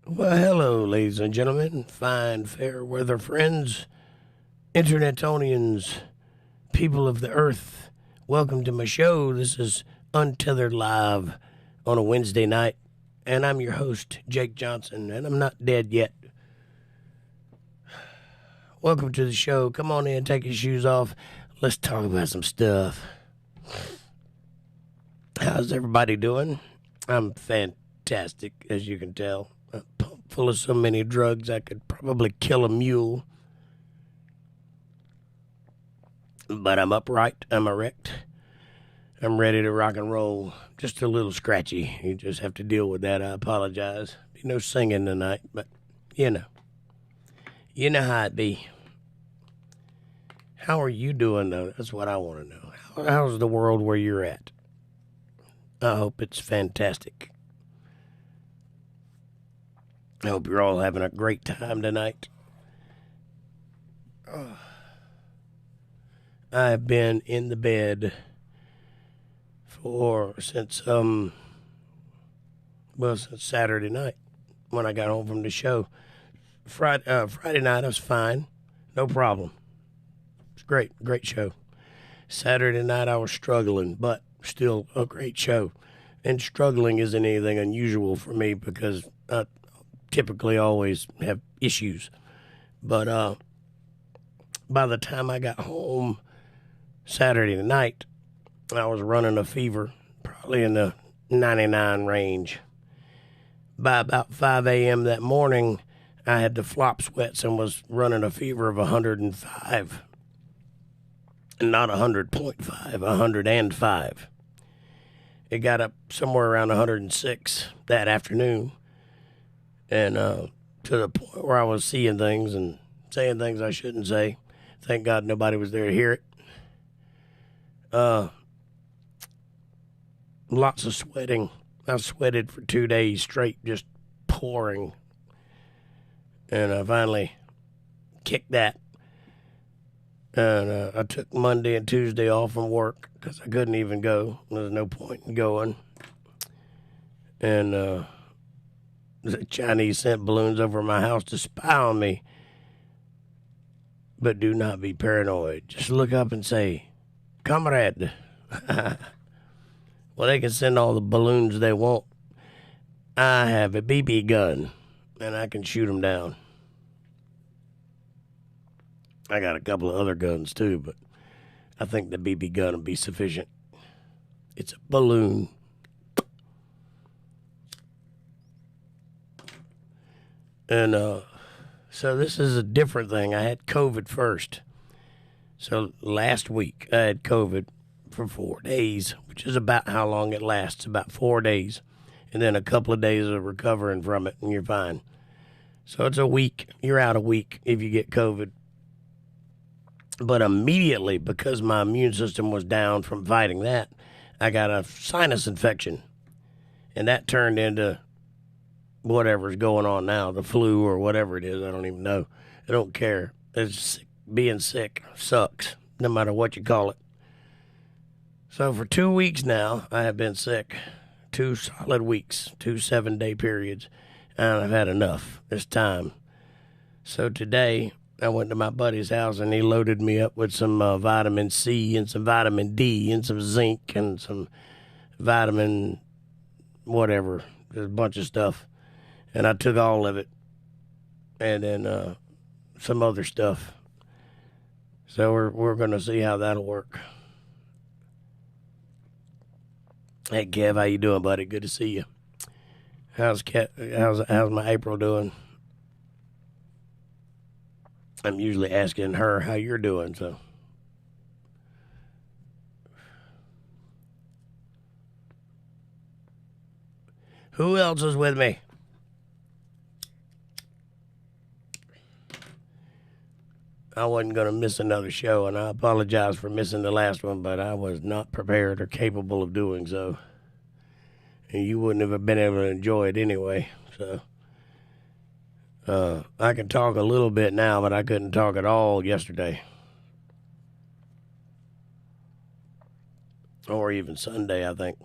Well, hello, ladies and gentlemen, fine, fair weather friends, Internetonians, people of the earth. Welcome to my show. This is Untethered Live on a Wednesday night, and I'm your host, Jake Johnson, and I'm not dead yet. Welcome to the show. Come on in, take your shoes off. Let's talk about some stuff. How's everybody doing? I'm fantastic, as you can tell. Full of so many drugs I could probably kill a mule. But I'm upright, I'm erect, I'm ready to rock and roll. Just a little scratchy. You just have to deal with that. I apologize. Be no singing tonight, but you know. You know how it be. How are you doing, though? That's what I want to know. How's the world where you're at? I hope it's fantastic. I hope you're all having a great time tonight. I've been in the bed since Saturday night when I got home from the show. Friday night I was fine, no problem. It's great show. Saturday night I was struggling, but still a great show. And struggling isn't anything unusual for me because I typically always have issues. But by the time I got home Saturday night, I was running a fever, probably in the 99 range. By about 5 a.m. that morning, I had the flop sweats and was running a fever of 105. Not 100.5, 105. It got up somewhere around 106 that afternoon. And to the point where I was seeing things and saying things I shouldn't say. Thank God nobody was there to hear it. Lots of sweating. I sweated for 2 days straight, just pouring. And I finally kicked that. And I took Monday and Tuesday off from work because I couldn't even go. There was no point in going. And the Chinese sent balloons over my house to spy on me. But do not be paranoid. Just look up and say, "Comrade." Well, they can send all the balloons they want. I have a BB gun, and I can shoot them down. I got a couple of other guns, too, but I think the BB gun will be sufficient. It's a balloon. And so this is a different thing. I had COVID first. So last week I had COVID for 4 days, which is about how long it lasts, about 4 days. And then a couple of days of recovering from it, and you're fine. So it's a week. You're out a week if you get COVID. But immediately, because my immune system was down from fighting that, I got a sinus infection. And that turned into whatever's going on now, the flu or whatever it is. I don't even know. I don't care. Being sick sucks, no matter what you call it. So for 2 weeks now, I have been sick. 2 solid weeks, 2 7-day periods, and I've had enough. It's time. So today, I went to my buddy's house, and he loaded me up with some vitamin C and some vitamin D and some zinc and some vitamin whatever. There's a bunch of stuff. And I took all of it. And then some other stuff. So we're going to see how that'll work. Hey, Kev, how you doing, buddy? Good to see you. How's my April doing? I'm usually asking her how you're doing, so. Who else is with me? I wasn't going to miss another show, and I apologize for missing the last one, but I was not prepared or capable of doing so. And you wouldn't have been able to enjoy it anyway. So I can talk a little bit now, but I couldn't talk at all yesterday. Or even Sunday, I think.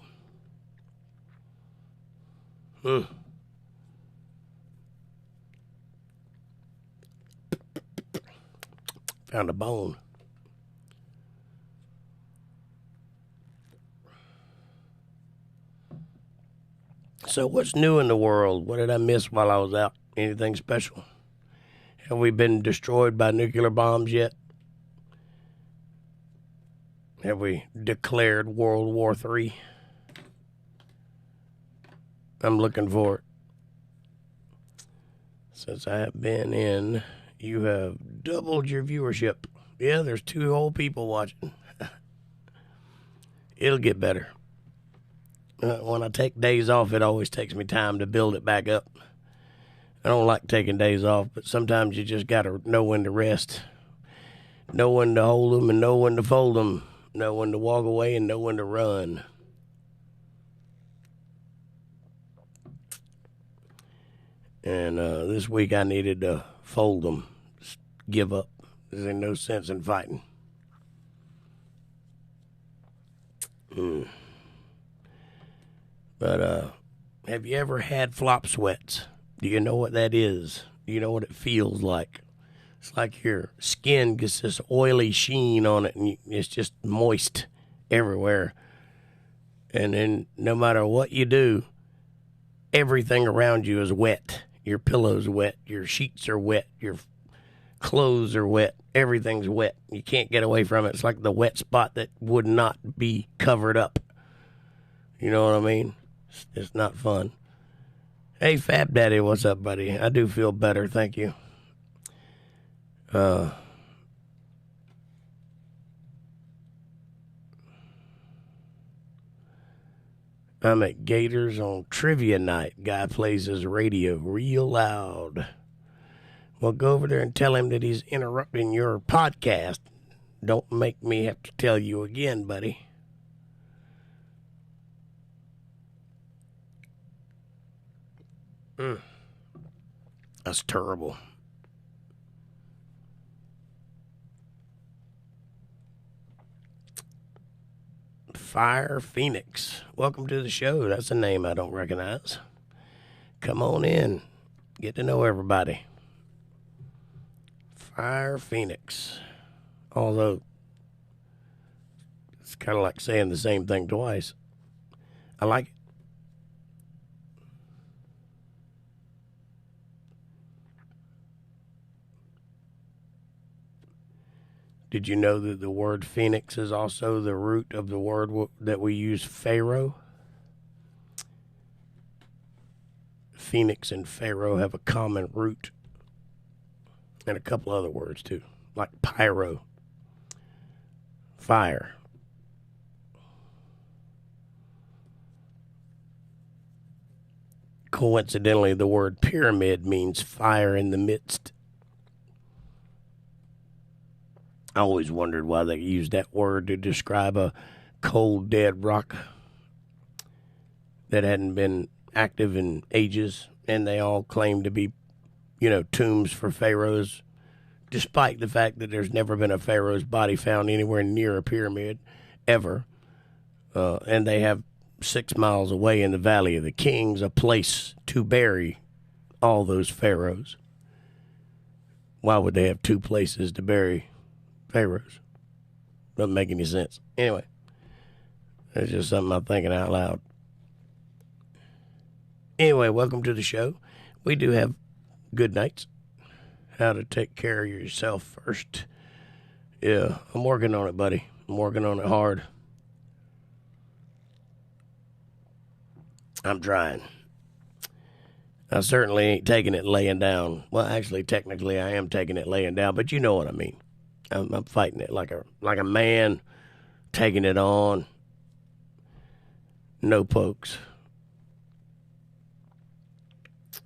Found a bone. So what's new in the world? What did I miss while I was out? Anything special? Have we been destroyed by nuclear bombs yet? Have we declared World War III? I'm looking for it. Since I have been in, you have doubled your viewership. Yeah, there's 2 whole people watching. It'll get better. When I take days off, it always takes me time to build it back up. I don't like taking days off, but sometimes you just got to know when to rest. Know when to hold them and know when to fold them. Know when to walk away and know when to run. And this week I needed to fold them. Just give up. There's no sense in fighting. But have you ever had flop sweats? Do you know what that is? Do you know what it feels like? It's like your skin gets this oily sheen on it, and it's just moist everywhere. And then no matter what you do, everything around you is wet. Your pillow's wet. Your sheets are wet. Your clothes are wet. Everything's wet. You can't get away from it. It's like the wet spot that would not be covered up. You know what I mean? It's not fun. Hey, Fab Daddy, what's up, buddy? I do feel better, thank you. I'm at Gators on trivia night. Guy plays his radio real loud. Well, go over there and tell him that he's interrupting your podcast. Don't make me have to tell you again, buddy. That's terrible. Fire Phoenix. Welcome to the show. That's a name I don't recognize. Come on in. Get to know everybody. Fire Phoenix. Although, it's kind of like saying the same thing twice. I like it. Did you know that the word phoenix is also the root of the word that we use, pharaoh? Phoenix and pharaoh have a common root. And a couple other words, too. Like pyro. Fire. Coincidentally, the word pyramid means fire in the midst. I always wondered why they used that word to describe a cold, dead rock that hadn't been active in ages, and they all claim to be, tombs for pharaohs, despite the fact that there's never been a pharaoh's body found anywhere near a pyramid, ever. And they have 6 miles away in the Valley of the Kings a place to bury all those pharaohs. Why would they have 2 places to bury pharaohs? Doesn't make any sense. Anyway, that's just something I'm thinking out loud. Anyway, welcome to the show. We do have good nights. How to take care of yourself first. Yeah, I'm working on it, buddy. I'm working on it hard. I'm trying. I certainly ain't taking it laying down. Well, actually, technically, I am taking it laying down, but you know what I mean. I'm fighting it like a man, taking it on. No pokes.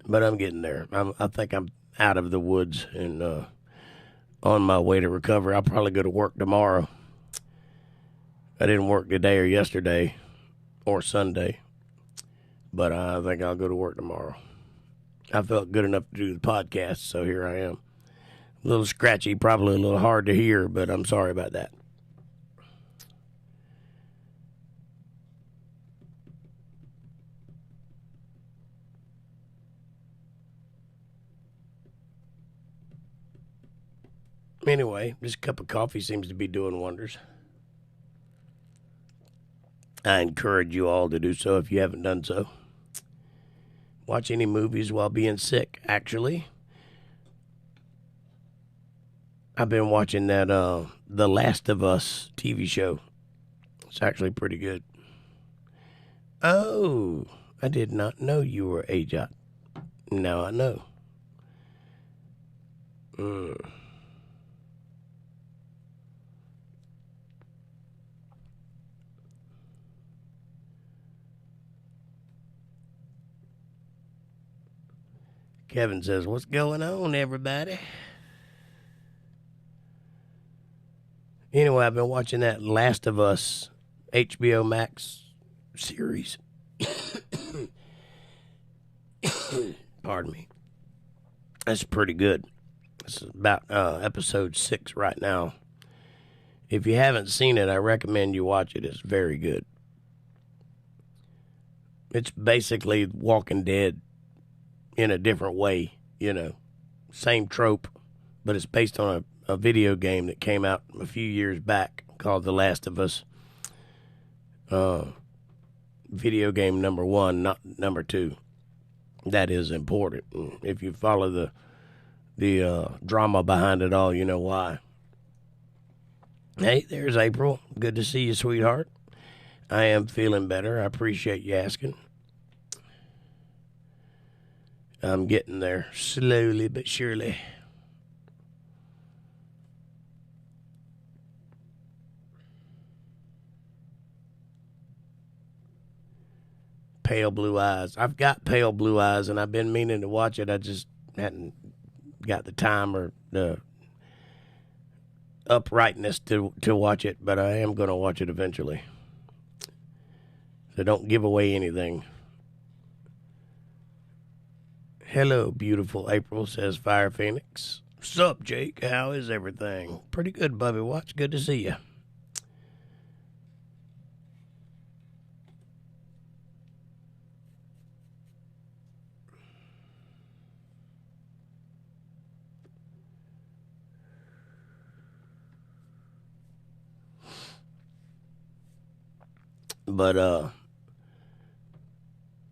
But I'm getting there. I think I'm out of the woods and on my way to recover. I'll probably go to work tomorrow. I didn't work today or yesterday or Sunday, but I think I'll go to work tomorrow. I felt good enough to do the podcast, so here I am. A little scratchy, probably a little hard to hear, but I'm sorry about that. Anyway, this cup of coffee seems to be doing wonders. I encourage you all to do so if you haven't done so. Watch any movies while being sick, actually. I've been watching that The Last of Us TV show. It's actually pretty good. Oh, I did not know you were AJOT. Now I know. Kevin says, what's going on, everybody? Anyway, I've been watching that Last of Us HBO Max series. Pardon me. That's pretty good. It's about episode 6 right now. If you haven't seen it, I recommend you watch it. It's very good. It's basically Walking Dead in a different way, you know. Same trope, but it's based on a video game that came out a few years back called The Last of Us. Video game number 1, not number 2. That is important. And if you follow the drama behind it all, you know why. Hey, there's April. Good to see you, sweetheart. I am feeling better. I appreciate you asking. I'm getting there slowly but surely. Pale Blue Eyes. I've got Pale Blue Eyes, and I've been meaning to watch it. I just hadn't got the time or the uprightness to watch it, but I am going to watch it eventually. So don't give away anything. Hello, beautiful April, says Fire Phoenix. Sup, Jake? How is everything? Pretty good, Bubby Watts. Good to see you. But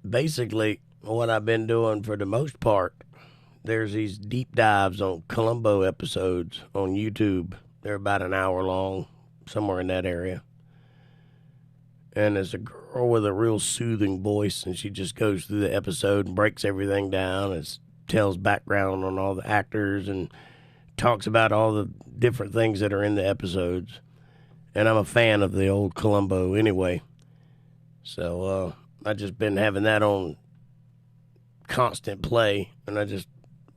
basically, what I've been doing for the most part, there's these deep dives on Columbo episodes on YouTube. They're about an hour long, somewhere in that area. And there's a girl with a real soothing voice, and she just goes through the episode and breaks everything down and tells background on all the actors and talks about all the different things that are in the episodes. And I'm a fan of the old Columbo anyway. So I just been having that on constant play, and I just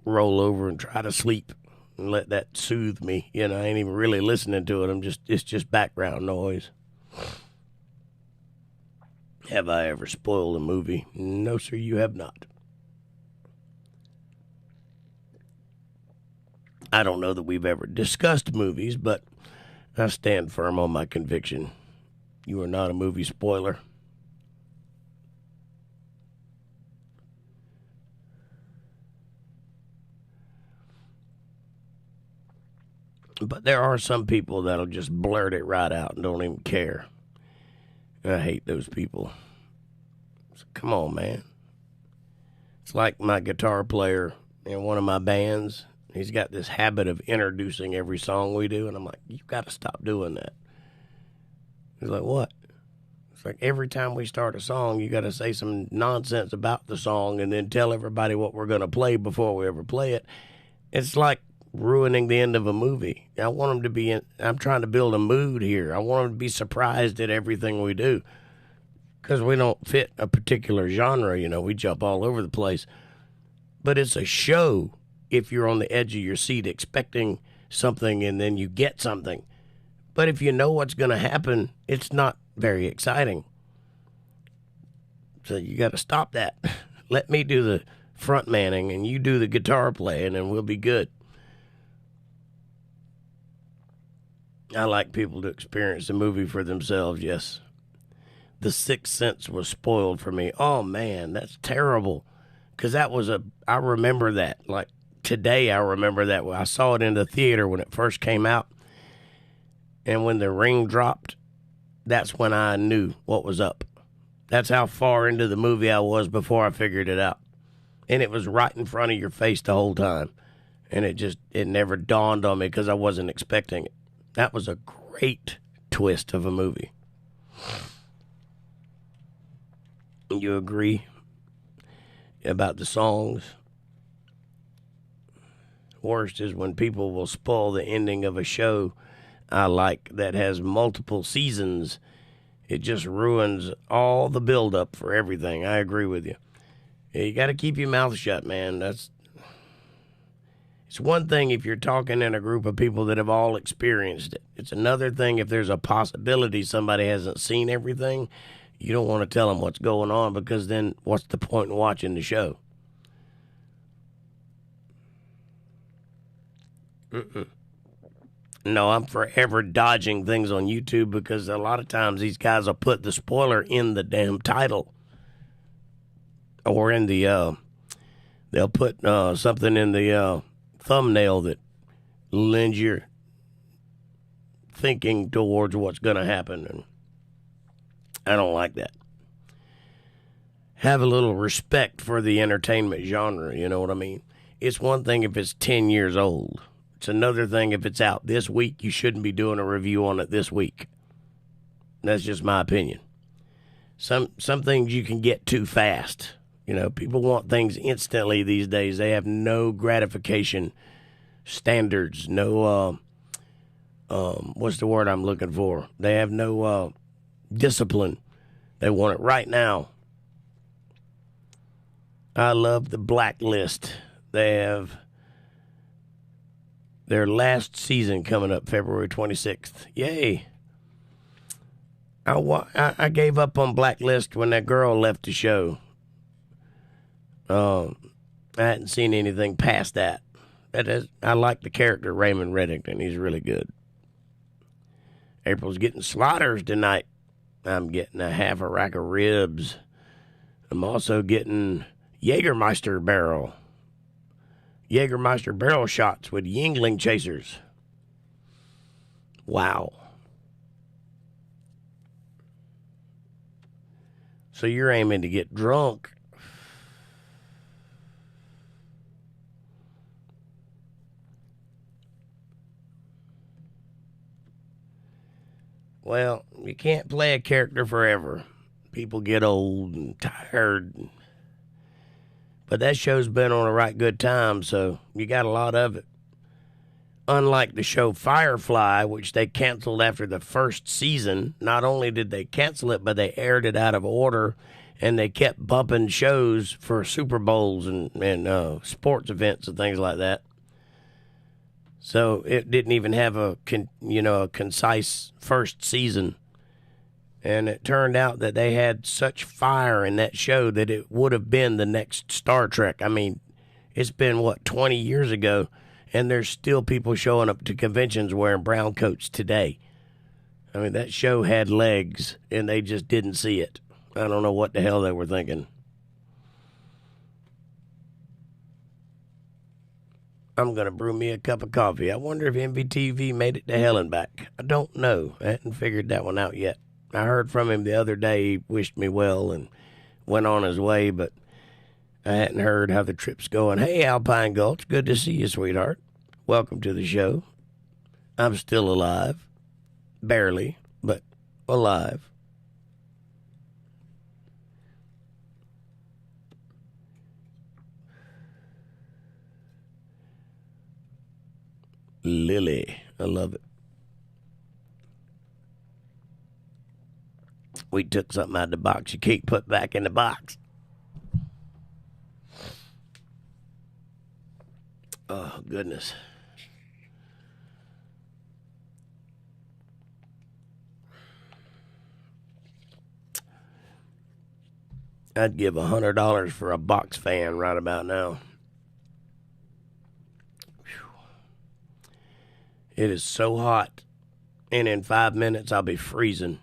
roll over and try to sleep and let that soothe me. You know, I ain't even really listening to it. It's just background noise. Have I ever spoiled a movie? No, sir, you have not. I don't know that we've ever discussed movies, but I stand firm on my conviction. You are not a movie spoiler. But there are some people that'll just blurt it right out and don't even care. I hate those people. So, come on, man. It's like my guitar player in one of my bands. He's got this habit of introducing every song we do, and I'm like, you got to stop doing that. He's like, what? It's like every time we start a song, you got to say some nonsense about the song and then tell everybody what we're going to play before we ever play it. It's like ruining the end of a movie. I want them to be I'm trying to build a mood here. I want them to be surprised at everything we do, because we don't fit a particular genre. You know, we jump all over the place. But it's a show if you're on the edge of your seat expecting something and then you get something. But if you know what's going to happen, it's not very exciting. So you got to stop that. Let me do the front manning and you do the guitar playing and we'll be good. I like people to experience the movie for themselves, yes. The Sixth Sense was spoiled for me. Oh, man, that's terrible. Because I remember that. Like, today I remember that. I saw it in the theater when it first came out. And when the ring dropped, that's when I knew what was up. That's how far into the movie I was before I figured it out. And it was right in front of your face the whole time. And it never dawned on me because I wasn't expecting it. That was a great twist of a movie. You agree about the songs? Worst is when people will spoil the ending of a show I like that has multiple seasons. It just ruins all the build-up for everything. I agree with you. Yeah, you got to keep your mouth shut, man. It's one thing if you're talking in a group of people that have all experienced it. It's another thing if there's a possibility somebody hasn't seen everything. You don't want to tell them what's going on because then what's the point in watching the show? No, I'm forever dodging things on YouTube because a lot of times these guys will put the spoiler in the damn title. Or in the, they'll put something in the thumbnail that lends your thinking towards what's going to happen. And I don't like that. Have a little respect for the entertainment genre, you know what I mean? It's one thing if it's 10 years old. It's another thing if it's out this week. You shouldn't be doing a review on it this week. That's just my opinion. Some things you can get too fast. You know, people want things instantly these days. They have no gratification standards, no, what's the word I'm looking for? They have no discipline. They want it right now. I love the Blacklist. They have their last season coming up February 26th. Yay. I gave up on Blacklist when that girl left the show. I hadn't seen anything past that. I like the character Raymond Reddington. He's really good. April's getting slaughters tonight. I'm getting a half a rack of ribs. I'm also getting Jägermeister barrel shots with Yingling chasers. Wow. So you're aiming to get drunk. Well, you can't play a character forever. People get old and tired. But that show's been on a right good time, so you got a lot of it. Unlike the show Firefly, which they canceled after the first season, not only did they cancel it, but they aired it out of order, and they kept bumping shows for Super Bowls and sports events and things like that. So it didn't even have a concise first season. And it turned out that they had such fire in that show that it would have been the next Star Trek. I mean, it's been, 20 years ago, and there's still people showing up to conventions wearing brown coats today. I mean, that show had legs, and they just didn't see it. I don't know what the hell they were thinking. I'm going to brew me a cup of coffee. I wonder if MVTV made it to hell and back. I don't know. I hadn't figured that one out yet. I heard from him the other day. He wished me well and went on his way, but I hadn't heard how the trip's going. Hey, Alpine Gulch, good to see you, sweetheart. Welcome to the show. I'm still alive. Barely, but alive. Lily, I love it. We took something out of the box you can't put back in the box. Oh, goodness. I'd give $100 for a box fan right about now. Whew. It is so hot, and in 5 minutes I'll be freezing.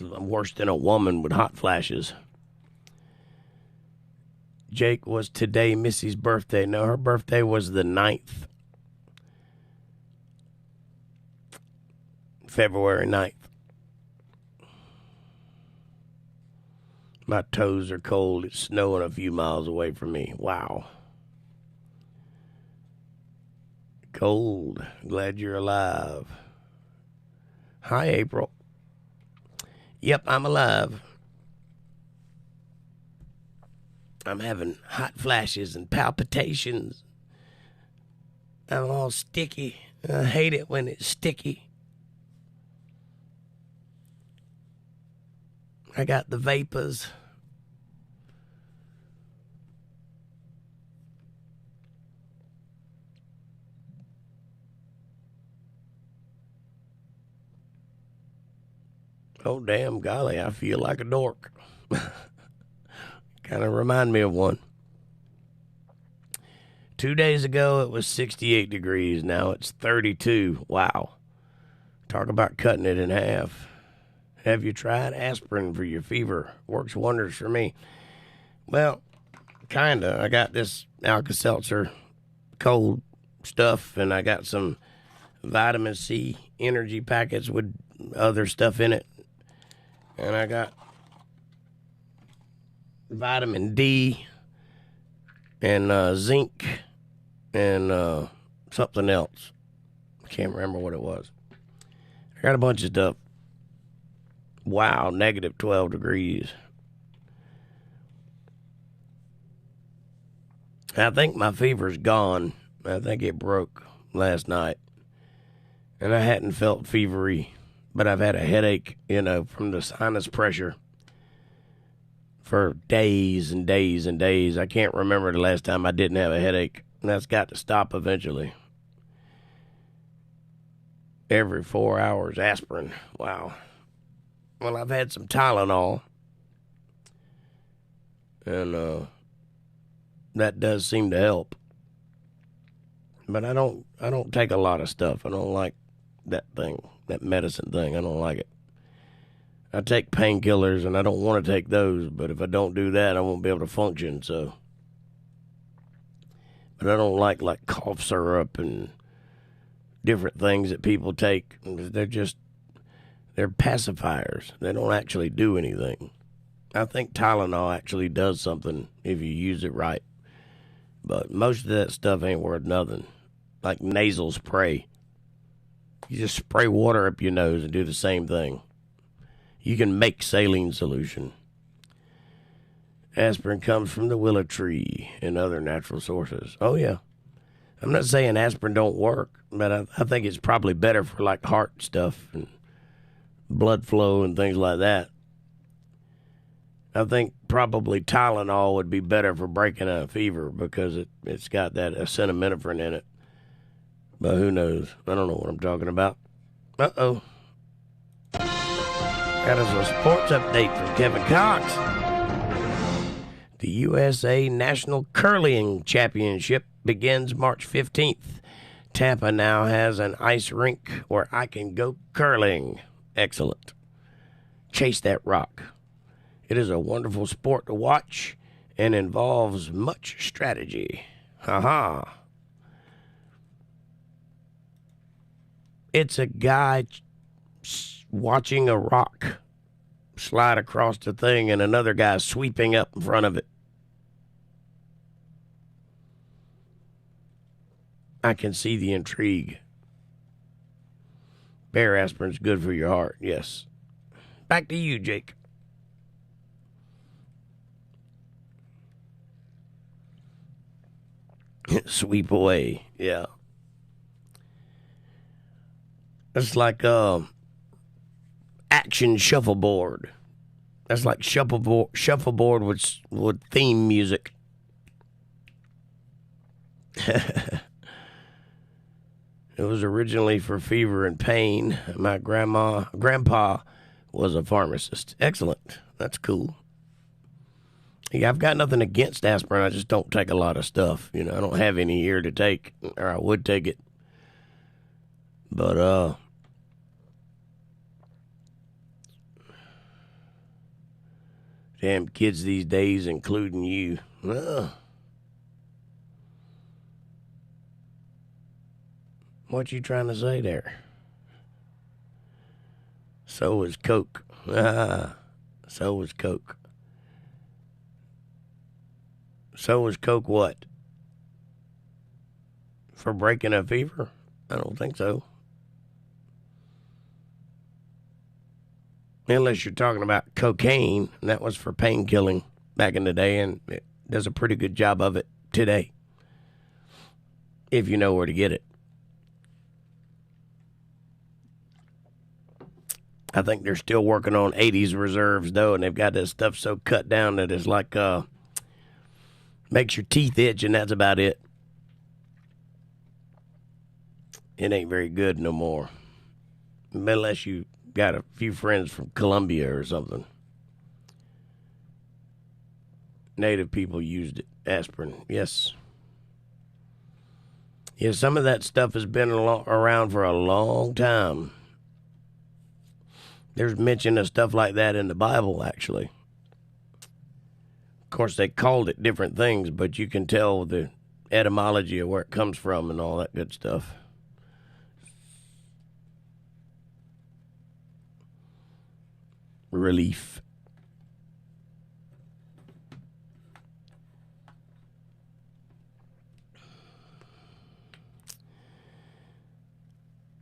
I'm worse than a woman with hot flashes. Jake, was today Missy's birthday? No, her birthday was the 9th. February 9th. My toes are cold. It's snowing a few miles away from me. Wow. Cold. Glad you're alive. Hi, April. Yep, I'm alive. I'm having hot flashes and palpitations. I'm all sticky. I hate it when it's sticky. I got the vapors. Oh, damn, golly, I feel like a dork. Kind of remind me of one. 2 days ago, it was 68 degrees. Now it's 32. Wow. Talk about cutting it in half. Have you tried aspirin for your fever? Works wonders for me. Well, kinda. I got this Alka-Seltzer cold stuff, and I got some vitamin C energy packets with other stuff in it. And I got vitamin D and zinc and something else. I can't remember what it was. I got a bunch of stuff. Wow, negative 12 degrees. I think my fever's gone. I think it broke last night. And I hadn't felt fevery, but I've had a headache, from the sinus pressure for days and days and days. I can't remember the last time I didn't have a headache. And that's got to stop eventually. Every 4 hours, aspirin. Wow. Well, I've had some Tylenol, and that does seem to help. But I don't take a lot of stuff. I don't like that medicine thing. I don't like it. I take painkillers, and I don't want to take those. But if I don't do that, I won't be able to function. So, but I don't like cough syrup and different things that people take. They're pacifiers. They don't actually do anything. I think Tylenol actually does something if you use it right. But most of that stuff ain't worth nothing. Like nasal spray. You just spray water up your nose and do the same thing. You can make saline solution. Aspirin comes from the willow tree and other natural sources. Oh, yeah. I'm not saying aspirin don't work, but I think it's probably better for heart stuff and blood flow and things like that. I think probably Tylenol would be better for breaking a fever because it's got that acetaminophen in it. But who knows? I don't know what I'm talking about. Uh-oh. Got us a sports update from Kevin Cox. The USA National Curling Championship begins March 15th. Tampa now has an ice rink where I can go curling. Excellent. Chase that rock. It is a wonderful sport to watch and involves much strategy. Ha-ha. It's a guy watching a rock slide across the thing and another guy sweeping up in front of it. I can see the intrigue. Bear aspirin's good for your heart, yes. Back to you, Jake. Sweep away, yeah. That's like action shuffleboard. That's like shuffleboard with theme music. It was originally for fever and pain. My grandpa was a pharmacist. Excellent. That's cool. Yeah, I've got nothing against aspirin. I just don't take a lot of stuff. I don't have any here to take, or I would take it. But, damn kids these days, including you. What you trying to say there? So is Coke. So is Coke. So is Coke what? For breaking a fever? I don't think so. Unless you're talking about cocaine, and that was for pain killing back in the day, and it does a pretty good job of it today. If you know where to get it. I think they're still working on 80s reserves, though, and they've got this stuff so cut down that it's like, makes your teeth itch, and that's about it. It ain't very good no more. Unless you got a few friends from Colombia or something. Native people used it. Aspirin, yes. Yeah, some of that stuff has been around for a long time. There's mention of stuff like that in the Bible, actually. Of course, they called it different things, but you can tell the etymology of where it comes from and all that good stuff. Relief.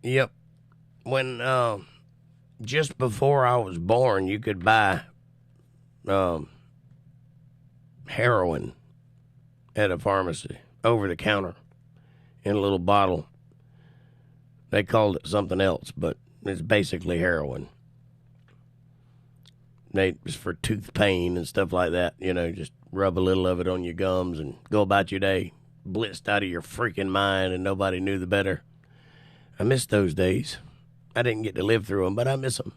Yep. When, just before I was born, you could buy heroin at a pharmacy, over the counter, in a little bottle. They called it something else, but it's basically heroin. It's for tooth pain and stuff like that. Just rub a little of it on your gums and go about your day, blitzed out of your freaking mind, and nobody knew the better. I miss those days. I didn't get to live through them, but I miss them.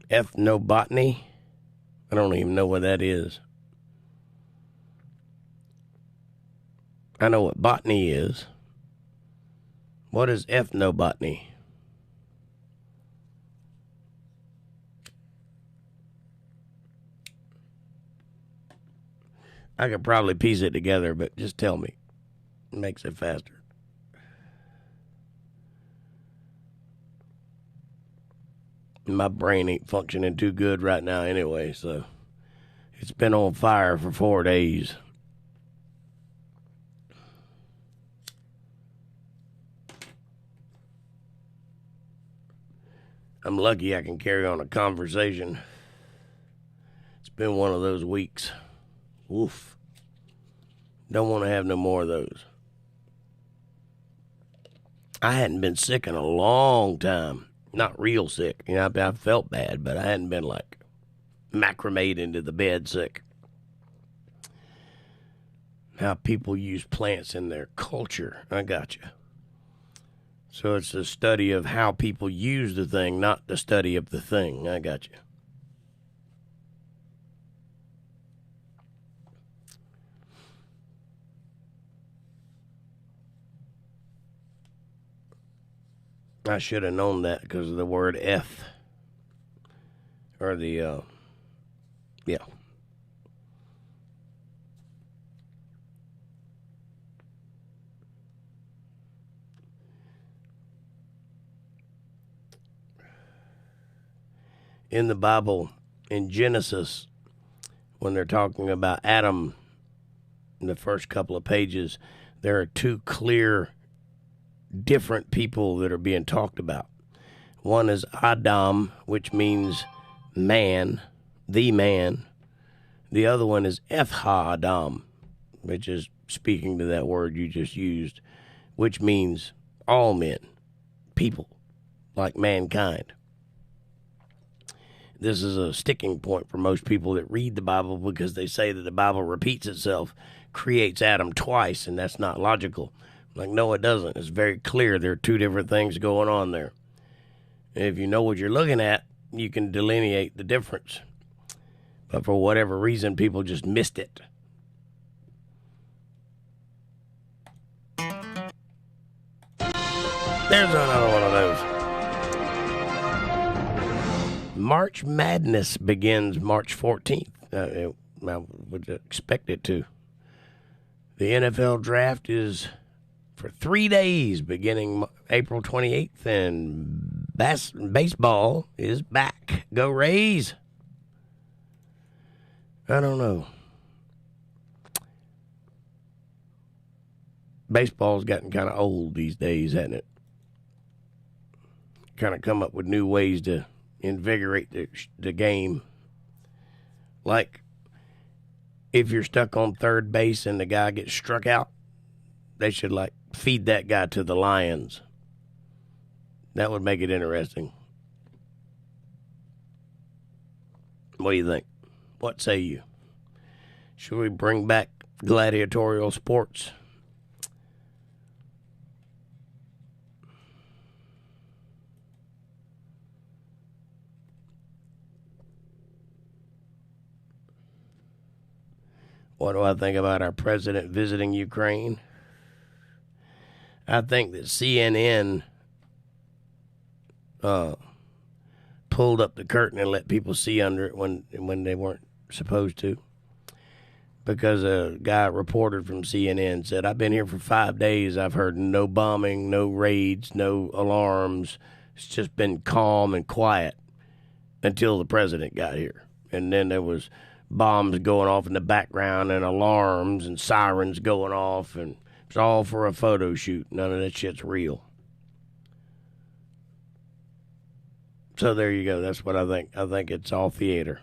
Ethnobotany? I don't even know what that is. I know what botany is. What is ethnobotany? I could probably piece it together, but just tell me. It makes it faster. My brain ain't functioning too good right now anyway, so it's been on fire for 4 days. I'm lucky I can carry on a conversation. It's been one of those weeks. Oof. Don't want to have no more of those. I hadn't been sick in a long time. Not real sick. I felt bad, but I hadn't been like macrame into the bed sick. How people use plants in their culture. I gotcha. So it's the study of how people use the thing, not the study of the thing. I gotcha. I should have known that because of the word F. Or the, yeah. In the Bible, in Genesis, when they're talking about Adam, in the first couple of pages, there are two clear, different people that are being talked about. One is Adam, which means man, the man. The other one is Eth-ha-Adam, which is speaking to that word you just used, which means all men, people, like mankind. This is a sticking point for most people that read the Bible because they say that the Bible repeats itself, creates Adam twice, and that's not logical. Like, no, it doesn't. It's very clear there are two different things going on there. And if you know what you're looking at, you can delineate the difference. But for whatever reason, people just missed it. There's another one of those. March Madness begins March 14th. I would expect it to. The NFL draft is for 3 days, beginning April 28th, and baseball is back. Go Rays! I don't know. Baseball's gotten kind of old these days, hasn't it? Kind of come up with new ways to invigorate the game. Like, if you're stuck on third base and the guy gets struck out, they should, like, feed that guy to the lions. That would make it interesting. What do you think? What say you? Should we bring back gladiatorial sports? What do I think about our president visiting Ukraine? I think that CNN pulled up the curtain and let people see under it when they weren't supposed to. Because a guy reported from CNN said, I've been here for 5 days. I've heard no bombing, no raids, no alarms. It's just been calm and quiet until the president got here. And then there was bombs going off in the background and alarms and sirens going off. And it's all for a photo shoot. None of that shit's real. So there you go. That's what I think. I think it's all theater.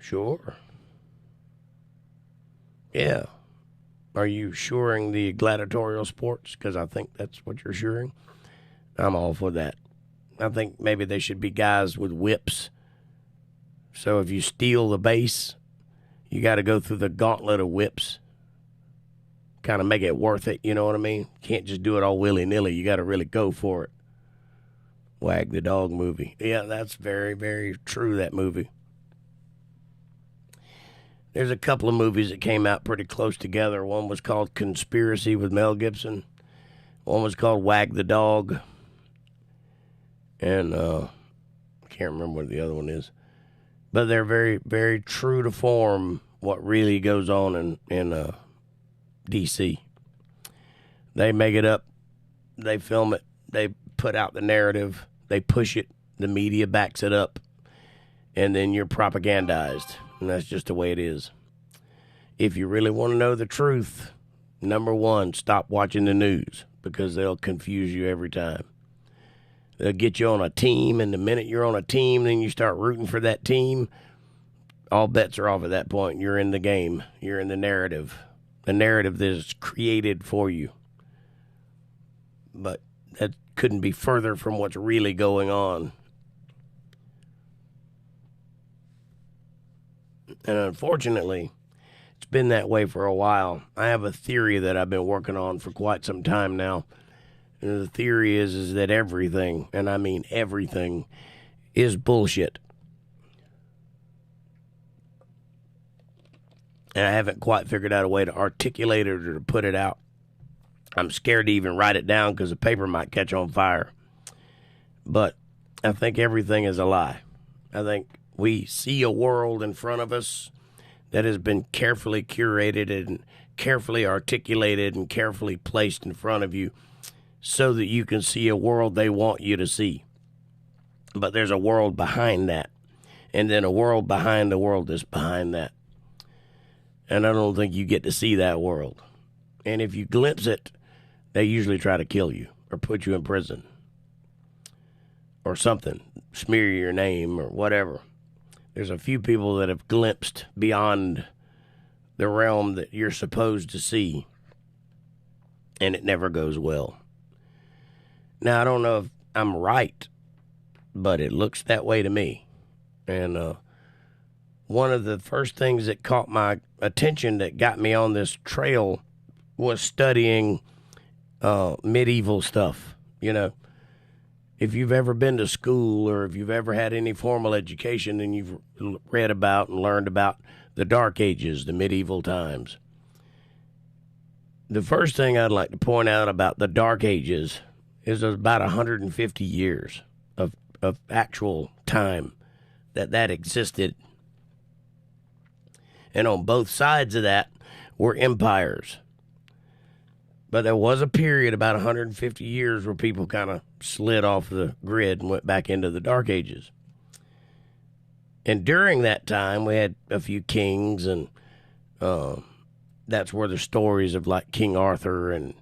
Sure. Yeah. Are you shoring the gladiatorial sports? Because I think that's what you're shoring. I'm all for that. I think maybe they should be guys with whips. So if you steal the base, you got to go through the gauntlet of whips. Kind of make it worth it, you know what I mean? Can't just do it all willy-nilly. You got to really go for it. Wag the Dog movie. Yeah, that's very, very true, that movie. There's a couple of movies that came out pretty close together. One was called Conspiracy with Mel Gibson. One was called Wag the Dog. And I can't remember what the other one is. But they're very, very true to form what really goes on in D.C. They make it up. They film it. They put out the narrative. They push it. The media backs it up. And then you're propagandized. And that's just the way it is. If you really want to know the truth, number one, stop watching the news because they'll confuse you every time. They'll get you on a team, and the minute you're on a team, then you start rooting for that team. All bets are off at that point. You're in the game. You're in the narrative that is created for you. But that couldn't be further from what's really going on. And unfortunately, it's been that way for a while. I have a theory that I've been working on for quite some time now. And the theory is that everything, and I mean everything, is bullshit. And I haven't quite figured out a way to articulate it or to put it out. I'm scared to even write it down because the paper might catch on fire. But I think everything is a lie. I think we see a world in front of us that has been carefully curated and carefully articulated and carefully placed in front of you so that you can see a world they want you to see. But there's a world behind that, and then a world behind the world that's behind that. And I don't think you get to see that world. And if you glimpse it, they usually try to kill you or put you in prison or something, smear your name or whatever. There's a few people that have glimpsed beyond the realm that you're supposed to see, and it never goes well. Now, I don't know if I'm right but it looks that way to me. And one of the first things that caught my attention that got me on this trail was studying medieval stuff. If you've ever been to school or if you've ever had any formal education and you've read about and learned about the Dark Ages, the medieval times, the first thing I'd like to point out about the Dark Ages is about 150 years of actual time that existed. And on both sides of that were empires. But there was a period about 150 years where people kind of slid off the grid and went back into the Dark Ages. And during that time, we had a few kings, and that's where the stories of like King Arthur and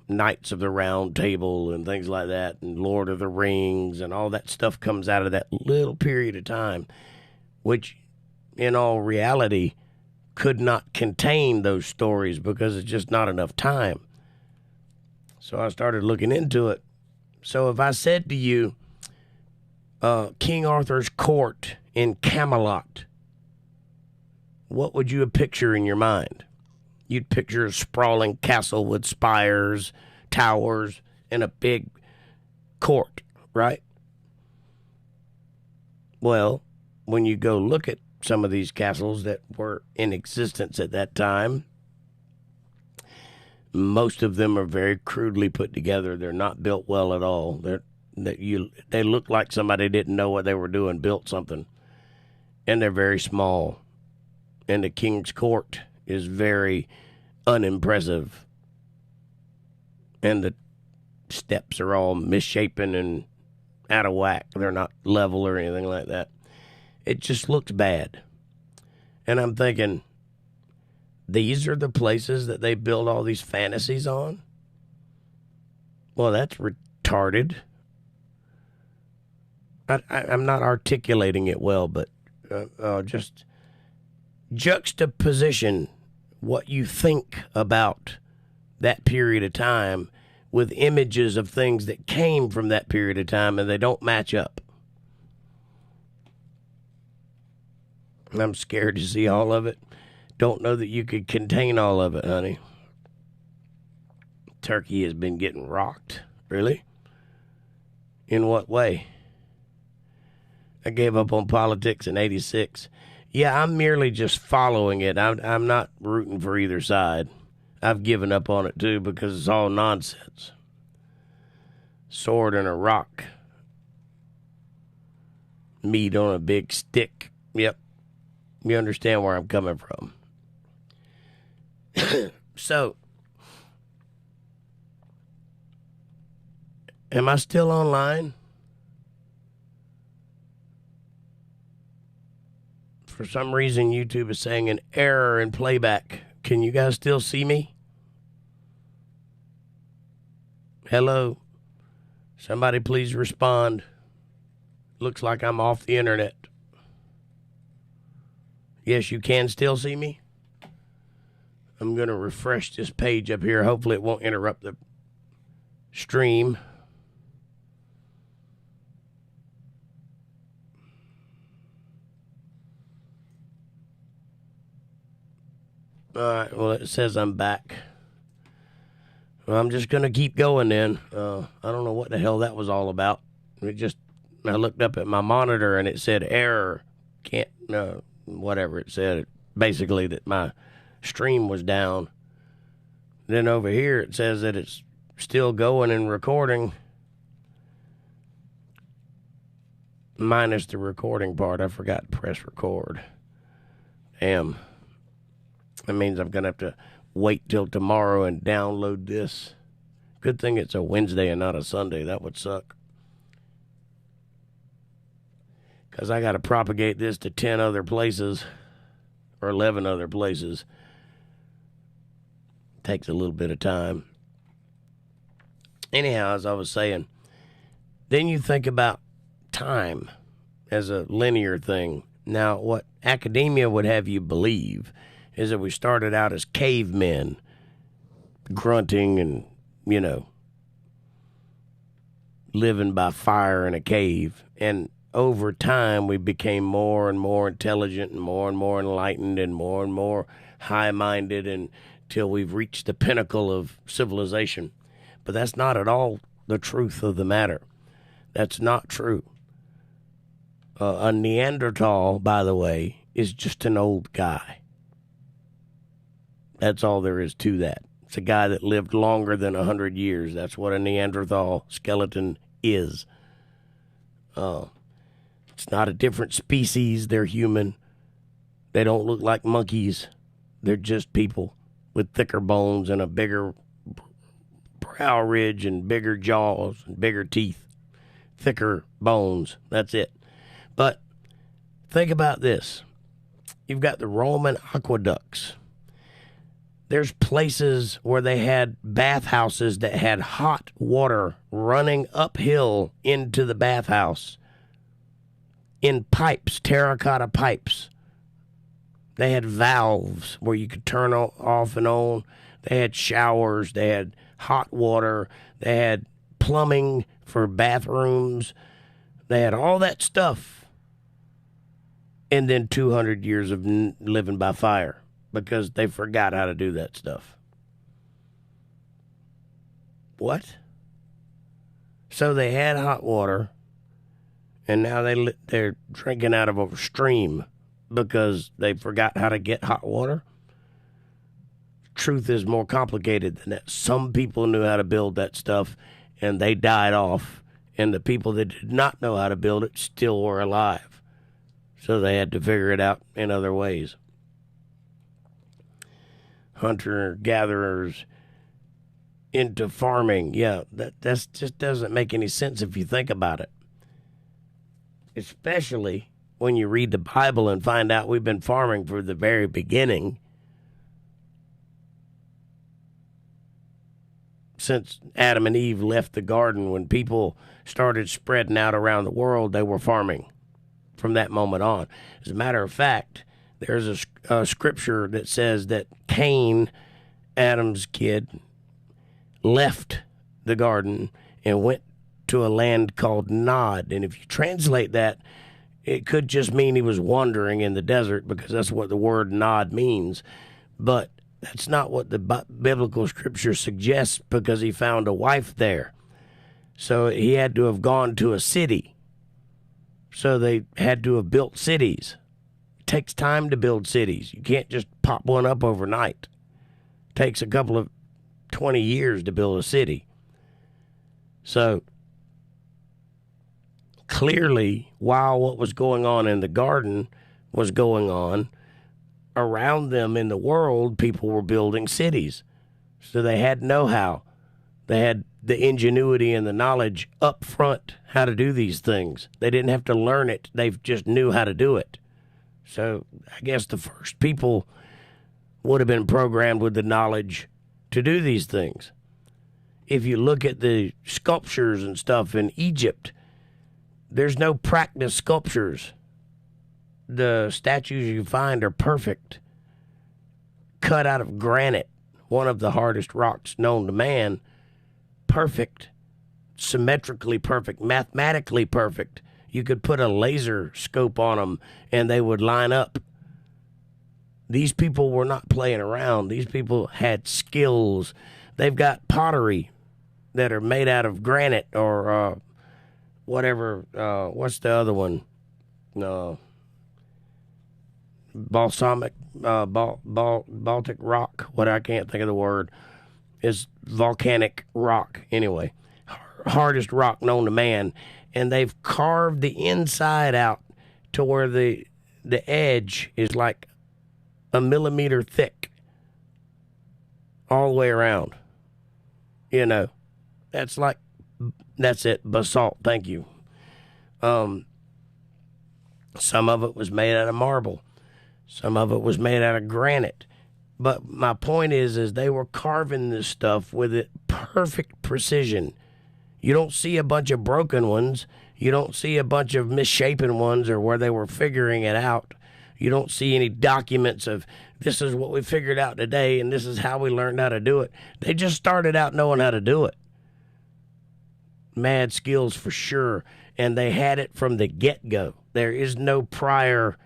Knights of the Round Table and things like that, and Lord of the Rings and all that stuff comes out of that little period of time, which in all reality could not contain those stories because it's just not enough time. So I started looking into it. So if I said to you, King Arthur's court in Camelot, what would you picture in your mind? You'd picture a sprawling castle with spires, towers, and a big court, right? Well, when you go look at some of these castles that were in existence at that time, most of them are very crudely put together. They're not built well at all. They look like somebody didn't know what they were doing, built something. And they're very small. And the king's court is very unimpressive. And the steps are all misshapen and out of whack. They're not level or anything like that. It just looks bad. And I'm thinking, these are the places that they build all these fantasies on? Well, that's retarded. I'm not articulating it well, but just juxtaposition what you think about that period of time with images of things that came from that period of time, and they don't match up. I'm scared to see all of it. Don't know that you could contain all of it, honey. Turkey has been getting rocked. Really? In what way? I gave up on politics in '86. Yeah, I'm merely just following it. I'm not rooting for either side. I've given up on it too because it's all nonsense. Sword and a rock. Meat on a big stick. Yep. You understand where I'm coming from. So, am I still online? For some reason, YouTube is saying an error in playback. Can you guys still see me? Hello? Somebody please respond. Looks like I'm off the internet. Yes, you can still see me. I'm going to refresh this page up here. Hopefully it won't interrupt the stream. All right, well, it says I'm back. Well, I'm just going to keep going then. I don't know what the hell that was all about. I looked up at my monitor and it said error. Whatever it said. Basically that my stream was down. Then over here it says that it's still going and recording. Minus the recording part. I forgot to press record. Damn. That means I'm going to have to wait till tomorrow and download this. Good thing it's a Wednesday and not a Sunday. That would suck. Because I got to propagate this to 10 other places. Or 11 other places. Takes a little bit of time. Anyhow, as I was saying, then you think about time as a linear thing. Now, what academia would have you believe is that we started out as cavemen, grunting and, living by fire in a cave. And over time, we became more and more intelligent and more enlightened and more high-minded until we've reached the pinnacle of civilization. But that's not at all the truth of the matter. That's not true. A Neanderthal, by the way, is just an old guy. That's all there is to that. It's a guy that lived longer than 100 years. That's what a Neanderthal skeleton is. It's not a different species. They're human. They don't look like monkeys. They're just people with thicker bones and a bigger brow ridge and bigger jaws and bigger teeth. Thicker bones. That's it. But think about this. You've got the Roman aqueducts. There's places where they had bathhouses that had hot water running uphill into the bathhouse in pipes, terracotta pipes. They had valves where you could turn off and on. They had showers. They had hot water. They had plumbing for bathrooms. They had all that stuff. And then 200 years of living by fire because they forgot how to do that stuff. What? So they had hot water, and now they're drinking out of a stream because they forgot how to get hot water? Truth is more complicated than that. Some people knew how to build that stuff, and they died off, and the people that did not know how to build it still were alive. So they had to figure it out in other ways. Hunter-gatherers into farming. Yeah, that just doesn't make any sense if you think about it. Especially when you read the Bible and find out we've been farming from the very beginning. Since Adam and Eve left the garden, when people started spreading out around the world, they were farming from that moment on. As a matter of fact, there's a scripture that says that Cain, Adam's kid, left the garden and went to a land called Nod. And if you translate that, it could just mean he was wandering in the desert, because that's what the word Nod means. But that's not what the biblical scripture suggests, because he found a wife there. So he had to have gone to a city. So they had to have built cities. It takes time to build cities. You can't just pop one up overnight. It takes a couple of 20 years to build a city. So clearly, while what was going on in the garden was going on, around them in the world, people were building cities. So they had know-how. They had the ingenuity and the knowledge up front how to do these things. They didn't have to learn it. They just knew how to do it. So I guess the first people would have been programmed with the knowledge to do these things. If you look at the sculptures and stuff in Egypt, there's no practice sculptures. The statues you find are perfect, cut out of granite, one of the hardest rocks known to man. Perfect, symmetrically perfect, mathematically perfect. You could put a laser scope on them and they would line up. These people were not playing around. These people had skills. They've got pottery that are made out of granite or whatever. What's the other one? Balsamic, Baltic rock. What, I can't think of the word. Is volcanic rock. Anyway, hardest rock known to man. And they've carved the inside out to where the edge is like a millimeter thick all the way around. You know, that's it, basalt. Thank you. Some of it was made out of marble. Some of it was made out of granite. But my point is they were carving this stuff with it perfect precision. You don't see a bunch of broken ones. You don't see a bunch of misshapen ones or where they were figuring it out. You don't see any documents of this is what we figured out today and this is how we learned how to do it. They just started out knowing how to do it. mad skills for sure, and they had it from the get-go. There is no prior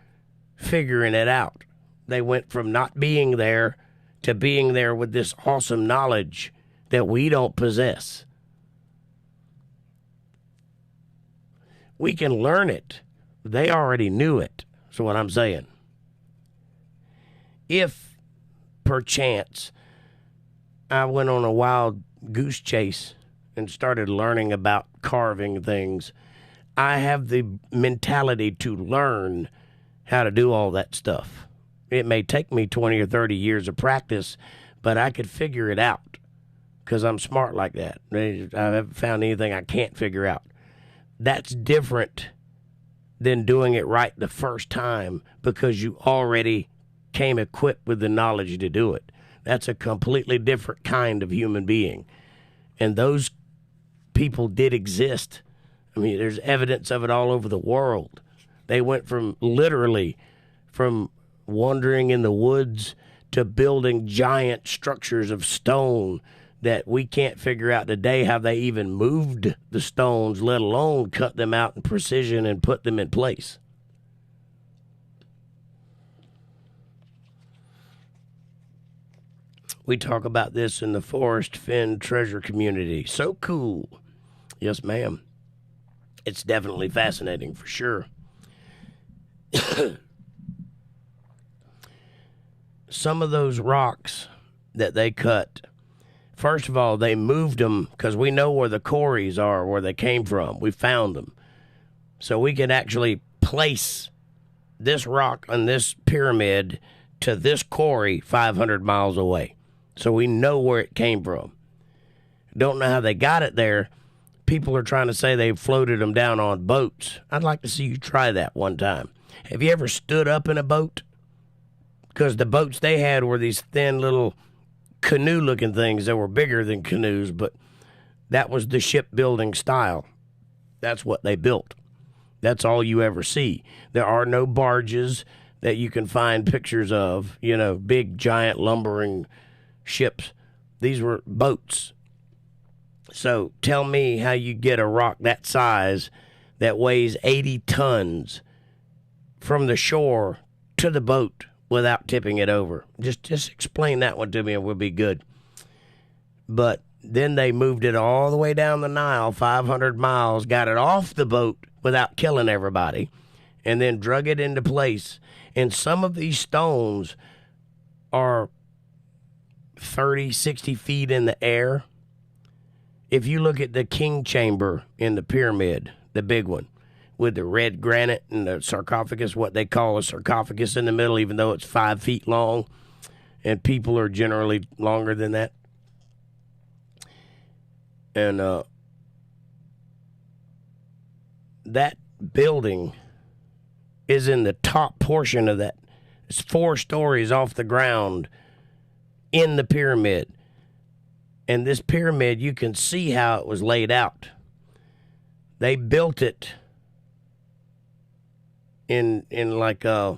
figuring it out. They went from not being there to being there with this awesome knowledge that we don't possess. We can learn it. They already knew it. That's what I'm saying. If, perchance, I went on a wild goose chase and started learning about carving things, I have the mentality to learn how to do all that stuff. It may take me 20 or 30 years of practice, but I could figure it out because I'm smart like that. I haven't found anything I can't figure out. That's different than doing it right the first time because you already came equipped with the knowledge to do it. That's a completely different kind of human being. And those people did exist. I mean, there's evidence of it all over the world. They went from wandering in the woods to building giant structures of stone that we can't figure out today how they even moved the stones, let alone cut them out in precision and put them in place. We talk about this in the Forest Fen treasure community. So cool. Yes, ma'am. It's definitely fascinating for sure. Some of those rocks that they cut, first of all, they moved them because we know where the quarries are, where they came from. We found them. So we can actually place this rock on this pyramid to this quarry 500 miles away. So we know where it came from. Don't know how they got it there. People are trying to say they floated them down on boats. I'd like to see you try that one time. Have you ever stood up in a boat? Because the boats they had were these thin little canoe-looking things that were bigger than canoes, but that was the shipbuilding style. That's what they built. That's all you ever see. There are no barges that you can find pictures of, big, giant, lumbering ships. These were boats. So tell me how you get a rock that size that weighs 80 tons from the shore to the boat without tipping it over. Just explain that one to me and we'll be good. But then they moved it all the way down the Nile, 500 miles, got it off the boat without killing everybody, and then drug it into place. And some of these stones are 30, 60 feet in the air. If you look at the king chamber in the pyramid, the big one, with the red granite and the sarcophagus, what they call a sarcophagus in the middle, even though it's 5 feet long, and people are generally longer than that. And that building is in the top portion of that. It's 4 stories off the ground in the pyramid. And this pyramid, you can see how it was laid out. They built it in like I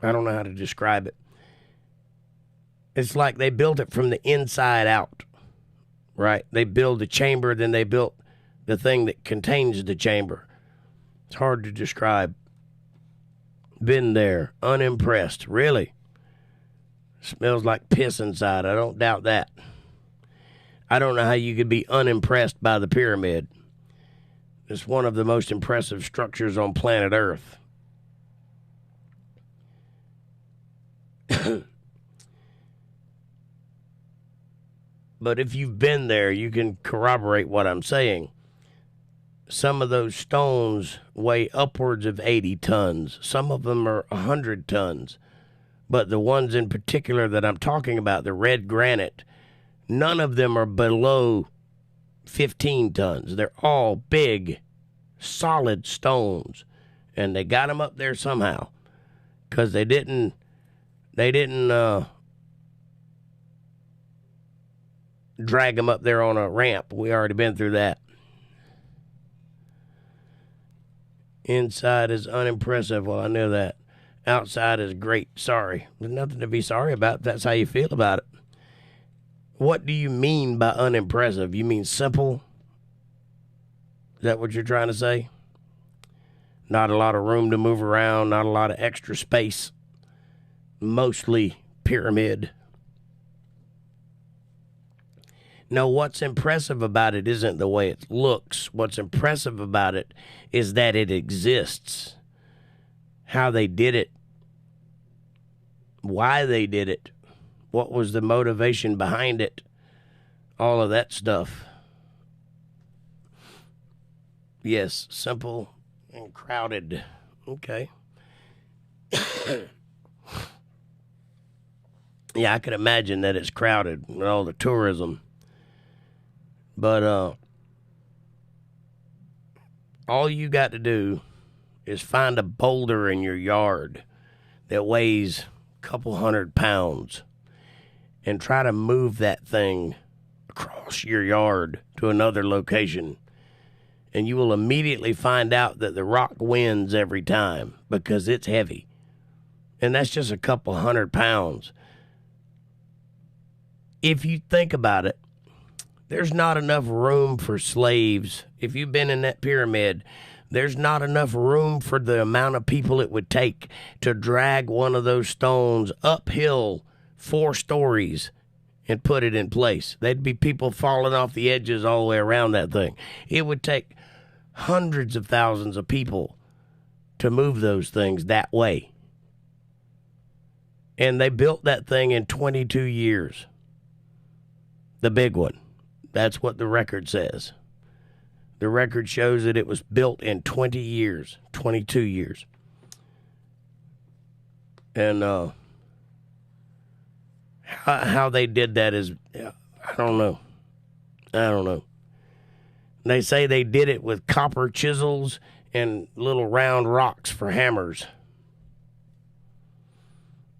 don't know how to describe it. It's like they built it from the inside out, right? They build the chamber, then they built the thing that contains the chamber. It's hard to describe. Been there, unimpressed, really. Smells like piss inside. I don't doubt that. I don't know how you could be unimpressed by the pyramid. It's one of the most impressive structures on planet Earth. But if you've been there, you can corroborate what I'm saying. Some of those stones weigh upwards of 80 tons. Some of them are 100 tons. But the ones in particular that I'm talking about, the red granite, none of them are below 15 tons. They're all big, solid stones. And they got them up there somehow. Because they didn't drag them up there on a ramp. We already been through that. Inside is unimpressive. Well, I knew that. Outside is great. Sorry. There's nothing to be sorry about if that's how you feel about it. What do you mean by unimpressive? You mean simple? Is that what you're trying to say? Not a lot of room to move around, not a lot of extra space. Mostly pyramid. No, what's impressive about it isn't the way it looks. What's impressive about it is that it exists. How they did it. Why they did it. What was the motivation behind it? All of that stuff. Yes, simple and crowded. Okay. Yeah, I could imagine that it's crowded with all the tourism. But all you got to do is find a boulder in your yard that weighs a couple 100 pounds and try to move that thing across your yard to another location. And you will immediately find out that the rock wins every time because it's heavy. And that's just a couple 100 pounds. If you think about it, there's not enough room for slaves. If you've been in that pyramid, there's not enough room for the amount of people it would take to drag one of those stones uphill 4 stories and put it in place. There'd be people falling off the edges all the way around that thing. It would take hundreds of thousands of people to move those things that way. And they built that thing in 22 years. The big one. That's what the record says. The record shows that it was built in 20 years, 22 years. And how they did that is, I don't know. They say they did it with copper chisels and little round rocks for hammers.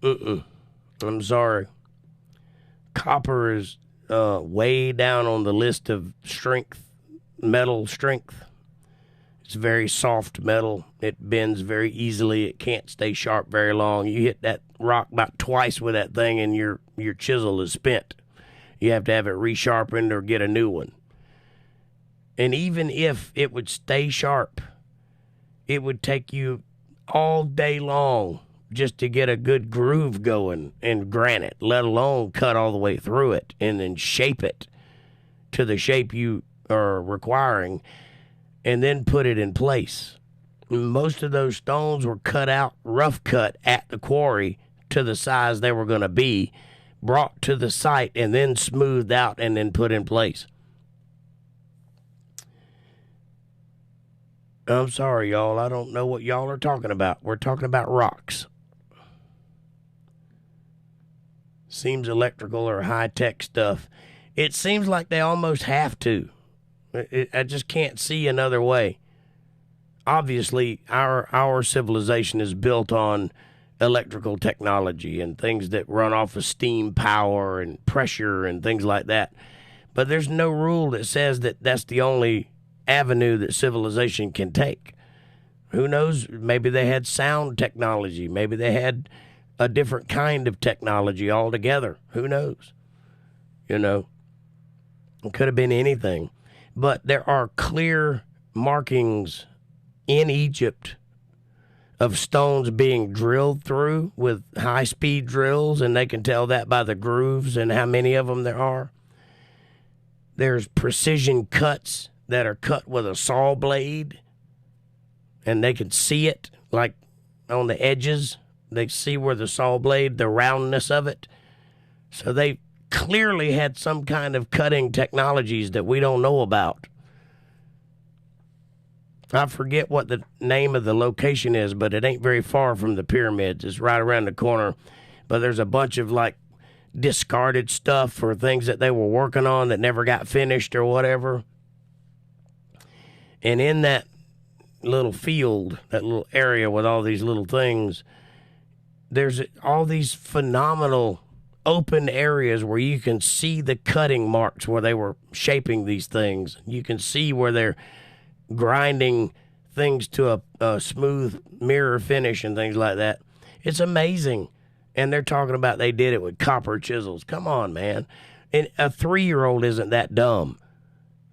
I'm sorry. Copper is way down on the list of metal strength. It's very soft metal. It bends very easily. It can't stay sharp very long. You hit that rock about twice with that thing and your chisel is spent. You have to have it resharpened or get a new one. And even if it would stay sharp, it would take you all day long just to get a good groove going in granite, let alone cut all the way through it and then shape it to the shape you are requiring and then put it in place. Most of those stones were cut out, rough cut at the quarry to the size they were going to be, brought to the site and then smoothed out and then put in place. I'm sorry, y'all. I don't know what y'all are talking about. We're talking about rocks. Seems electrical or high-tech stuff. It seems like they almost have to. I just can't see another way. Obviously, our civilization is built on electrical technology and things that run off of steam power and pressure and things like that. But there's no rule that says that that's the only avenue that civilization can take. Who knows? Maybe they had sound technology. Maybe they had a different kind of technology altogether. Who knows? You know, it could have been anything. But there are clear markings in Egypt of stones being drilled through with high-speed drills, and they can tell that by the grooves and how many of them there are. There's precision cuts that are cut with a saw blade, and they can see it, like on the edges. They see where the saw blade, the roundness of it. So they clearly had some kind of cutting technologies that we don't know about. I forget what the name of the location is, but it ain't very far from the pyramids. It's right around the corner. But there's a bunch of, like, discarded stuff for things that they were working on that never got finished or whatever. And in that little field, that little area with all these little things, there's all these phenomenal open areas where you can see the cutting marks where they were shaping these things. You can see where they're grinding things to a smooth mirror finish and things like that. It's amazing. And they're talking about they did it with copper chisels. Come on, man. And a 3-year-old isn't that dumb.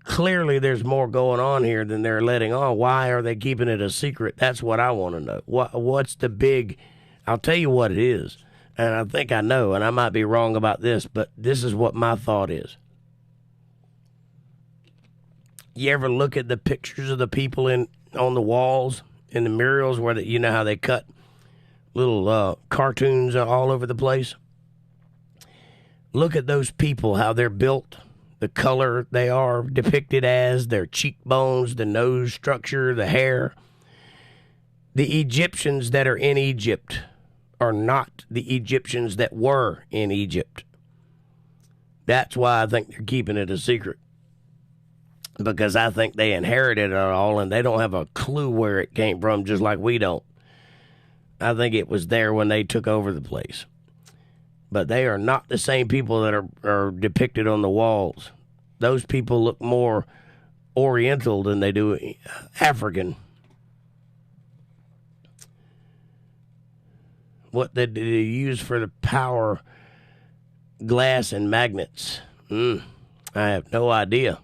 Clearly, there's more going on here than they're letting on. Why are they keeping it a secret? That's what I want to know. What's the big... I'll tell you what it is. And I think I know, and I might be wrong about this, but this is what my thought is. You ever look at the pictures of the people on the walls, in the murals, where you know how they cut little cartoons all over the place? Look at those people, how they're built, the color they are depicted as, their cheekbones, the nose structure, the hair. The Egyptians that are in Egypt are not the Egyptians that were in Egypt. That's why I think they're keeping it a secret. Because I think they inherited it all and they don't have a clue where it came from, just like we don't. I think it was there when they took over the place. But they are not the same people that are depicted on the walls. Those people look more Oriental than they do African. What did they use for the power glass and magnets? I have no idea.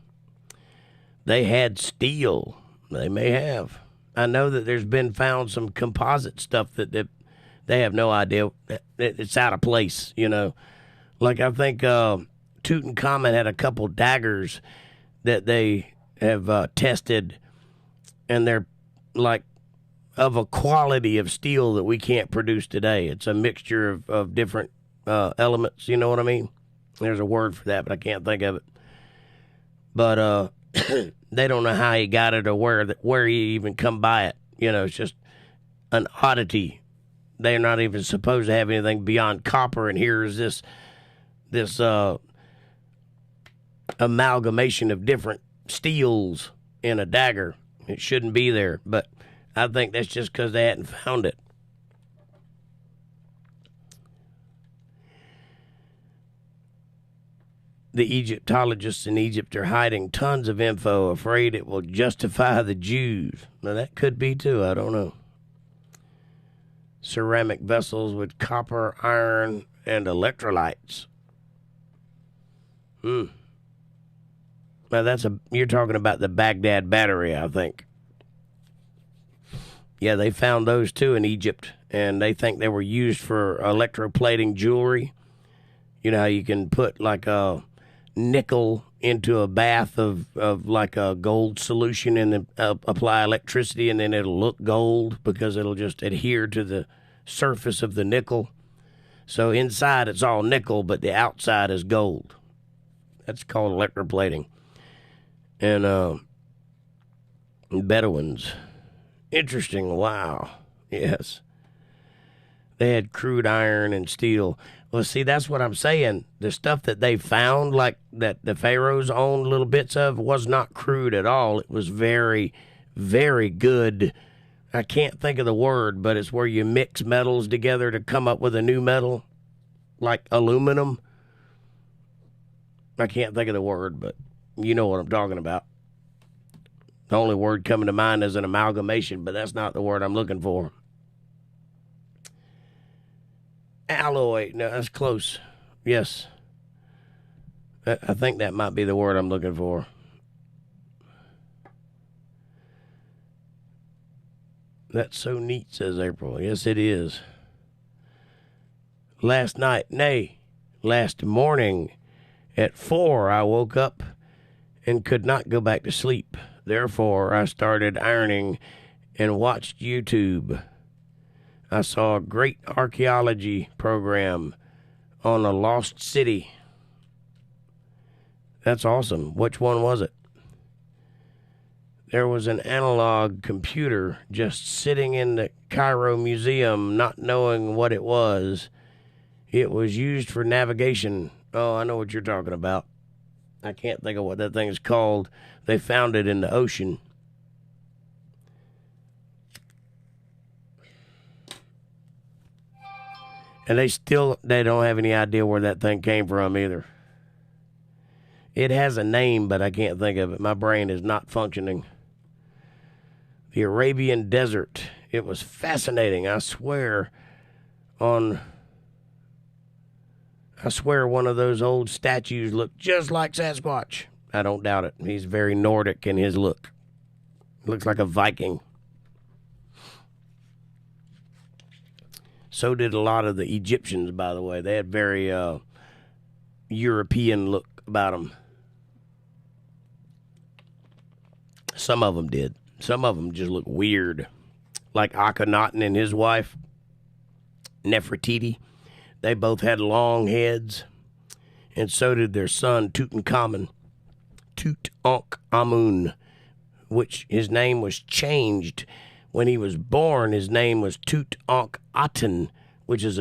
They had steel. They may have. I know that there's been found some composite stuff that they have no idea. It's out of place, you know. Like I think Tutankhamun had a couple daggers that they have tested, and they're like of a quality of steel that we can't produce today. It's a mixture of different elements, you know what I mean? There's a word for that, but I can't think of it. But they don't know how he got it or where he even come by it. You know, it's just an oddity. They're not even supposed to have anything beyond copper, and here's this amalgamation of different steels in a dagger. It shouldn't be there, but I think that's just because they hadn't found it. The Egyptologists in Egypt are hiding tons of info, afraid it will justify the Jews. Now, that could be too. I don't know. Ceramic vessels with copper, iron, and electrolytes. Now, you're talking about the Baghdad battery, I think. Yeah, they found those too in Egypt, and they think they were used for electroplating jewelry. You know how you can put like a nickel into a bath of like a gold solution and then apply electricity, and then it'll look gold because it'll just adhere to the surface of the nickel. So inside it's all nickel, but the outside is gold. That's called electroplating. And Bedouins. Interesting. Wow. Yes. They had crude iron and steel. Well, see, that's what I'm saying. The stuff that they found, like that the pharaohs owned little bits of, was not crude at all. It was very, very good. I can't think of the word, but it's where you mix metals together to come up with a new metal, like aluminum. I can't think of the word, but you know what I'm talking about. The only word coming to mind is an amalgamation, but that's not the word I'm looking for. Alloy. No, that's close. Yes. I think that might be the word I'm looking for. That's so neat, says April. Yes, it is. Last morning at 4, I woke up and could not go back to sleep. Therefore, I started ironing and watched YouTube. I saw a great archaeology program on a lost city. That's awesome. Which one was it? There was an analog computer just sitting in the Cairo Museum, not knowing what it was. It was used for navigation. Oh, I know what you're talking about. I can't think of what that thing is called. They found it in the ocean. And they don't have any idea where that thing came from either. It has a name, but I can't think of it. My brain is not functioning. The Arabian Desert. It was fascinating, I swear. I swear one of those old statues looked just like Sasquatch. I don't doubt it. He's very Nordic in his look. Looks like a Viking. So did a lot of the Egyptians, by the way. They had very European look about them. Some of them did. Some of them just look weird. Like Akhenaten and his wife, Nefertiti. They both had long heads. And so did their son, Tutankhamun. Tutankhamun, which his name was changed. When he was born, his name was Tutankhaten, which is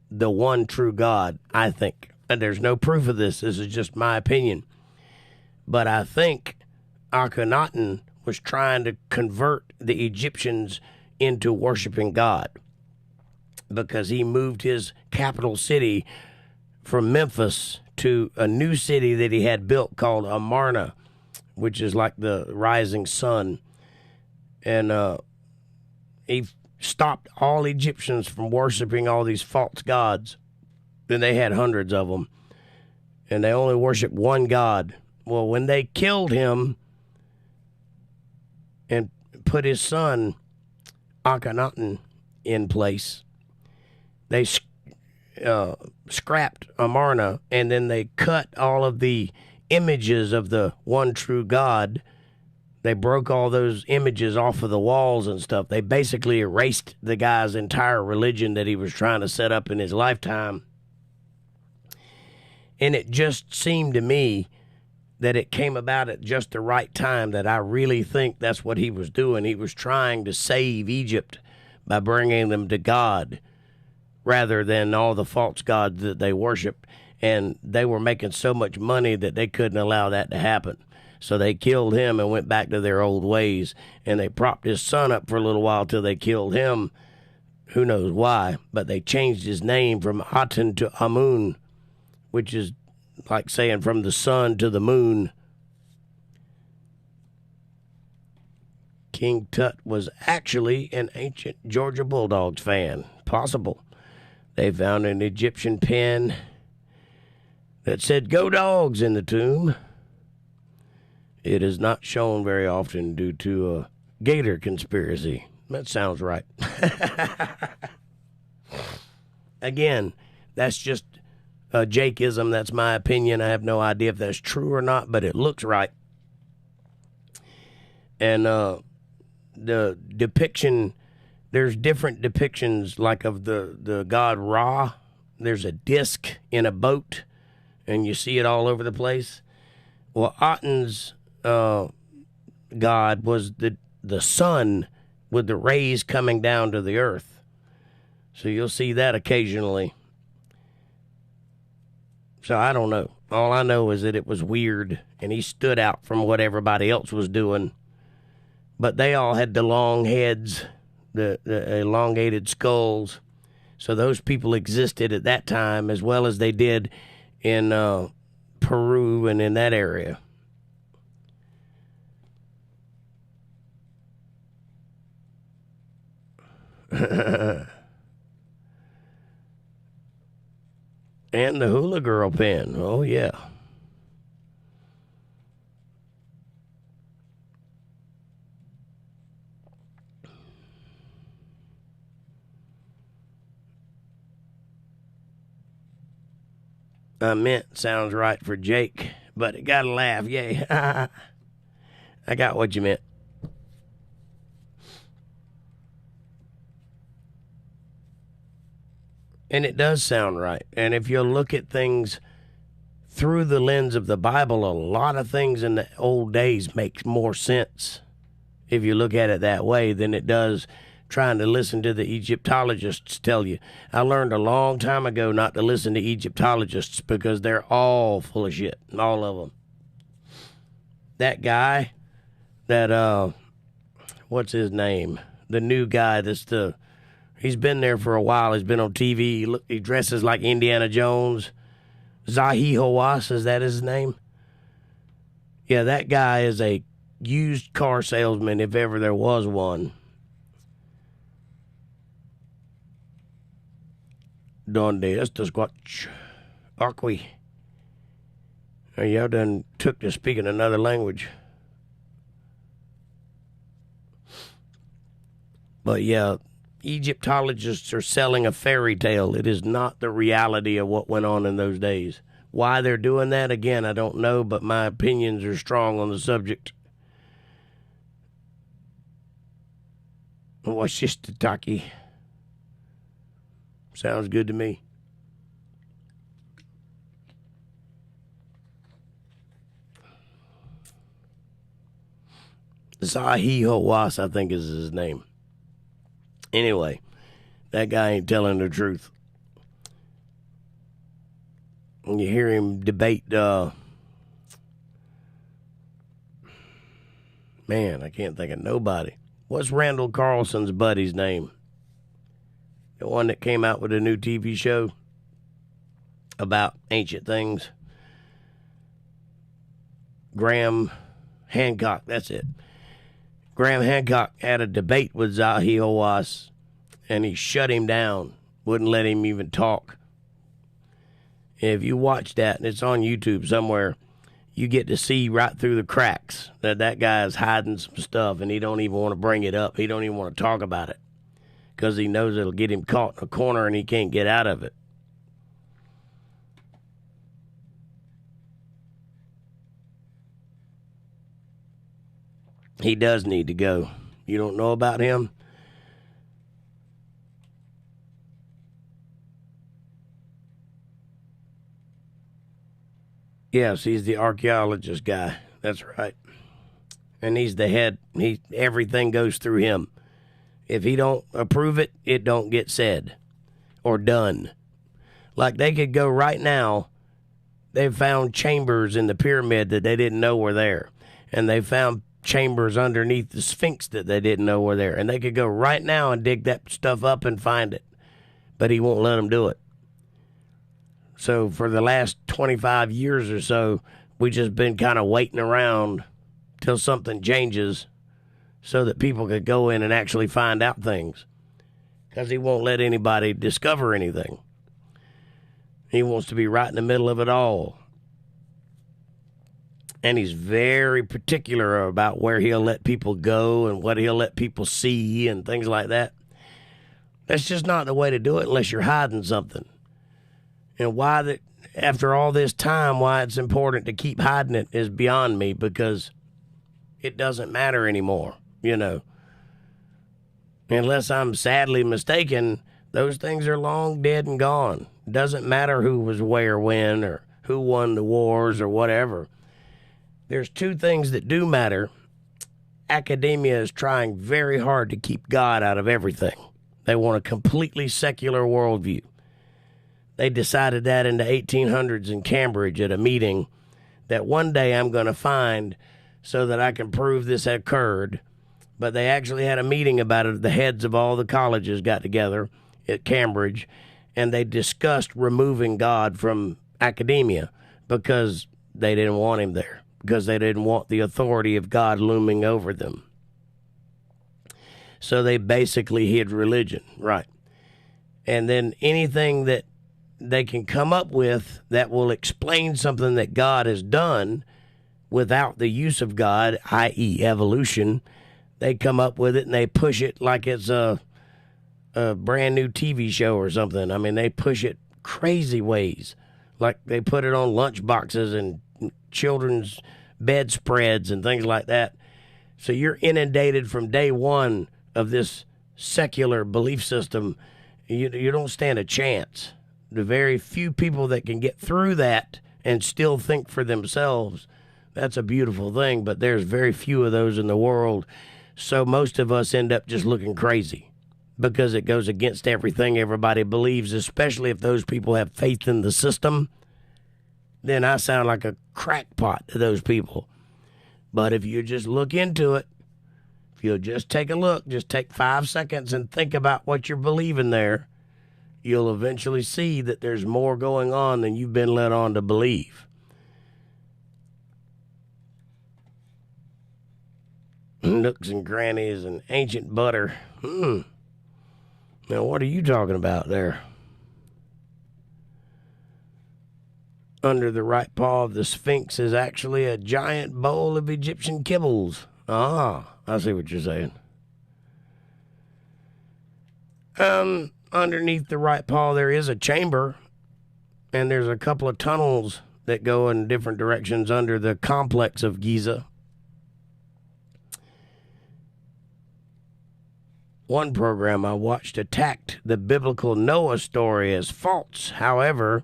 the one true God, I think. And there's no proof of this. This is just my opinion. But I think Akhenaten was trying to convert the Egyptians into worshiping God, because he moved his capital city from Memphis to a new city that he had built called Amarna, which is like the rising sun. And he stopped all Egyptians from worshiping all these false gods. And they had hundreds of them. And they only worshiped one God. Well, when they killed him and put his son, Akhenaten, in place, they scrapped Amarna, and then they cut all of the images of the one true God. They broke all those images off of the walls and stuff. They basically erased the guy's entire religion that he was trying to set up in his lifetime. And it just seemed to me that it came about at just the right time, that I really think that's what he was doing. He was trying to save Egypt by bringing them to God rather than all the false gods that they worshiped. And they were making so much money that they couldn't allow that to happen. So they killed him and went back to their old ways. And they propped his son up for a little while till they killed him. Who knows why? But they changed his name from Aten to Amun, which is like saying from the sun to the moon. King Tut was actually an ancient Georgia Bulldogs fan. Possible. They found an Egyptian pen that said "Go Dogs" in the tomb. It is not shown very often due to a gator conspiracy. That sounds right. Again, that's just a Jakeism. That's my opinion. I have no idea if that's true or not, but it looks right. And the depiction, there's different depictions, like of the god Ra. There's a disc in a boat, and you see it all over the place. Well, Aten's god was the sun with the rays coming down to the earth. So you'll see that occasionally. So I don't know. All I know is that it was weird, and he stood out from what everybody else was doing. But they all had the long heads, the elongated skulls. So those people existed at that time as well as they did in Peru and in that area. And the hula girl pen. Oh, yeah. I meant sounds right for Jake, but it got a laugh. Yay. I got what you meant. And it does sound right. And if you look at things through the lens of the Bible, a lot of things in the old days make more sense if you look at it that way than it does trying to listen to the Egyptologists tell you. I learned a long time ago not to listen to Egyptologists because they're all full of shit, all of them. That guy, that, what's his name? The new guy he's been there for a while. He's been on TV. He dresses like Indiana Jones. Zahi Hawass, is that his name? Yeah, that guy is a used car salesman, if ever there was one. Donde está Squatch? Aqui. Y'all done took to speaking another language. But yeah, Egyptologists are selling a fairy tale. It is not the reality of what went on in those days. Why they're doing that, again, I don't know, but my opinions are strong on the subject. What's this, Taki? Sounds good to me. Zahi Hawass, I think is his name. Anyway, that guy ain't telling the truth. When you hear him debate, man, I can't think of nobody. What's Randall Carlson's buddy's name? The one that came out with a new TV show about ancient things. Graham Hancock, that's it. Graham Hancock had a debate with Zahi Hawass, and he shut him down, wouldn't let him even talk. If you watch that, and it's on YouTube somewhere, you get to see right through the cracks that guy is hiding some stuff, and he don't even want to bring it up. He don't even want to talk about it because he knows it'll get him caught in a corner and he can't get out of it. He does need to go. You don't know about him? Yes, he's the archaeologist guy. That's right. And he's the head. Everything goes through him. If he don't approve it, it don't get said or done. Like they could go right now. They've found chambers in the pyramid that they didn't know were there. And they found chambers underneath the Sphinx that they didn't know were there. And they could go right now and dig that stuff up and find it. But he won't let them do it. So for the last 25 years or so, we just been kind of waiting around till something changes so that people could go in and actually find out things. Because he won't let anybody discover anything. He wants to be right in the middle of it all. And he's very particular about where he'll let people go and what he'll let people see and things like that. That's just not the way to do it unless you're hiding something. And why that, after all this time, why it's important to keep hiding it is beyond me, because it doesn't matter anymore, you know. Unless I'm sadly mistaken, those things are long dead and gone. It doesn't matter who was where when or who won the wars or whatever. There's two things that do matter. Academia is trying very hard to keep God out of everything. They want a completely secular worldview. They decided that in the 1800s in Cambridge at a meeting that one day I'm going to find so that I can prove this occurred. But they actually had a meeting about it. The heads of all the colleges got together at Cambridge, and they discussed removing God from academia because they didn't want him there, because they didn't want the authority of God looming over them. So they basically hid religion, right? And then anything that they can come up with that will explain something that God has done without the use of God, i.e. evolution, they come up with it and they push it like it's a brand new TV show or something. I mean, they push it crazy ways. Like they put it on lunch boxes and children's bedspreads and things like that. So you're inundated from day one of this secular belief system. You don't stand a chance. The very few people that can get through that and still think for themselves, that's a beautiful thing, but there's very few of those in the world. So most of us end up just looking crazy because it goes against everything everybody believes, especially if those people have faith in the system. Then I sound like a crackpot to those people. But if you just look into it, if you'll just take a look, just take 5 seconds and think about what you're believing there, you'll eventually see that there's more going on than you've been led on to believe. Nooks and crannies and ancient butter. Now, what are you talking about there? under the right paw of the Sphinx is actually a giant bowl of Egyptian kibbles. Ah, I see what you're saying. Underneath the right paw, there is a chamber, and there's a couple of tunnels that go in different directions under the complex of Giza. One program I watched attacked the biblical Noah story as false. However,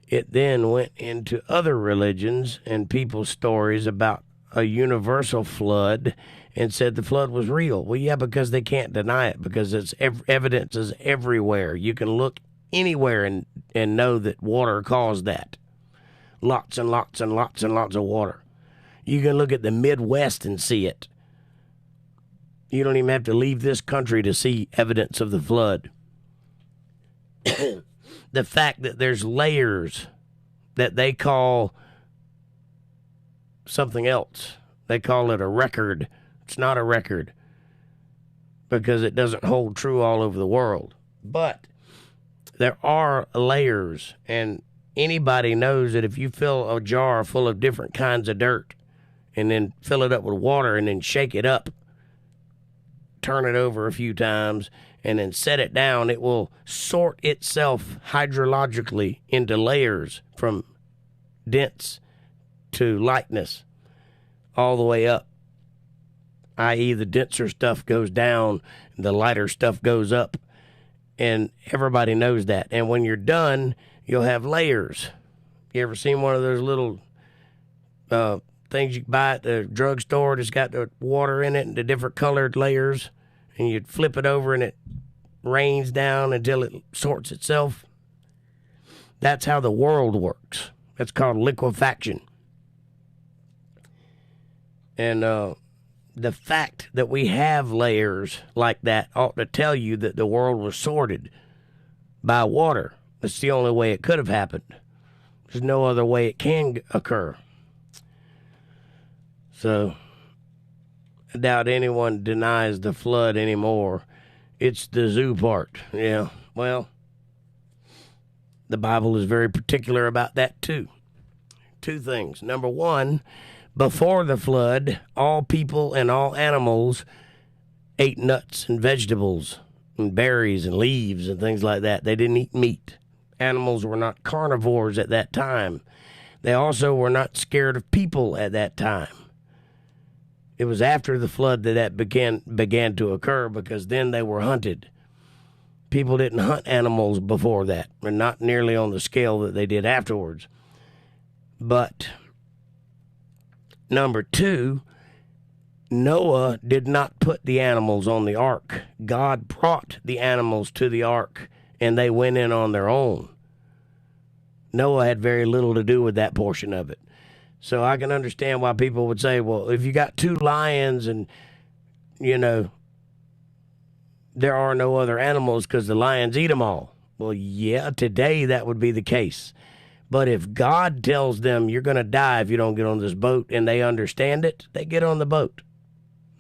it then went into other religions and people's stories about a universal flood and said the flood was real. Well, yeah, because they can't deny it, because it's evidence is everywhere. You can look anywhere and know that water caused that. Lots and lots and lots and lots of water. You can look at the Midwest and see it. You don't even have to leave this country to see evidence of the flood. The fact that there's layers that they call something else. They call it a record. It's not a record because it doesn't hold true all over the world. But there are layers, and anybody knows that if you fill a jar full of different kinds of dirt and then fill it up with water and then shake it up, turn it over a few times, and then set it down, it will sort itself hydrologically into layers from dense to lightness all the way up, i.e. the denser stuff goes down, the lighter stuff goes up, and everybody knows that. And when you're done, you'll have layers. You ever seen one of those little things you buy at the drugstore that's got the water in it and the different colored layers, and you flip it over and it rains down until it sorts itself? That's how the world works. That's called liquefaction. And the fact that we have layers like that ought to tell you that the world was sorted by water. That's the only way it could have happened. There's no other way it can occur. So I doubt anyone denies the flood anymore. It's the zoo part. Yeah, well, the Bible is very particular about that too. Two things. Number one, before the flood, all people and all animals ate nuts and vegetables and berries and leaves and things like that. They didn't eat meat. Animals were not carnivores at that time. They also were not scared of people at that time. It was after the flood that began to occur, because then they were hunted. People didn't hunt animals before that, or not nearly on the scale that they did afterwards. But number two, Noah did not put the animals on the ark. God brought the animals to the ark, and they went in on their own. Noah had very little to do with that portion of it. So I can understand why people would say, well, if you got two lions and, there are no other animals because the lions eat them all. Well, yeah, today that would be the case. But if God tells them you're going to die if you don't get on this boat, and they understand it, they get on the boat.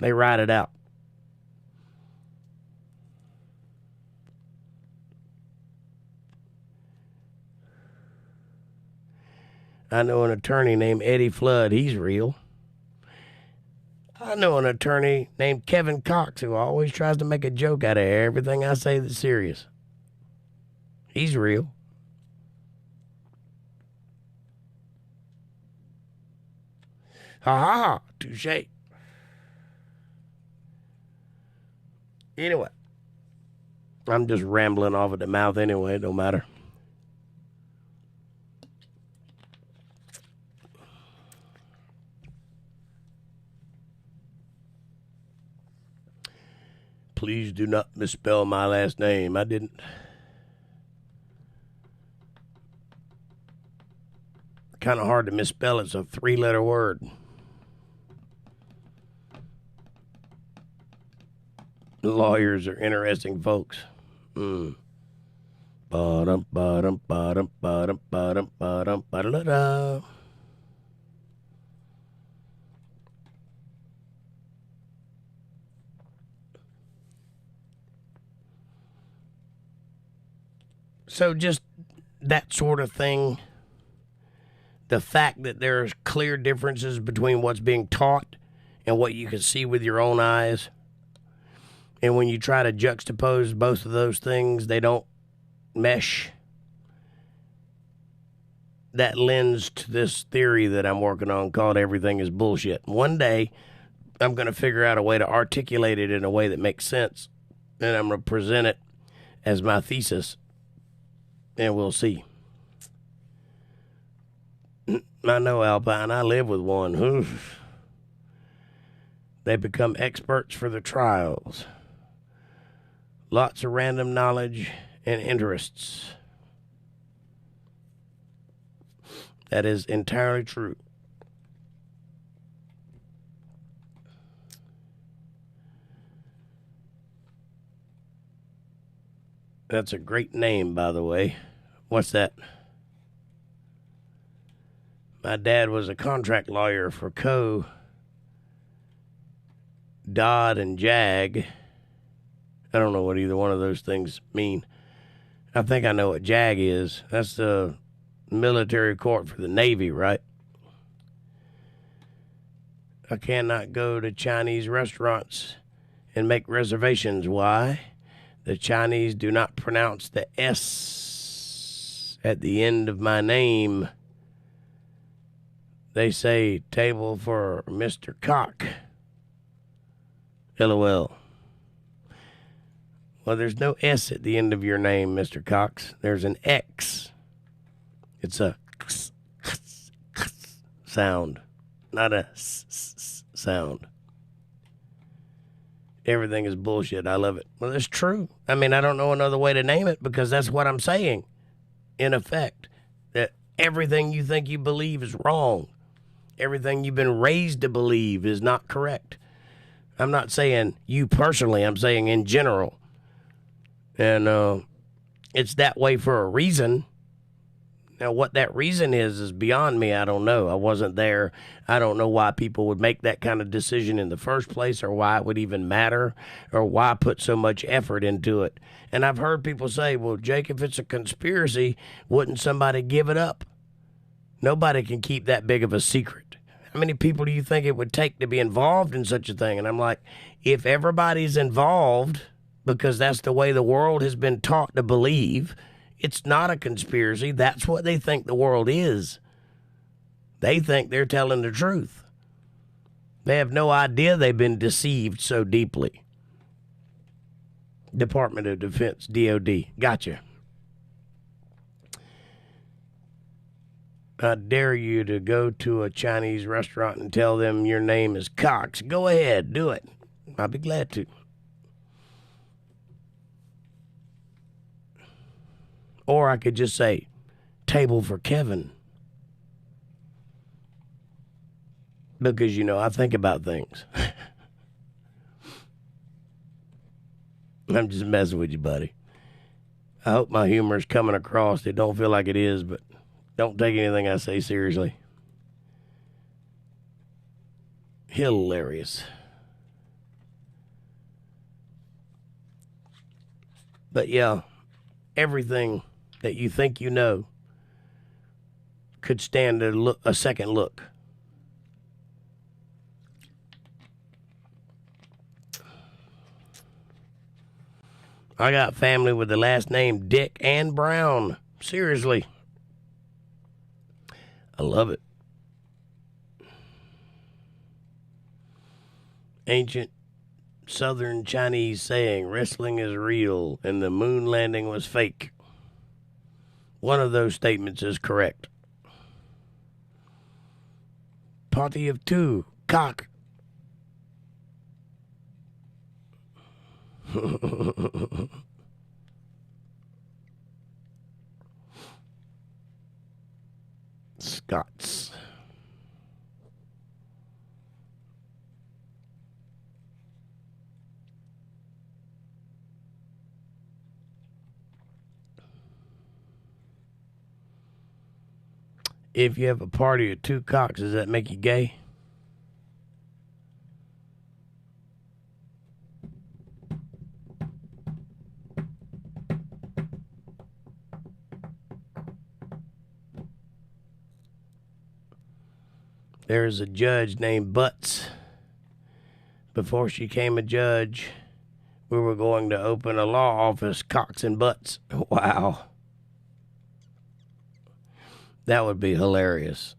They ride it out. I know an attorney named Eddie Flood. He's real. I know an attorney named Kevin Cox who always tries to make a joke out of everything I say that's serious. He's real. Ha ha ha. Touche. Anyway. I'm just rambling off at the mouth anyway. It don't matter. Please do not misspell my last name. I didn't. Kind of hard to misspell. It's a 3-letter word. Lawyers are interesting folks. Ba-dum, ba-dum, ba-dum, ba-dum, ba-dum, ba-dum, ba-da-da-da. So just that sort of thing the fact that there's clear differences between what's being taught and what you can see with your own eyes. And when you try to juxtapose both of those things, they don't mesh. That lends to this theory that I'm working on called everything is bullshit. One day, I'm going to figure out a way to articulate it in a way that makes sense. And I'm going to present it as my thesis. And we'll see. I know, Alpine. I live with one. Oof. They become experts for the trials. Lots of random knowledge and interests. That is entirely true. That's a great name, by the way. What's that? My dad was a contract lawyer for Dodd and Jag. I don't know what either one of those things mean. I think I know what Jag is. That's the military court for the Navy, right? I cannot go to Chinese restaurants and make reservations. Why? The Chinese do not pronounce the S at the end of my name. They say table for Mr. Cock. LOL. Well, there's no S at the end of your name, Mr. Cox. There's an X. It's a sound, not a sound. Everything is bullshit. I love it. Well, it's true. I mean, I don't know another way to name it because that's what I'm saying. In effect, that everything you think you believe is wrong. Everything you've been raised to believe is not correct. I'm not saying you personally. I'm saying in general. And it's that way for a reason. Now, what that reason is beyond me. I don't know. I wasn't there. I don't know why people would make that kind of decision in the first place, or why it would even matter, or why put so much effort into it. And I've heard people say, well, Jake, if it's a conspiracy, wouldn't somebody give it up? Nobody can keep that big of a secret. How many people do you think it would take to be involved in such a thing? And I'm like, if everybody's involved, because that's the way the world has been taught to believe, it's not a conspiracy. That's what they think the world is. They think they're telling the truth. They have no idea they've been deceived so deeply. Department of Defense, DOD. Gotcha. I dare you to go to a Chinese restaurant and tell them your name is Cox. Go ahead, do it. I'll be glad to. Or I could just say, table for Kevin. Because, you know, I think about things. I'm just messing with you, buddy. I hope my humor is coming across. It don't feel like it is, but don't take anything I say seriously. Hilarious. But yeah, everything that you think you know could stand a second look. I got family with the last name Dick and Brown. Seriously. I love it. Ancient Southern Chinese saying, wrestling is real and the moon landing was fake. One of those statements is correct. Party of two, cock. Scots. If you have a party of two cocks, does that make you gay? There's a judge named Butts. Before she became a judge, we were going to open a law office, Cox and Butts. Wow. That would be hilarious.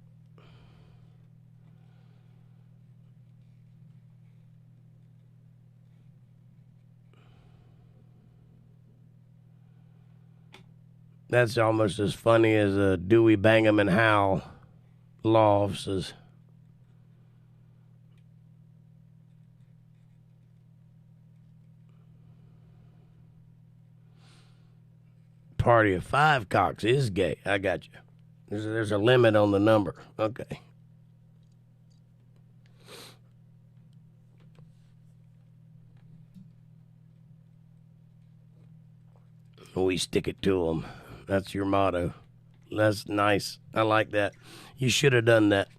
That's almost as funny as a Dewey, Bangham, and Howe law offices. Party of 5 Cox is gay. I got you. There's a limit on the number. Okay. We stick it to them. That's your motto. That's nice. I like that. You should have done that.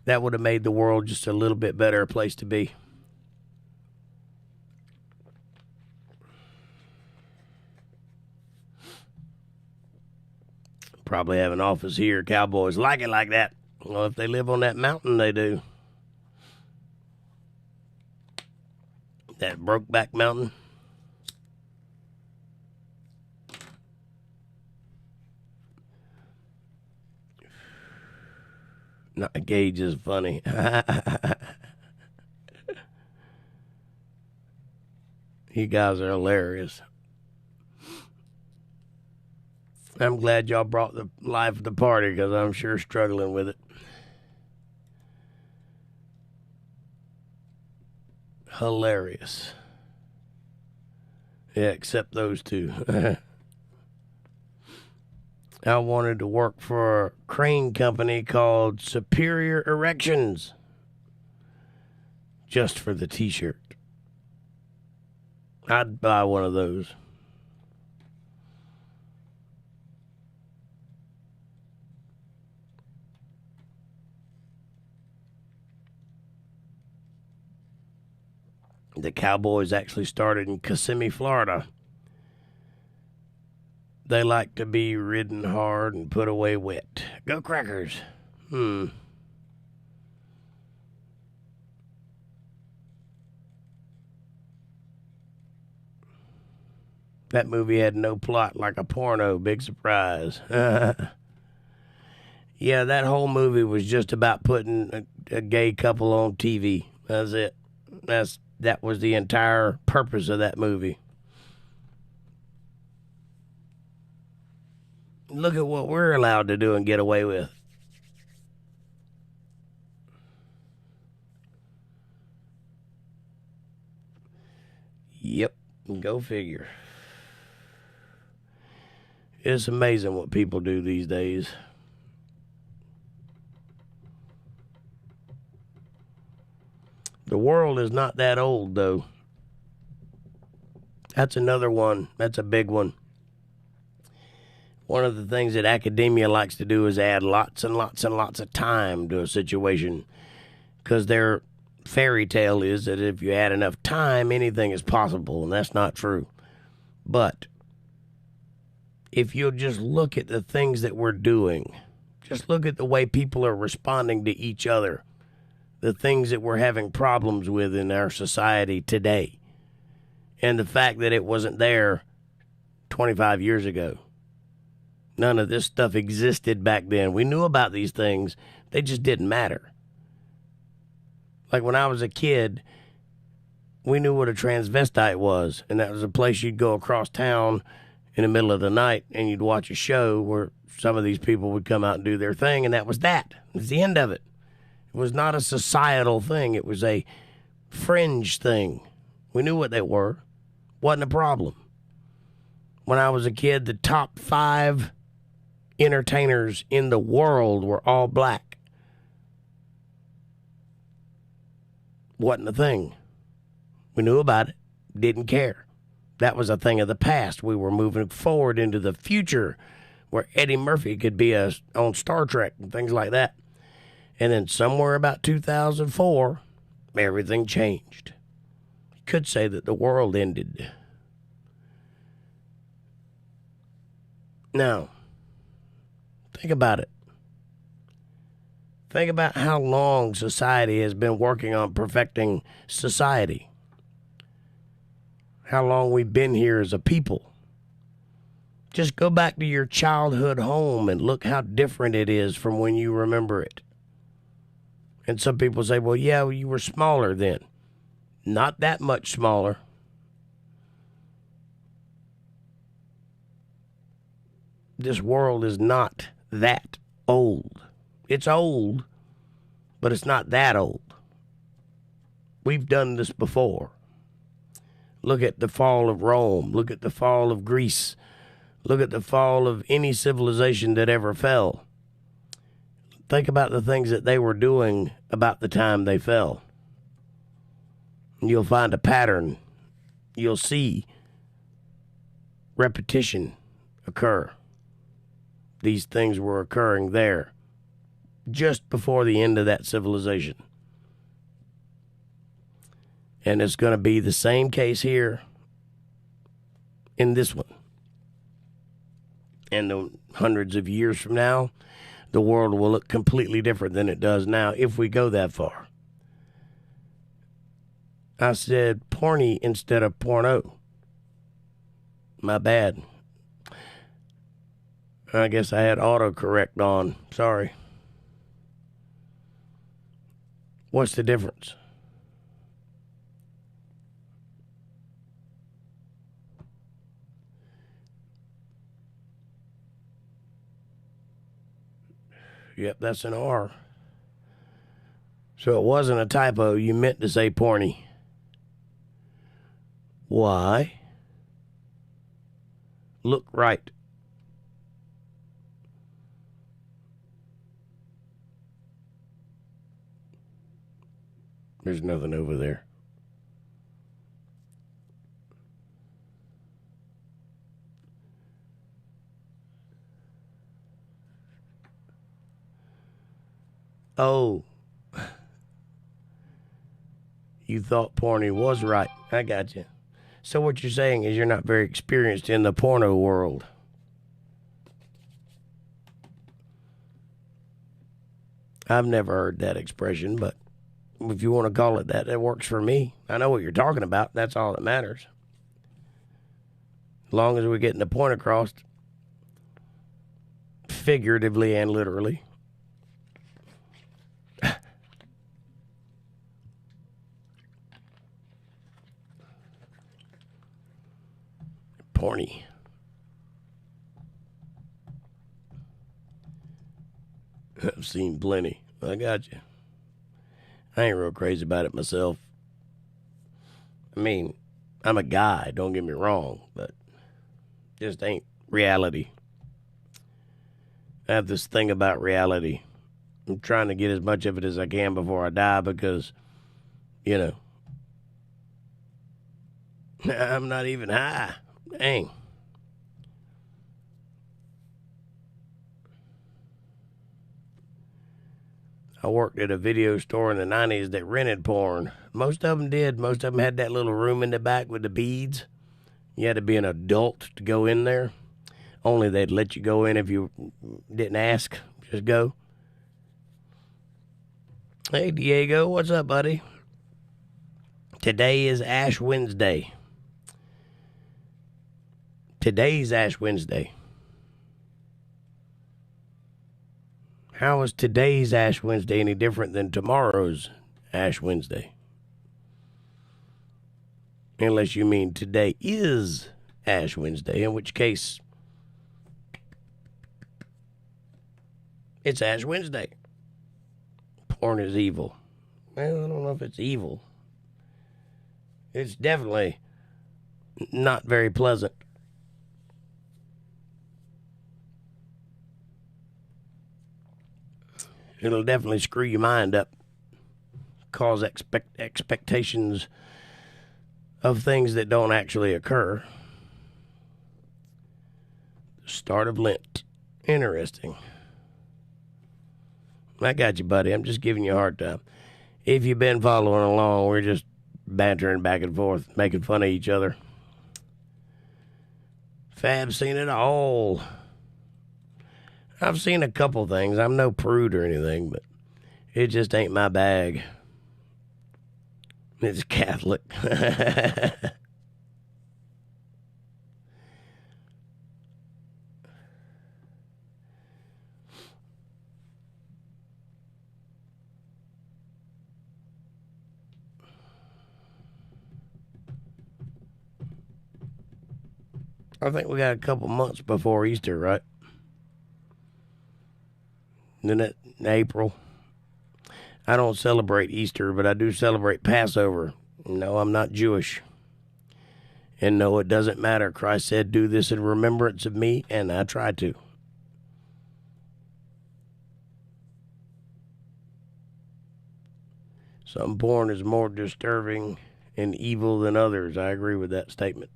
That would have made the world just a little bit better place to be. Probably have an office here. Cowboys like it like that. Well, if they live on that mountain, they do. That Brokeback Mountain. Not Gage is funny. You guys are hilarious. I'm glad y'all brought the life of the party because I'm sure struggling with it. Hilarious. Yeah, except those two. I wanted to work for a crane company called Superior Erections. Just for the t-shirt. I'd buy one of those. The Cowboys actually started in Kissimmee, Florida. They like to be ridden hard and put away wet. Go Crackers. That movie had no plot, like a porno. Big surprise. Yeah, that whole movie was just about putting a gay couple on TV. That's it. That was the entire purpose of that movie. Look at what we're allowed to do and get away with. Yep, go figure. It's amazing what people do these days. The world is not that old, though. That's another one. That's a big one. One of the things that academia likes to do is add lots and lots and lots of time to a situation. Because their fairy tale is that if you add enough time, anything is possible. And that's not true. But if you'll just look at the things that we're doing, just look at the way people are responding to each other, the things that we're having problems with in our society today, and the fact that it wasn't there 25 years ago. None of this stuff existed back then. We knew about these things. They just didn't matter. Like when I was a kid, we knew what a transvestite was, and that was a place you'd go across town in the middle of the night, and you'd watch a show where some of these people would come out and do their thing, and that was that. It was the end of it. It was not a societal thing. It was a fringe thing. We knew what they were. Wasn't a problem. When I was a kid, the top 5 entertainers in the world were all black. Wasn't a thing. We knew about it. Didn't care. That was a thing of the past. We were moving forward into the future where Eddie Murphy could be on Star Trek and things like that. And then somewhere about 2004, everything changed. You could say that the world ended. Now, think about it. Think about how long society has been working on perfecting society. How long we've been here as a people. Just go back to your childhood home and look how different it is from when you remember it. And some people say, well, yeah, well, you were smaller then. Not that much smaller. This world is not that old. It's old, but it's not that old. We've done this before. Look at the fall of Rome. Look at the fall of Greece. Look at the fall of any civilization that ever fell. Think about the things that they were doing about the time they fell. You'll find a pattern. You'll see repetition occur. These things were occurring there just before the end of that civilization. And it's going to be the same case here in this one. And hundreds of years from now, the world will look completely different than it does now if we go that far. I said porny instead of porno. My bad. I guess I had autocorrect on. Sorry. What's the difference? Yep, that's an R. So it wasn't a typo. You meant to say porny. Why? Look right. There's nothing over there. Oh. You thought porny was right. I got you. So what you're saying is you're not very experienced in the porno world. I've never heard that expression, but if you want to call it that, it works for me. I know what you're talking about. That's all that matters. As long as we're getting the point across, figuratively and literally. Porny. I've seen plenty. I got you. I ain't real crazy about it myself. I mean, I'm a guy, don't get me wrong, but just ain't reality. I have this thing about reality. I'm trying to get as much of it as I can before I die because, you know, I'm not even high. Dang. I worked at a video store in the 90s that rented porn. Most of them did. Most of them had that little room in the back with the beads. You had to be an adult to go in there. Only they'd let you go in if you didn't ask. Just go. Hey, Diego. What's up, buddy? Today is Ash Wednesday. Today's Ash Wednesday. How is today's Ash Wednesday any different than tomorrow's Ash Wednesday? Unless you mean today is Ash Wednesday, in which case it's Ash Wednesday. Porn is evil. Well, I don't know if it's evil. It's definitely not very pleasant. It'll definitely screw your mind up, cause expectations of things that don't actually occur. Start of Lent. Interesting. I got you, buddy. I'm just giving you a hard time. If you've been following along, we're just bantering back and forth, making fun of each other. Fab's seen it all. I've seen a couple things. I'm no prude or anything, but It just ain't my bag. It's Catholic. I think we got a couple months before Easter, right? Then in April. I don't celebrate Easter, but I do celebrate Passover. No, I'm not Jewish. And no, it doesn't matter. Christ said, do this in remembrance of me, and I try to. Some porn is more disturbing and evil than others. I agree with that statement.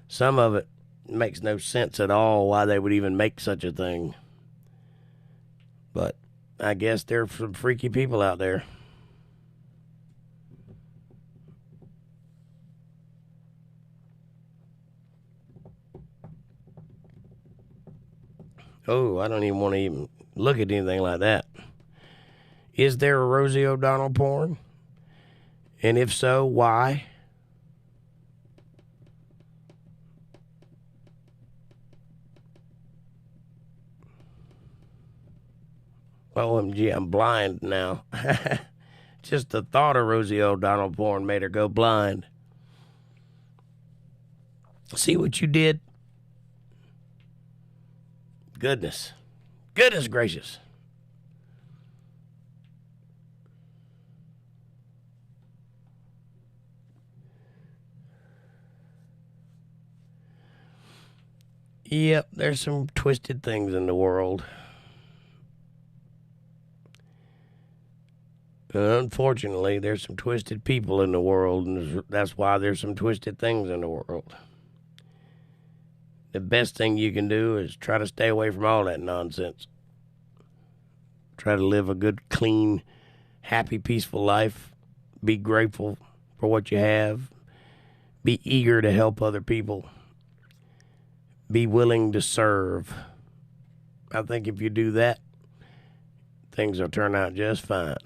Some of it makes no sense at all why they would even make such a thing. But I guess there are some freaky people out there. Oh, I don't even want to even look at anything like that. Is there a Rosie O'Donnell porn? And if so, why? OMG, I'm blind now. Just the thought of Rosie O'Donnell porn made her go blind. See what you did? Goodness gracious. Yep, there's some twisted things in the world. Unfortunately, there's some twisted people in the world, and that's why there's some twisted things in the world. The best thing you can do is try to stay away from all that nonsense. Try to live a good, clean, happy, peaceful life. Be grateful for what you have. Be eager to help other people. Be willing to serve. I think if you do that, things will turn out just fine.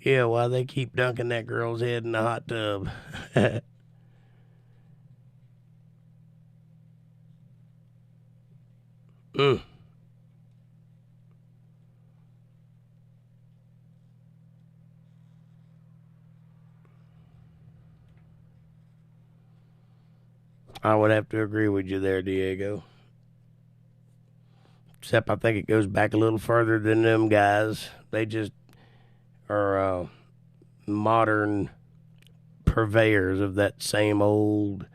Yeah, why they keep dunking that girl's head in the hot tub. I would have to agree with you there, Diego. Except I think it goes back a little further than them guys. They just are modern purveyors of that same old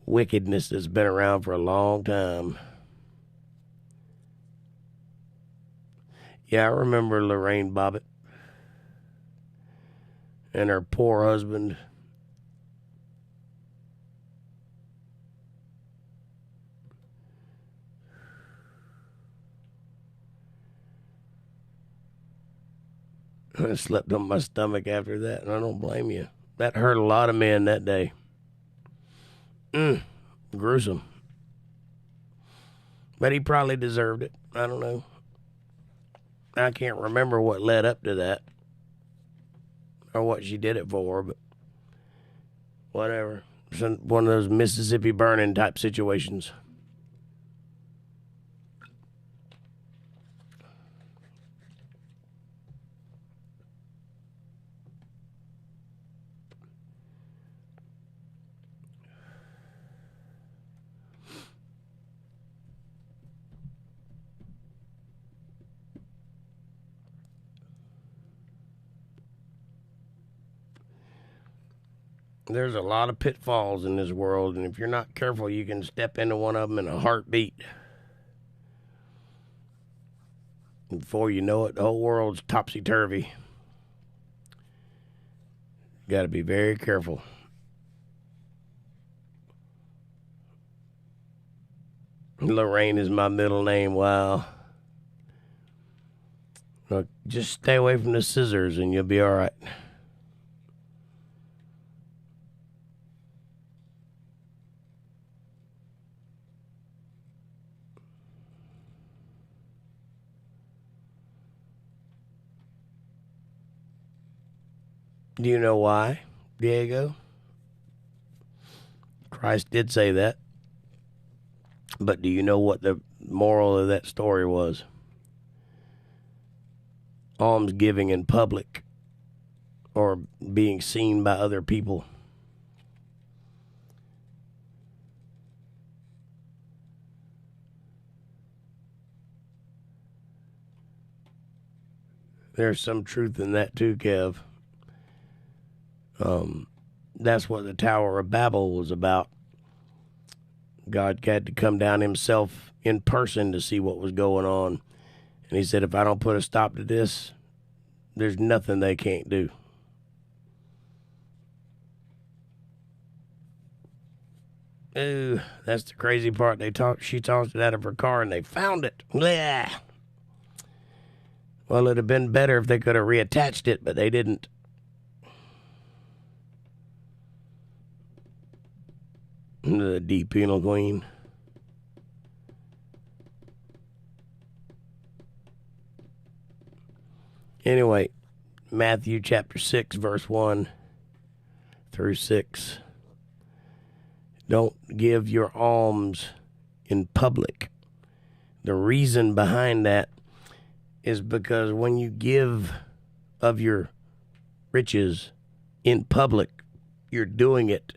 wickedness that's been around for a long time. Yeah, I remember Lorraine Bobbitt and her poor husband. I slept on my stomach after that, and I don't blame you. That hurt a lot of men that day. Gruesome. But he probably deserved it. I don't know. I can't remember what led up to that or what she did it for, but whatever. It's one of those Mississippi burning type situations. There's a lot of pitfalls in this world, and if you're not careful, you can step into one of them in a heartbeat. And before you know it, the whole world's topsy-turvy. You got to be very careful. Lorraine is my middle name. Wow. Look, just stay away from the scissors, and you'll be all right. Do you know why, Diego? Christ did say that. But do you know what the moral of that story was? Almsgiving in public or being seen by other people. There's some truth in that too, Kev. That's what the Tower of Babel was about. God had to come down himself in person to see what was going on. And he said, if I don't put a stop to this, there's nothing they can't do. Ooh, that's the crazy part. She tossed it out of her car and they found it. Blah. Well, it'd have been better if they could have reattached it, but they didn't. The deep penal queen. Anyway, Matthew chapter 6, verse 1 through 6. Don't give your alms in public. The reason behind that is because when you give of your riches in public, you're doing it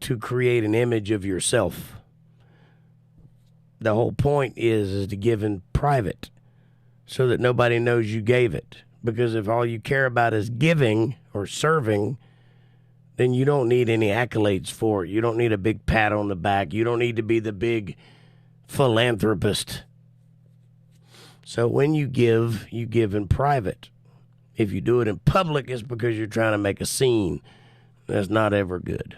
to create an image of yourself. The whole point is to give in private so that nobody knows you gave it. Because if all you care about is giving or serving, then you don't need any accolades for it. You don't need a big pat on the back. You don't need to be the big philanthropist. So when you give in private. If you do it in public, it's because you're trying to make a scene. That's not ever good.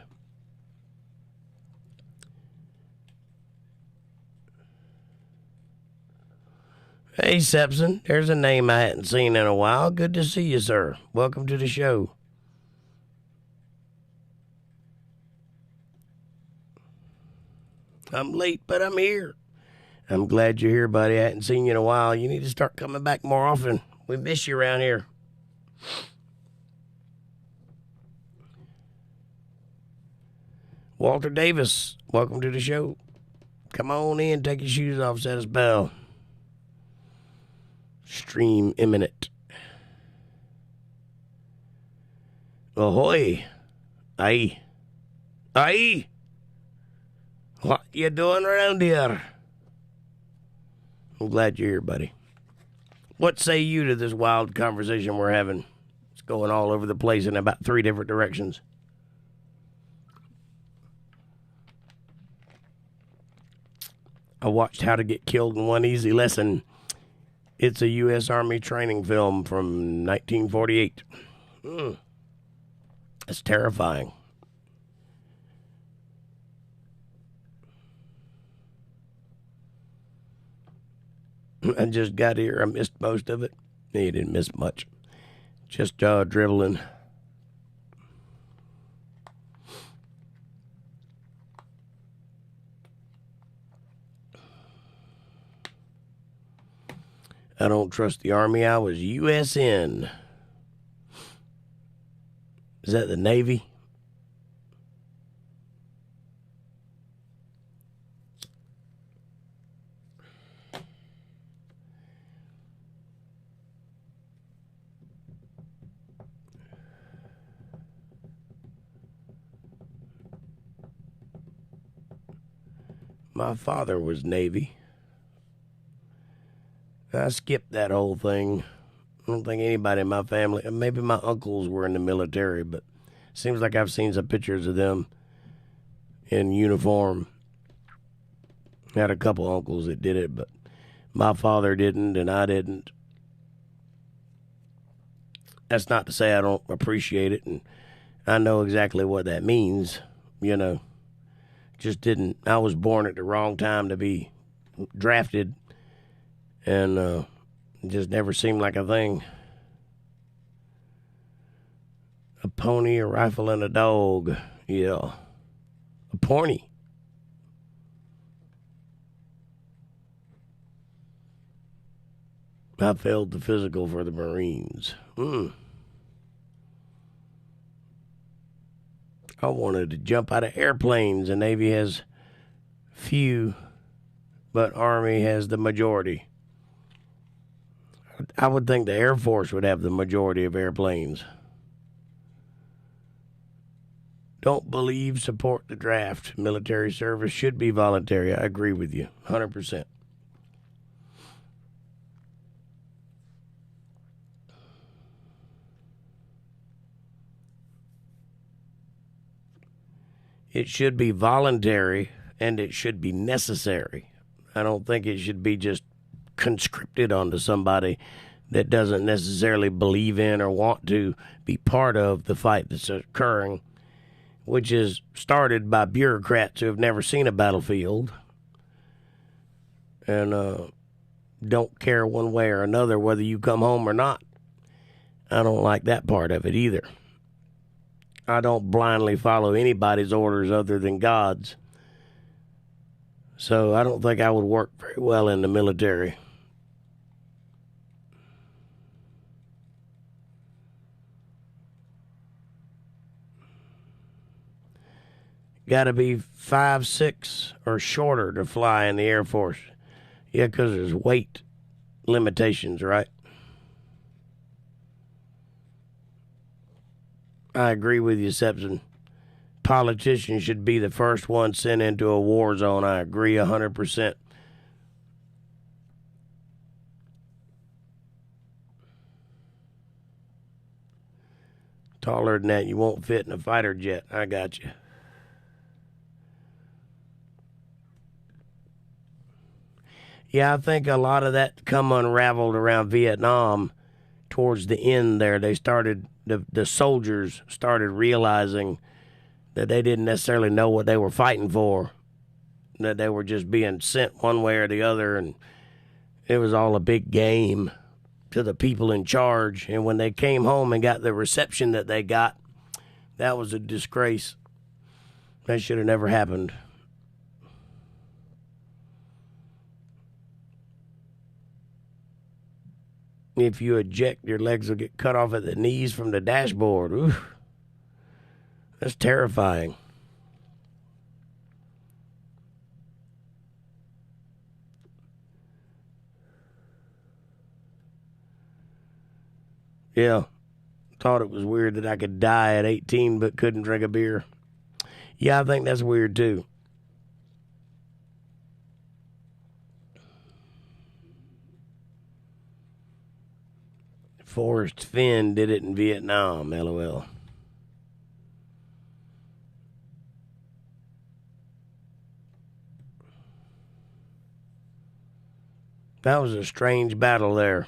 Hey, Sepson, there's a name I hadn't seen in a while. Good to see you, sir. Welcome to the show. I'm late, but I'm here. I'm glad you're here, buddy. I hadn't seen you in a while. You need to start coming back more often. We miss you around here. Walter Davis, welcome to the show. Come on in, take your shoes off, set a spell. Stream imminent. Ahoy. Aye. Aye. What you doing around here? I'm glad you're here, buddy. What say you to this wild conversation we're having? It's going all over the place in about 3 different directions. I watched How to Get Killed in One Easy Lesson. It's a U.S. Army training film from 1948. That's terrifying. I just got here. I missed most of it. You didn't miss much. Just dribbling. I don't trust the Army. I was USN. Is that the Navy? My father was Navy. I skipped that whole thing. I don't think anybody in my family, maybe my uncles were in the military, but it seems like I've seen some pictures of them in uniform. I had a couple uncles that did it, but my father didn't and I didn't. That's not to say I don't appreciate it, and I know exactly what that means, you know. Just didn't. I was born at the wrong time to be drafted. And it just never seemed like a thing. A pony, a rifle, and a dog. Yeah. A pony. I failed the physical for the Marines. I wanted to jump out of airplanes. The Navy has few, but Army has the majority. I would think the Air Force would have the majority of airplanes. Don't believe, support the draft. Military service should be voluntary. I agree with you, 100%. It should be voluntary, and it should be necessary. I don't think it should be just conscripted onto somebody that doesn't necessarily believe in or want to be part of the fight that's occurring, which is started by bureaucrats who have never seen a battlefield and don't care one way or another whether you come home or not. I don't like that part of it either. I don't blindly follow anybody's orders other than God's. So I don't think I would work very well in the military. Got to be 5'6" or shorter to fly in the Air Force. Yeah, because there's weight limitations, right? I agree with you, Sepson. Politicians should be the first one sent into a war zone. I agree 100%. Taller than that, you won't fit in a fighter jet. I got you. Yeah, I think a lot of that come unraveled around Vietnam. Towards the end there, they started, the soldiers started realizing that they didn't necessarily know what they were fighting for, that they were just being sent one way or the other, and it was all a big game to the people in charge. And when they came home and got the reception that they got, that was a disgrace. That should have never happened. If you eject, your legs will get cut off at the knees from the dashboard. Oof. That's terrifying. Yeah. Thought it was weird that I could die at 18 but couldn't drink a beer. Yeah, I think that's weird too. Forrest Fenn did it in Vietnam, LOL. That was a strange battle there.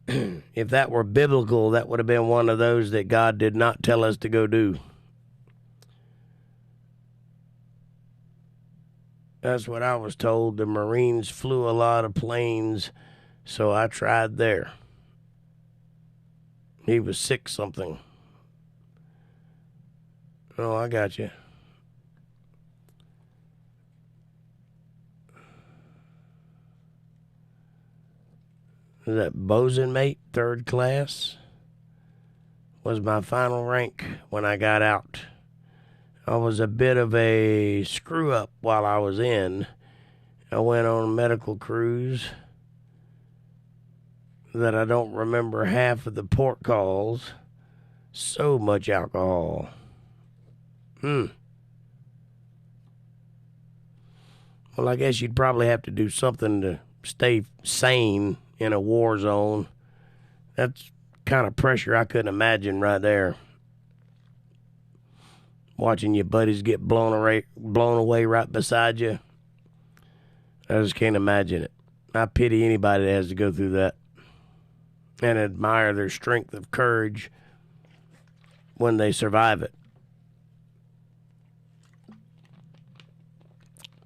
If that were biblical, that would have been one of those that God did not tell us to go do. That's what I was told. The Marines flew a lot of planes, so I tried there. He was sick something. Oh, I got you. Is that bosun mate, 3rd class? Was my final rank when I got out. I was a bit of a screw up while I was in. I went on a medical cruise that I don't remember half of the port calls. So much alcohol. Well, I guess you'd probably have to do something to stay sane in a war zone. That's kind of pressure I couldn't imagine right there. Watching your buddies get blown away right beside you. I just can't imagine it. I pity anybody that has to go through that. And admire their strength of courage when they survive it.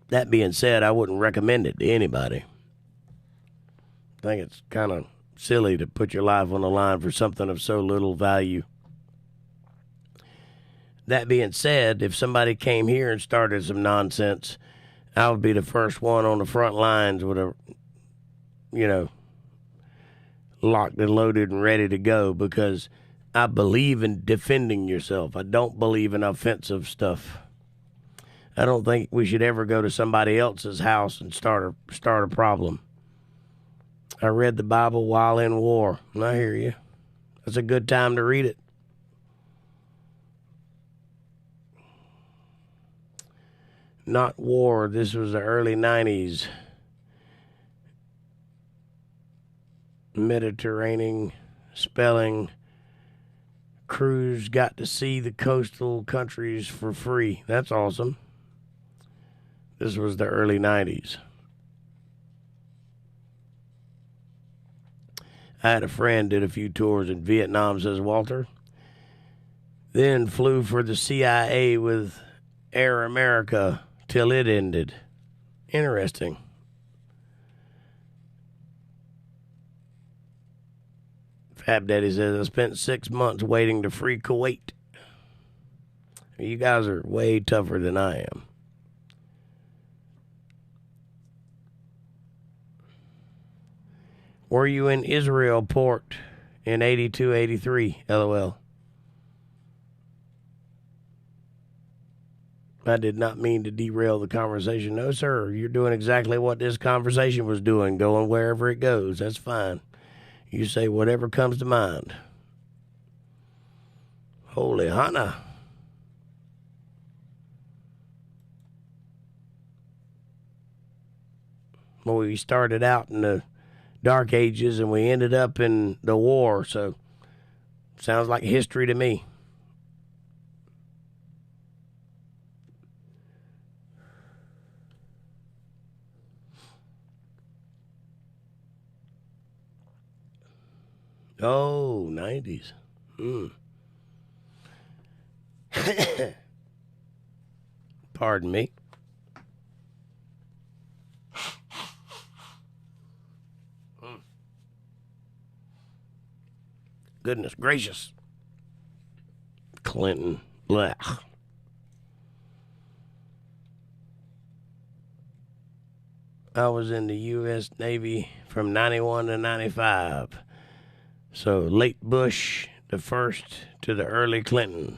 That being said, I wouldn't recommend it to anybody. I think it's kind of silly to put your life on the line for something of so little value. That being said, if somebody came here and started some nonsense, I would be the first one on the front lines with a, locked and loaded and ready to go, because I believe in defending yourself. I don't believe in offensive stuff. I don't think we should ever go to somebody else's house and start a problem. I read the Bible while in war, and I hear you. It's a good time to read it. Not war. This was the early 90s. Mediterranean spelling. Crews got to see the coastal countries for free. That's awesome. This was the early 90s. I had a friend did a few tours in Vietnam, says Walter. Then flew for the CIA with Air America till it ended. Interesting. Fab Daddy says, I spent 6 months waiting to free Kuwait. You guys are way tougher than I am. Were you in Israel port in 82, 83? LOL. I did not mean to derail the conversation. No, sir. You're doing exactly what this conversation was doing, going wherever it goes. That's fine. You say whatever comes to mind. Holy Hannah. Well, we started out in the Dark Ages and we ended up in the war, so sounds like history to me. Oh, 90s. Pardon me. Goodness gracious. Clinton. Blech. I was in the U.S. Navy from 91 to 95. So late Bush, the first, to the early Clinton.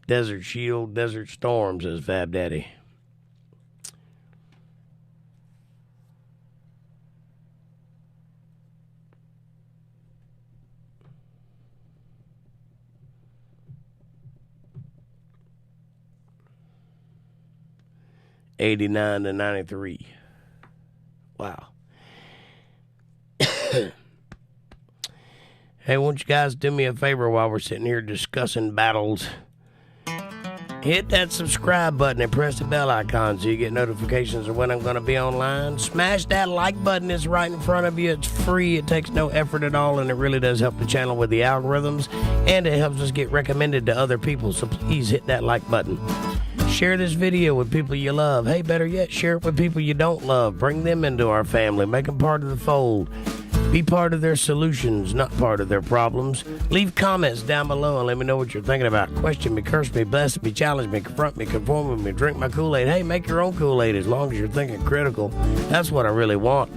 Desert Shield, Desert Storm, says Fab Daddy. '89 to 93. Wow. Hey, won't you guys do me a favor while we're sitting here discussing battles? Hit that subscribe button and press the bell icon so you get notifications of when I'm going to be online. Smash that like button. It's right in front of you. It's free. It takes no effort at all, and it really does help the channel with the algorithms, and it helps us get recommended to other people, so please hit that like button. Share this video with people you love. Hey, better yet, share it with people you don't love. Bring them into our family. Make them part of the fold. Be part of their solutions, not part of their problems. Leave comments down below and let me know what you're thinking about. Question me, curse me, bless me, challenge me, confront me, conform with me, drink my Kool-Aid. Hey, make your own Kool-Aid as long as you're thinking critical. That's what I really want.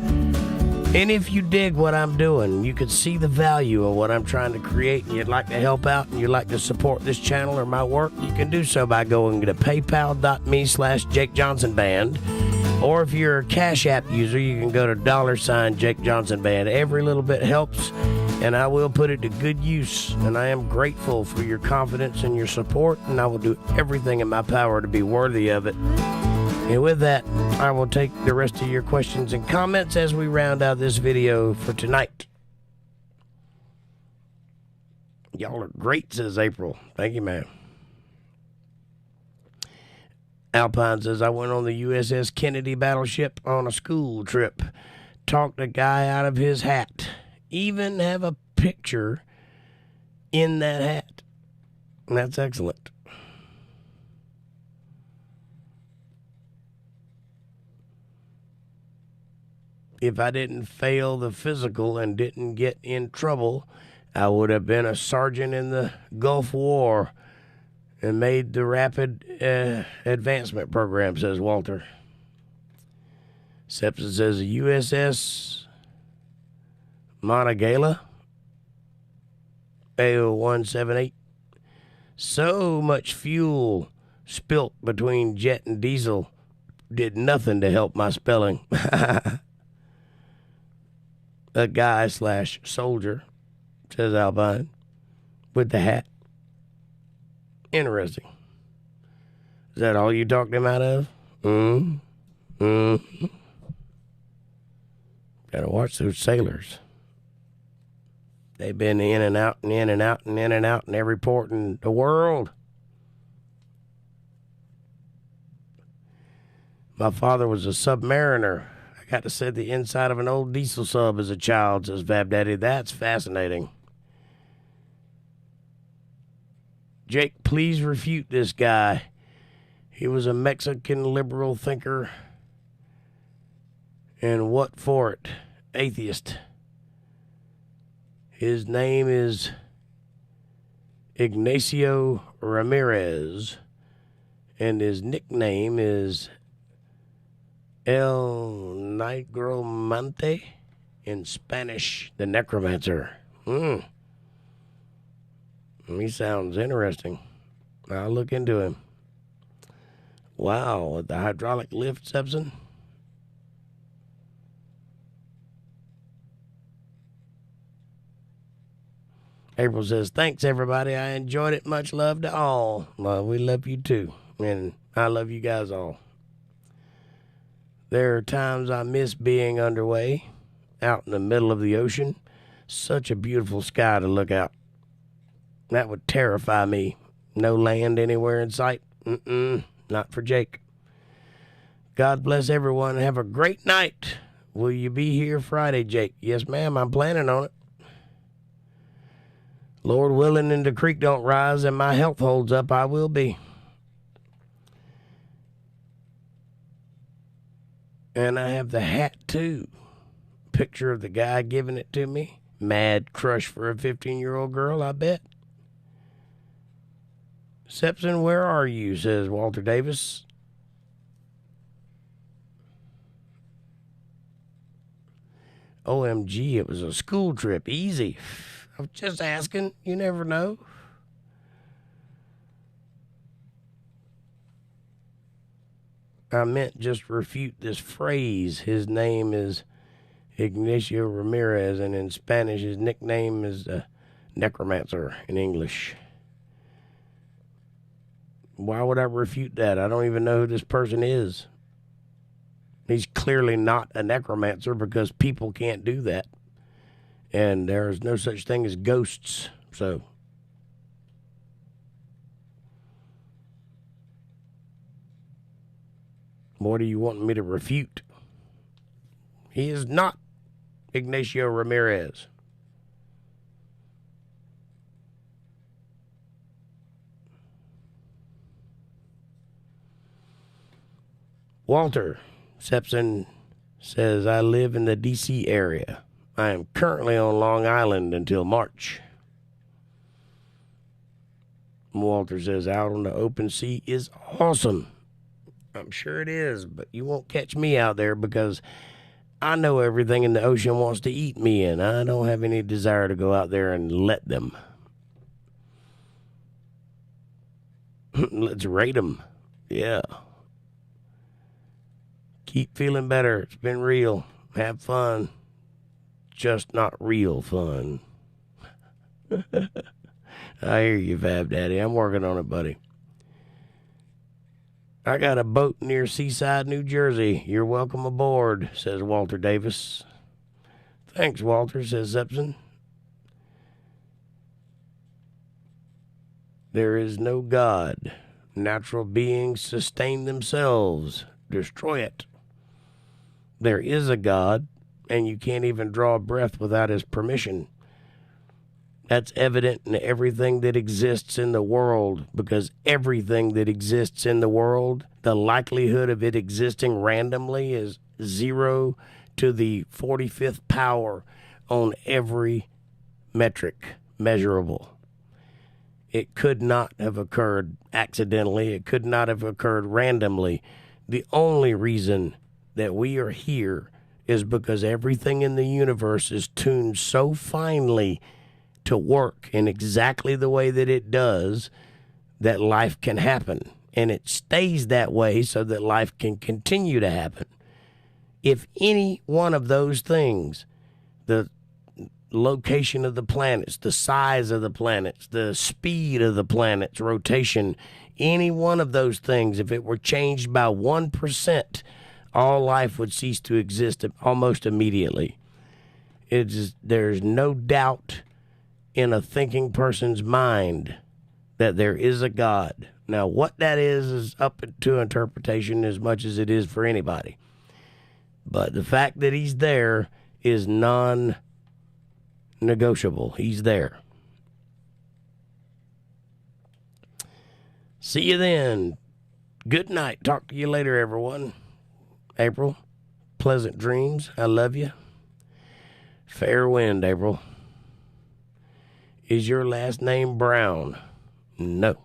And if you dig what I'm doing, you could see the value of what I'm trying to create, and you'd like to help out, and you'd like to support this channel or my work, you can do so by going to paypal.me/jakejohnsonband. Or if you're a CashApp user, you can go to $JakeJohnsonBand. Every little bit helps, and I will put it to good use. And I am grateful for your confidence and your support, and I will do everything in my power to be worthy of it. And with that, I will take the rest of your questions and comments as we round out this video for tonight. Y'all are great, says April. Thank you, man. Alpine says, I went on the USS Kennedy battleship on a school trip. Talked a guy out of his hat. Even have a picture in that hat. And that's excellent. If I didn't fail the physical and didn't get in trouble, I would have been a sergeant in the Gulf War and made the rapid advancement program, says Walter. Sepsis says the USS Monongahela. AO178. So much fuel spilt between jet and diesel did nothing to help my spelling. A guy / soldier, says Albine, with the hat. Interesting. Is that all you talked him out of? Gotta watch those sailors. They've been in and out and in and out and in and out in every port in the world. My father was a submariner. I got to sit the inside of an old diesel sub as a child, says Vab Daddy. That's fascinating. Jake, please refute this guy. He was a Mexican liberal thinker. And what for it? Atheist. His name is Ignacio Ramirez. And his nickname is El Nigromante, in Spanish, the necromancer. He sounds interesting. I'll look into him. Wow, the hydraulic lift, Sebson. April says, thanks, everybody. I enjoyed it. Much love to all. Well, we love you, too. And I love you guys all. There are times I miss being underway, out in the middle of the ocean. Such a beautiful sky to look out. That would terrify me. No land anywhere in sight. Not for Jake. God bless everyone. Have a great night. Will you be here Friday, Jake? Yes, ma'am. I'm planning on it. Lord willing and the creek don't rise and my health holds up, I will be. And I have the hat, too. Picture of the guy giving it to me. Mad crush for a 15-year-old girl, I bet. Sepson, where are you, says Walter Davis. OMG, it was a school trip. Easy. I was just asking. You never know. I meant just refute this phrase. His name is Ignacio Ramirez, and in Spanish his nickname is necromancer in English. Why would I refute that? I don't even know who this person is. He's clearly not a necromancer because people can't do that. And there's no such thing as ghosts. So what do you want me to refute? He is not Ignacio Ramirez. Walter Sepson says, I live in the D.C. area. I am currently on Long Island until March. Walter says, out on the open sea is awesome. I'm sure it is, but you won't catch me out there because I know everything in the ocean wants to eat me, and I don't have any desire to go out there and let them. Let's rate them. Yeah. Keep feeling better. It's been real. Have fun. Just not real fun. I hear you, Fab Daddy. I'm working on it, buddy. I got a boat near Seaside, New Jersey. You're welcome aboard, says Walter Davis. Thanks, Walter, says Zepson. There is no God. Natural beings sustain themselves. Destroy it. There is a God, and you can't even draw a breath without his permission. That's evident in everything that exists in the world, because everything that exists in the world, the likelihood of it existing randomly is 0 to the 45th power on every metric measurable. It could not have occurred accidentally. It could not have occurred randomly. The only reason that we are here is because everything in the universe is tuned so finely to work in exactly the way that it does, that life can happen. And it stays that way so that life can continue to happen. If any one of those things, the location of the planets, the size of the planets, the speed of the planets' rotation, any one of those things, if it were changed by 1%, all life would cease to exist almost immediately. There's no doubt in a thinking person's mind that there is a God. Now, what that is up to interpretation as much as it is for anybody. But the fact that he's there is non-negotiable. He's there. See you then. Good night. Talk to you later, everyone. April, pleasant dreams. I love you. Fair wind, April. Is your last name Brown? No.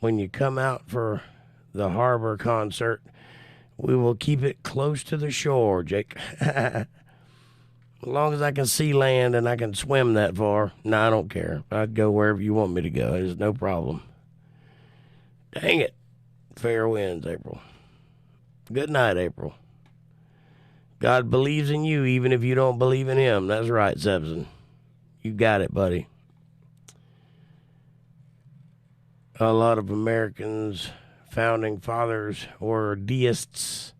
When you come out for the harbor concert, we will keep it close to the shore, Jake. As long as I can see land and I can swim that far, no, I don't care. I'd go wherever you want me to go. There's no problem. Dang it. Fair winds, April. Good night, April. God believes in you even if you don't believe in him. That's right, Sebson. You got it, buddy. A lot of Americans, founding fathers, were deists.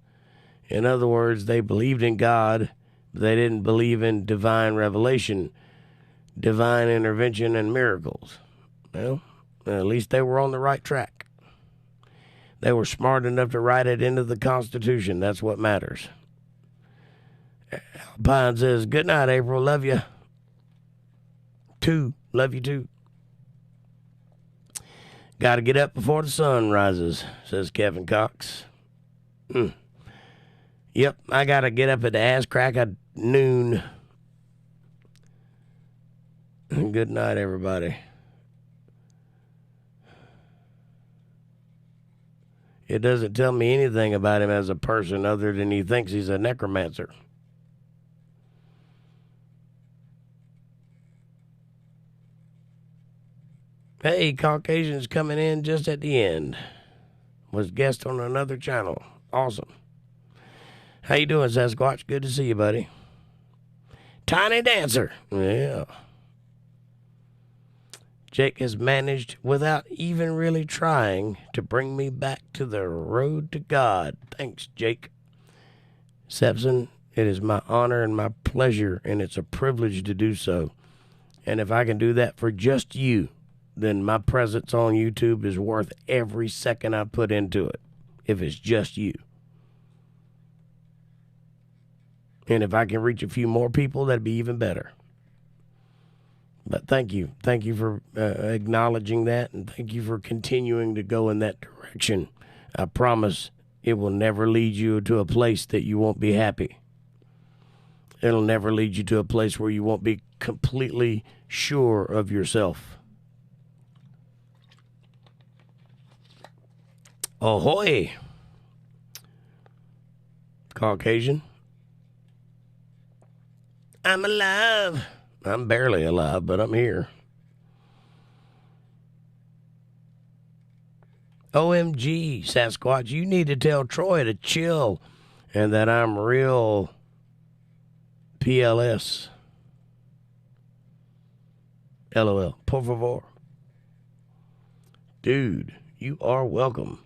In other words, they believed in God, but they didn't believe in divine revelation, divine intervention, and miracles. Well, at least they were on the right track. They were smart enough to write it into the Constitution. That's what matters. Alpine says, good night, April. Love you. Love you too. Got to get up before the sun rises, says Kevin Cox. Yep, I got to get up at the ass crack of noon. Good night, everybody. It doesn't tell me anything about him as a person other than he thinks he's a necromancer. Hey, Caucasian's coming in just at the end. Was guest on another channel. Awesome. How you doing, Sasquatch? Good to see you, buddy. Tiny Dancer. Yeah. Jake has managed, without even really trying, to bring me back to the road to God. Thanks, Jake. Sebson, it is my honor and my pleasure, and it's a privilege to do so. And if I can do that for just you, then my presence on YouTube is worth every second I put into it, if it's just you. And if I can reach a few more people, that'd be even better. But thank you. Thank you for acknowledging that, and thank you for continuing to go in that direction. I promise it will never lead you to a place that you won't be happy. It'll never lead you to a place where you won't be completely sure of yourself. Ahoy, Caucasian. I'm alive. I'm barely alive, but I'm here. OMG, Sasquatch, you need to tell Troy to chill and that I'm real PLS. LOL. Por favor. Dude, you are welcome.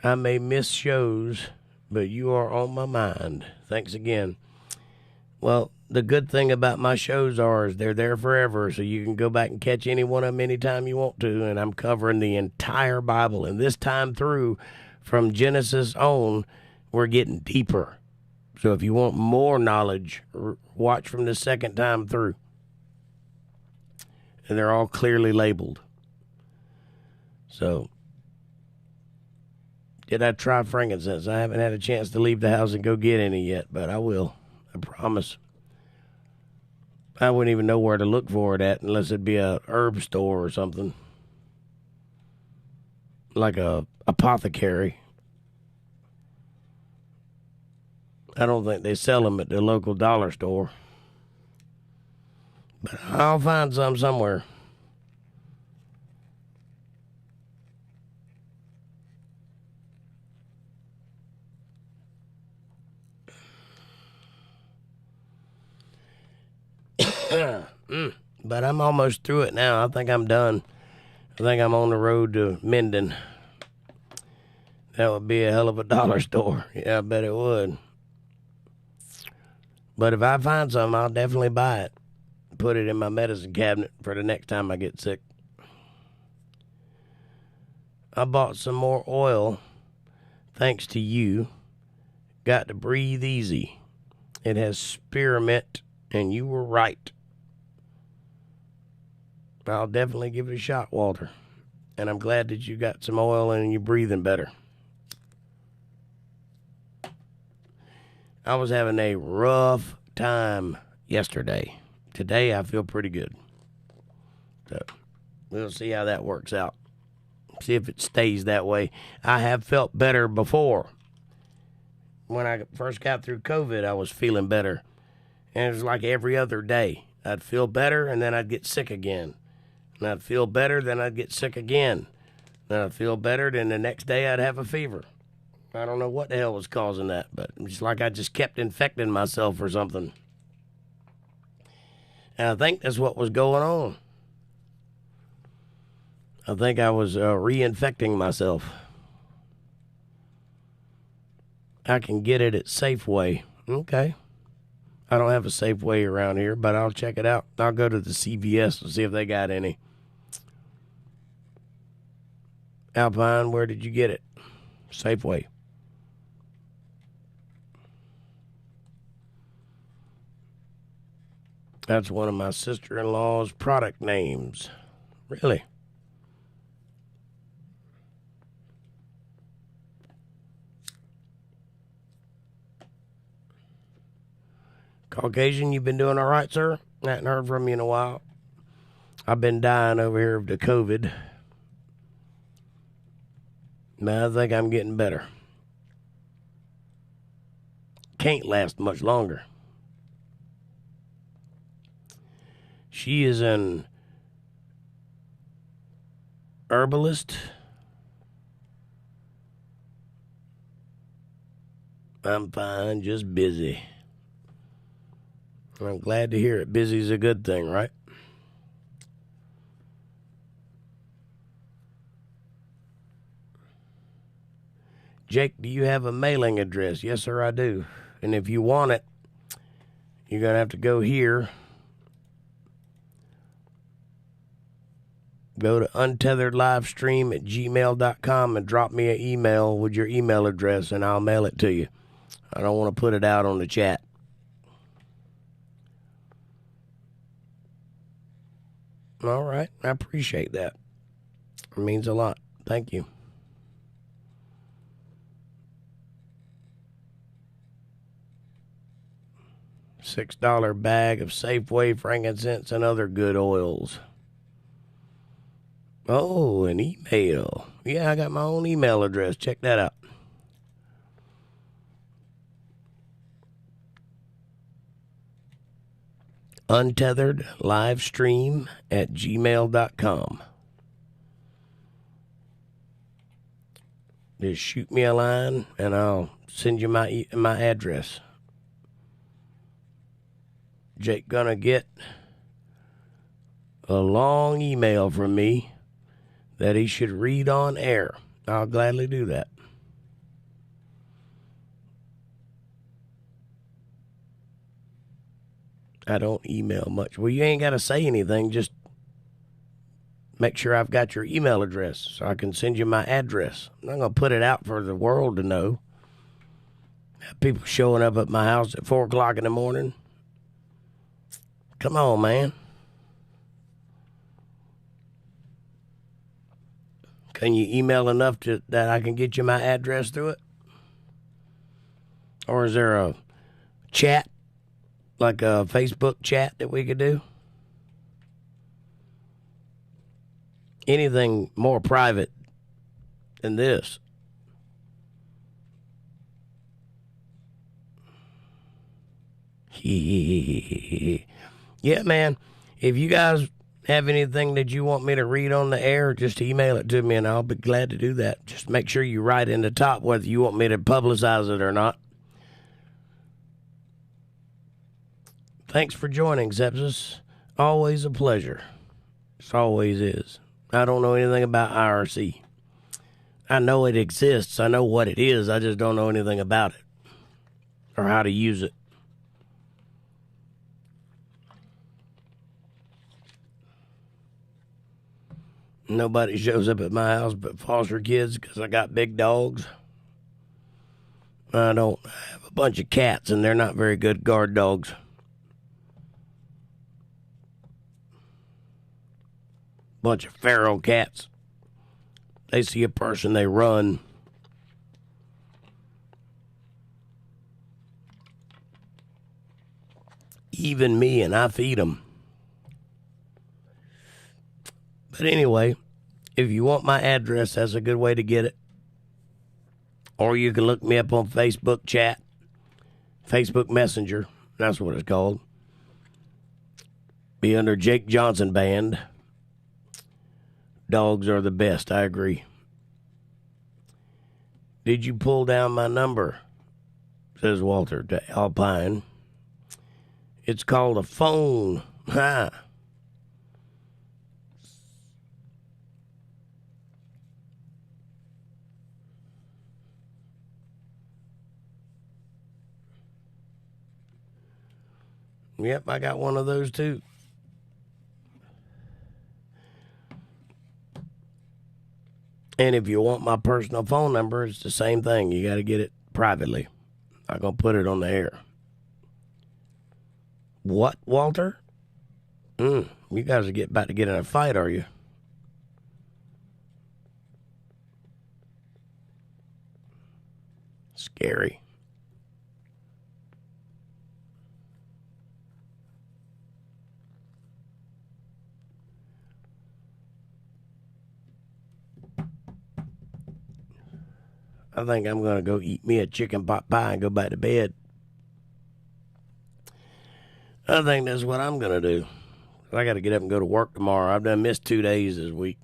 I may miss shows, but you are on my mind. Thanks again. Well, the good thing about my shows is they're there forever, so you can go back and catch any one of them anytime you want to, and I'm covering the entire Bible. And this time through, from Genesis on, we're getting deeper. So if you want more knowledge, watch from the second time through. And they're all clearly labeled. So, did I try frankincense? I haven't had a chance to leave the house and go get any yet, but I will. I promise. I wouldn't even know where to look for it at unless it'd be a herb store or something. Like a apothecary. I don't think they sell them at the local dollar store. But I'll find some somewhere. But I'm almost through it now. I think I'm done. I think I'm on the road to Minden. That would be a hell of a dollar store. Yeah, I bet it would. But if I find some, I'll definitely buy it. Put it in my medicine cabinet for the next time I get sick. I bought some more oil thanks to you. Got to breathe easy. It has spearmint, and you were right. I'll definitely give it a shot, Walter. And I'm glad that you got some oil and you're breathing better. I was having a rough time yesterday. Today I feel pretty good. So we'll see how that works out. See if it stays that way. I have felt better before. When I first got through COVID, I was feeling better. And it was like every other day. I'd feel better and then I'd get sick again. And I'd feel better, then I'd get sick again. Then I'd feel better, then the next day I'd have a fever. I don't know what the hell was causing that, but it's like I just kept infecting myself or something. And I think that's what was going on. I think I was reinfecting myself. I can get it at Safeway. Okay. I don't have a Safeway around here, but I'll check it out. I'll go to the CVS and see if they got any. Alpine, where did you get it? Safeway. That's one of my sister-in-law's product names. Really? Caucasian, you been doing all right, sir? I hadn't heard from you in a while. I've been dying over here of the COVID. But I think I'm getting better. Can't last much longer. She is an herbalist. I'm fine, just busy. I'm glad to hear it. Busy's a good thing, right? Jake, do you have a mailing address? Yes, sir, I do. And if you want it, you're going to have to go here. Go to UntetheredLivestream@gmail.com and drop me an email with your email address, and I'll mail it to you. I don't want to put it out on the chat. All right. I appreciate that. It means a lot. Thank you. $6 bag of Safeway frankincense and other good oils. Oh, an email. Yeah, I got my own email address. Check that out. UntetheredLivestream@gmail.com. Just shoot me a line and I'll send you my address. Jake gonna get a long email from me that he should read on air. I'll gladly do that. I don't email much. Well, you ain't got to say anything. Just make sure I've got your email address so I can send you my address. I'm not going to put it out for the world to know. Have people showing up at my house at 4 o'clock in the morning. Come on, man. Can you email enough that I can get you my address through it? Or is there a chat, like a Facebook chat that we could do? Anything more private than this? Yeah, man. If you guys have anything that you want me to read on the air, just email it to me and I'll be glad to do that. Just make sure you write in the top whether you want me to publicize it or not. Thanks for joining, Zepsis. Always a pleasure. It always is. I don't know anything about IRC. I know it exists. I know what it is. I just don't know anything about it or how to use it. Nobody shows up at my house but foster kids because I got big dogs. I don't. I have a bunch of cats and they're not very good guard dogs. Bunch of feral cats. They see a person, they run. Even me, and I feed them. But anyway, if you want my address, that's a good way to get it. Or you can look me up on Facebook Chat, Facebook Messenger. That's what it's called. Be under Jake Johnson Band. Dogs are the best, I agree. Did you pull down my number? Says Walter to Alpine. It's called a phone. Ha. Yep, I got one of those too. And if you want my personal phone number, it's the same thing. You got to get it privately. I'm going to put it on the air. What, Walter? You guys are about to get in a fight, are you? Scary. I think I'm going to go eat me a chicken pot pie and go back to bed. I think that's what I'm going to do. I got to get up and go to work tomorrow. I've done missed 2 days this week.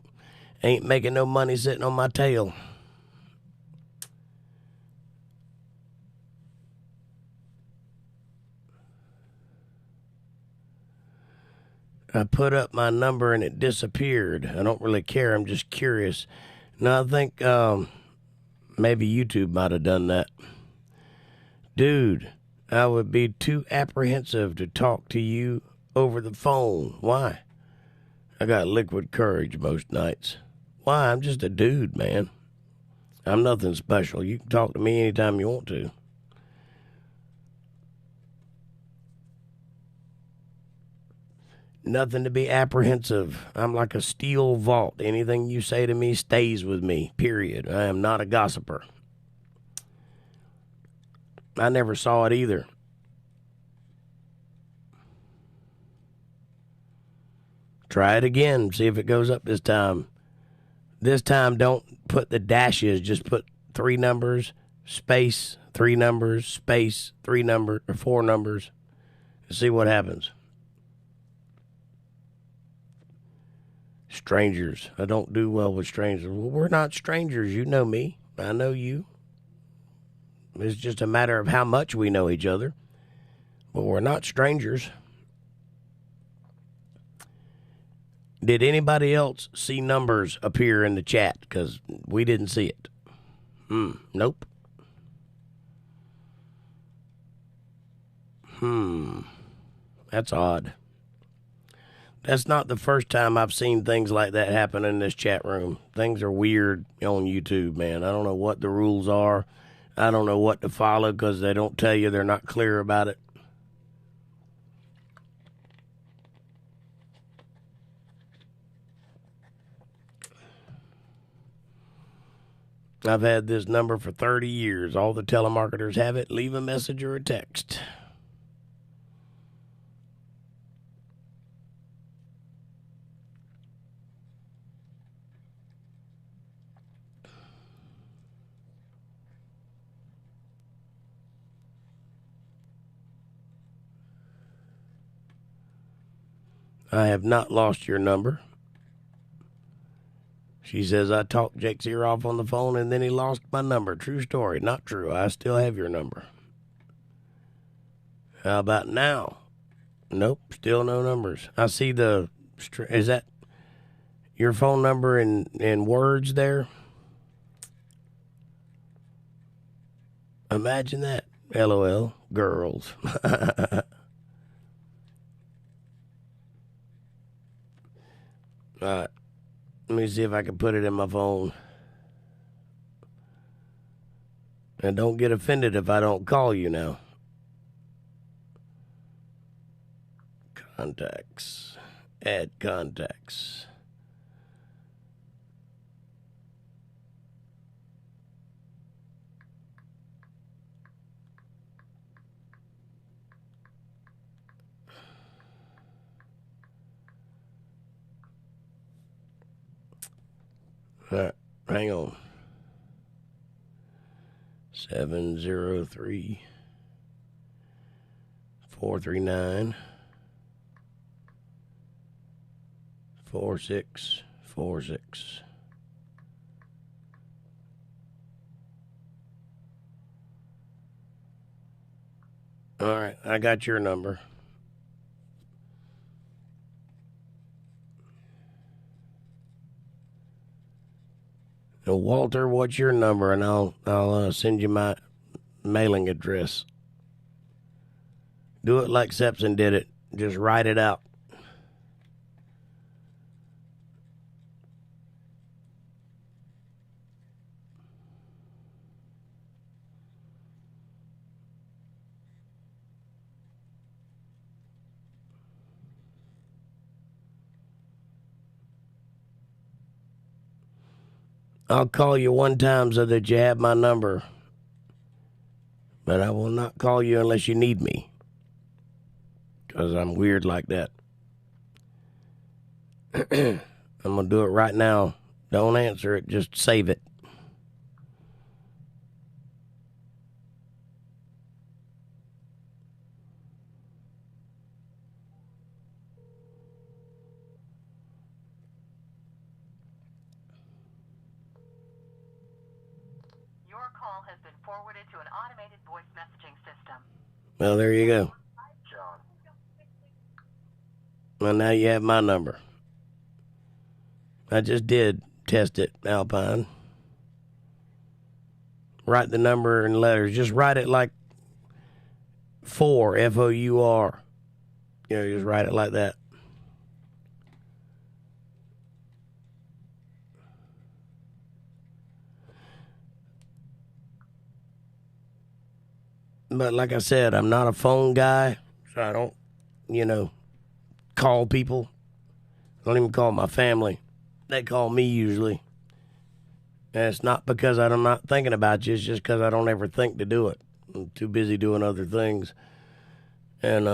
Ain't making no money sitting on my tail. I put up my number and it disappeared. I don't really care. I'm just curious. No, I think maybe YouTube might have done that. Dude, I would be too apprehensive to talk to you over the phone. Why? I got liquid courage most nights. Why? I'm just a dude, man. I'm nothing special. You can talk to me anytime you want to. Nothing to be apprehensive. I'm like a steel vault. Anything you say to me stays with me, period. I am not a gossiper. I never saw it either. Try it again. See if it goes up this time. This time, don't put the dashes. Just put 3 numbers, space, 3 numbers, space, 3 numbers, or 4 numbers. And see what happens. Strangers. I don't do well with strangers. Well, we're not strangers. You know me. I know you. It's just a matter of how much we know each other. But we're not strangers. Did anybody else see numbers appear in the chat? Because we didn't see it. Nope. That's odd. That's not the first time I've seen things like that happen in this chat room. Things are weird on YouTube, man. I don't know what the rules are. I don't know what to follow because they don't tell you. They're not clear about it. I've had this number for 30 years. All the telemarketers have it. Leave a message or a text. I have not lost your number. She says, I talked Jake's ear off on the phone and then he lost my number. True story. Not true. I still have your number. How about now? Nope, still no numbers. I see the... Is that your phone number in words there? Imagine that. LOL. Girls. All right. Let me see if I can put it in my phone. And don't get offended if I don't call you now. Contacts. Add contacts. All right, hang on. 703 439 4646. All right, I got your number. Now, Walter, what's your number? And I'll send you my mailing address. Do it like Sepson did it. Just write it out. I'll call you one time so that you have my number. But I will not call you unless you need me. Because I'm weird like that. I'm going to do it right now. Don't answer it. Just save it. Forwarded to an automated voice messaging system. Well, there you go. Well, now you have my number. I just did test it, Alpine. Write the number in letters. Just write it like 4, F-O-U-R. You know, just write it like that. But like I said, I'm not a phone guy, so I don't, call people. I don't even call my family. They call me usually. And it's not because I'm not thinking about you. It's just because I don't ever think to do it. I'm too busy doing other things. And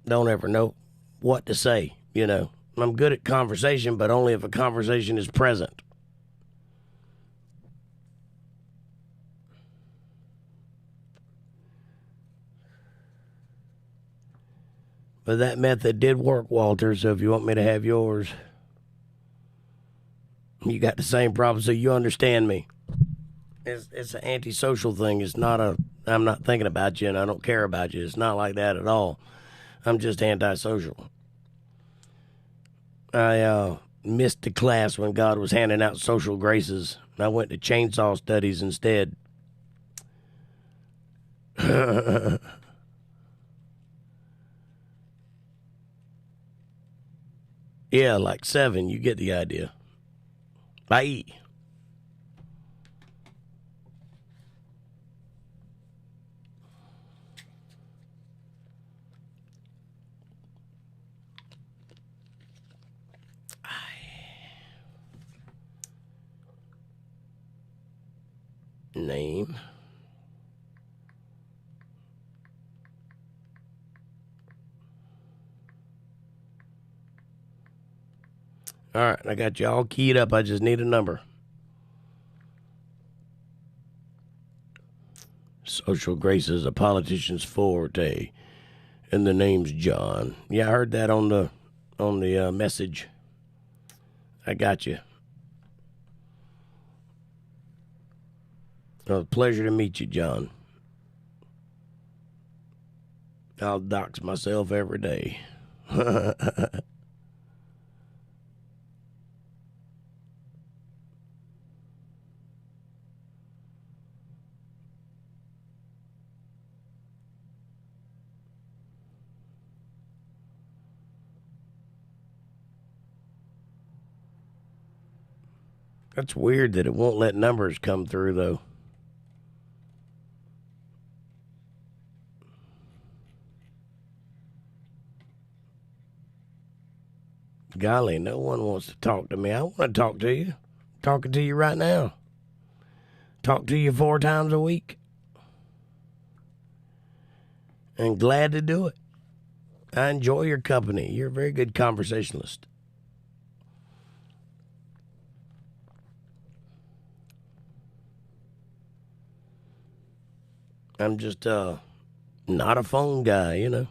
don't ever know what to say, I'm good at conversation, but only if a conversation is present. But that method did work, Walter, so if you want me to have yours, you got the same problem, so you understand me. It's an antisocial thing. It's not I'm not thinking about you and I don't care about you. It's not like that at all. I'm just antisocial. I missed the class when God was handing out social graces. I went to chainsaw studies instead. Yeah, like 7. You get the idea. Bye. Name. All right, I got you all keyed up. I just need a number. Social grace is a politician's forte, and the name's John. Yeah, I heard that on the on the message. I got you. Well, pleasure to meet you, John. I'll dox myself every day. That's weird that it won't let numbers come through, though. Golly, no one wants to talk to me. I want to talk to you. I'm talking to you right now. Talk to you 4 times a week. And glad to do it. I enjoy your company. You're a very good conversationalist. I'm just not a phone guy, you know.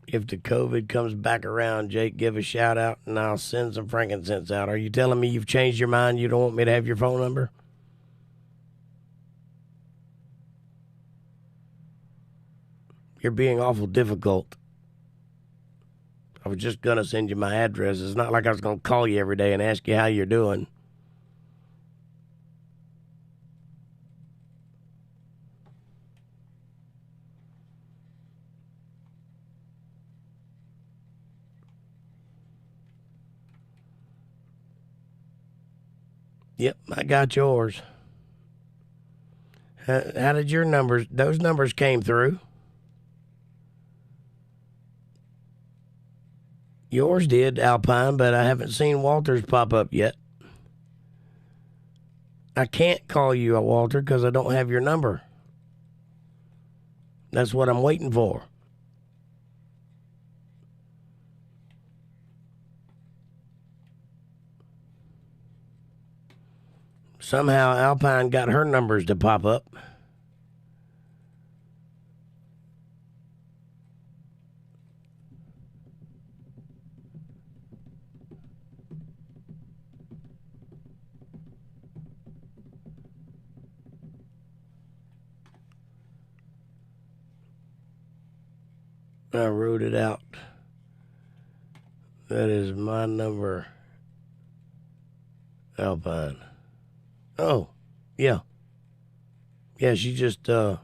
If the COVID comes back around, Jake, give a shout out and I'll send some frankincense out. Are you telling me you've changed your mind? You don't want me to have your phone number? You're being awful difficult. I was just going to send you my address. It's not like I was going to call you every day and ask you how you're doing. Yep, I got yours. How did your numbers, those numbers came through? Yours did, Alpine, but I haven't seen Walter's pop up yet. I can't call you, Walter, because I don't have your number. That's what I'm waiting for. Somehow Alpine got her numbers to pop up. I wrote it out. That is my number, Alpine. Oh, yeah. Yeah, she just, I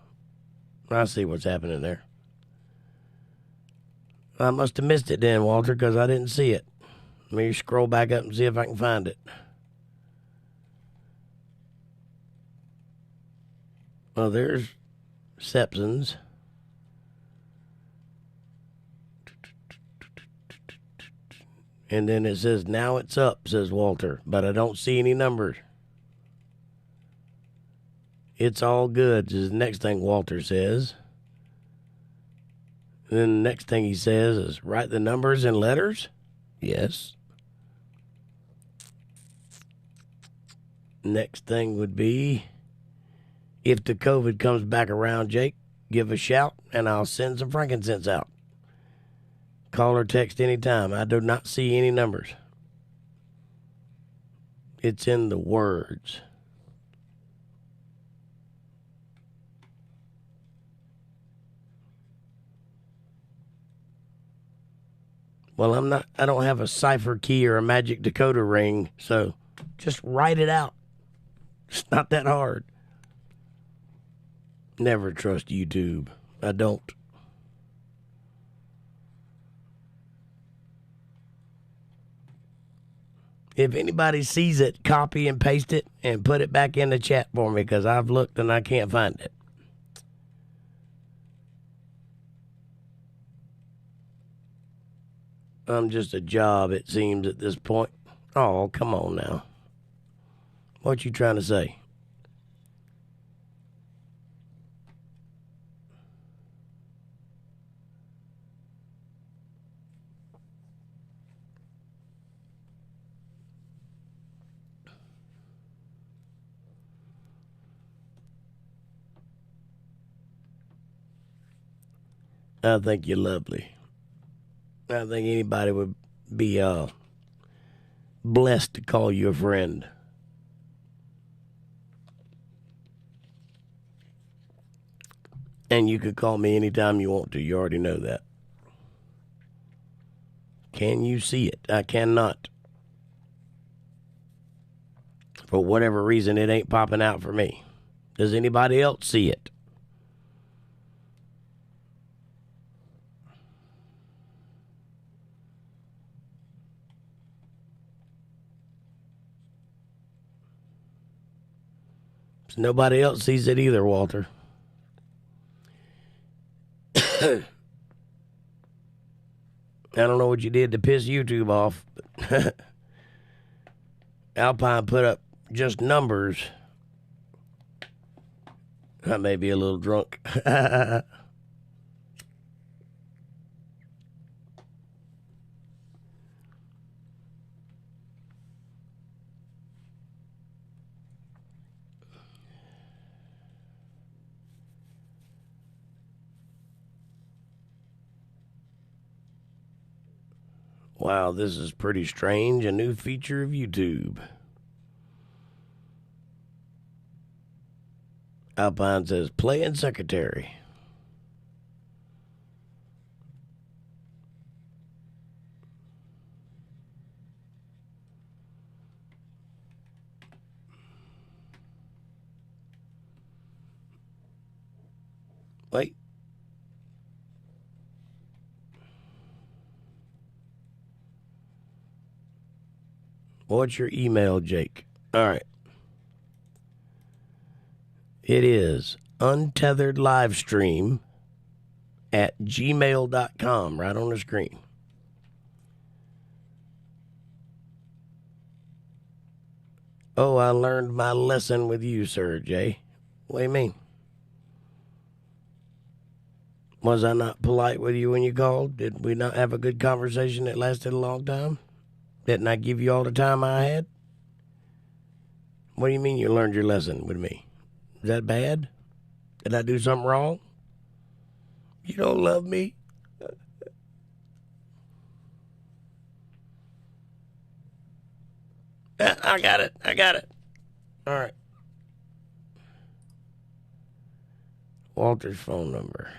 see what's happening there. I must have missed it then, Walter, because I didn't see it. Let me scroll back up and see if I can find it. Well, there's Sepson's. And then it says, now it's up, says Walter, but I don't see any numbers. It's all good, is the next thing Walter says. And then the next thing he says is, write the numbers in letters? Yes. Next thing would be, if the COVID comes back around, Jake, give a shout and I'll send some frankincense out. Call or text anytime. I do not see any numbers. It's in the words. Well, I don't have a cipher key or a magic decoder ring, so just write it out. It's not that hard. Never trust YouTube. I don't. If anybody sees it, copy and paste it and put it back in the chat for me, because I've looked and I can't find it. I'm just a job, it seems, at this point. Oh, come on now. What you trying to say? I think you're lovely. I think anybody would be blessed to call you a friend. And you could call me anytime you want to. You already know that. Can you see it? I cannot. For whatever reason, it ain't popping out for me. Does anybody else see it? So nobody else sees it either, Walter. I don't know what you did to piss YouTube off. Alpine put up just numbers. I may be a little drunk. Wow, this is pretty strange. A new feature of YouTube. Alpine says, playing secretary. Wait. What's your email, Jake? All right. It is UntetheredLivestream at gmail.com, right on the screen. Oh, I learned my lesson with you, Sir Jay. What do you mean? Was I not polite with you when you called? Did we not have a good conversation that lasted a long time? Didn't I give you all the time I had? What do you mean you learned your lesson with me? Is that bad? Did I do something wrong? You don't love me? I got it. All right. Walter's phone number.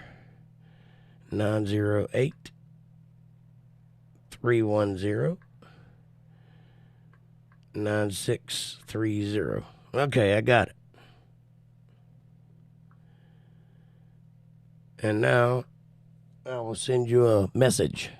908 310 9630. Okay, I got it. And now I will send you a message.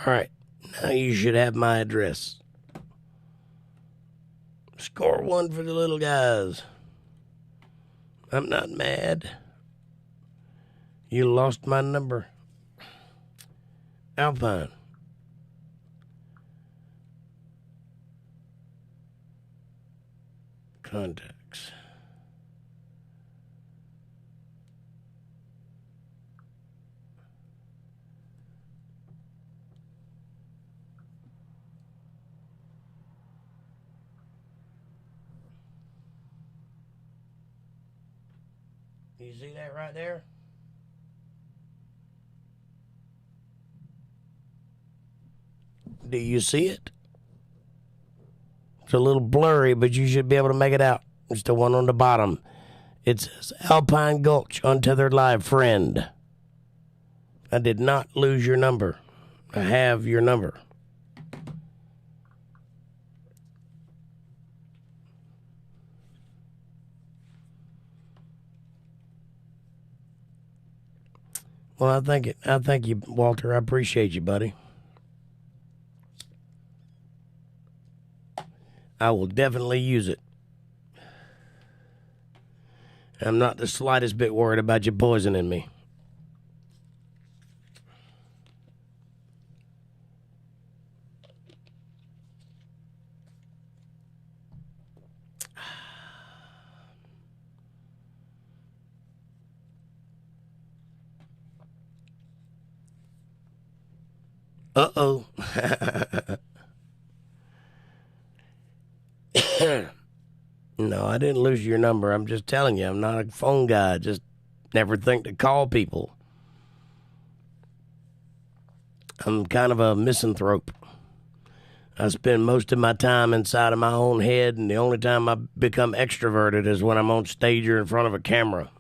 All right, now you should have my address. Score one for the little guys. I'm not mad. You lost my number. Alpine. Contacts. You see that right there? Do you see it? It's a little blurry, but you should be able to make it out. It's the one on the bottom. It says Alpine Gulch, Untethered Live friend. I did not lose your number. I have your number. Well, I thank you, Walter. I appreciate you, buddy. I will definitely use it. I'm not the slightest bit worried about you poisoning me. Uh-oh. No, I didn't lose your number. I'm just telling you, I'm not a phone guy. I just never think to call people. I'm kind of a misanthrope. I spend most of my time inside of my own head, and the only time I become extroverted is when I'm on stage or in front of a camera.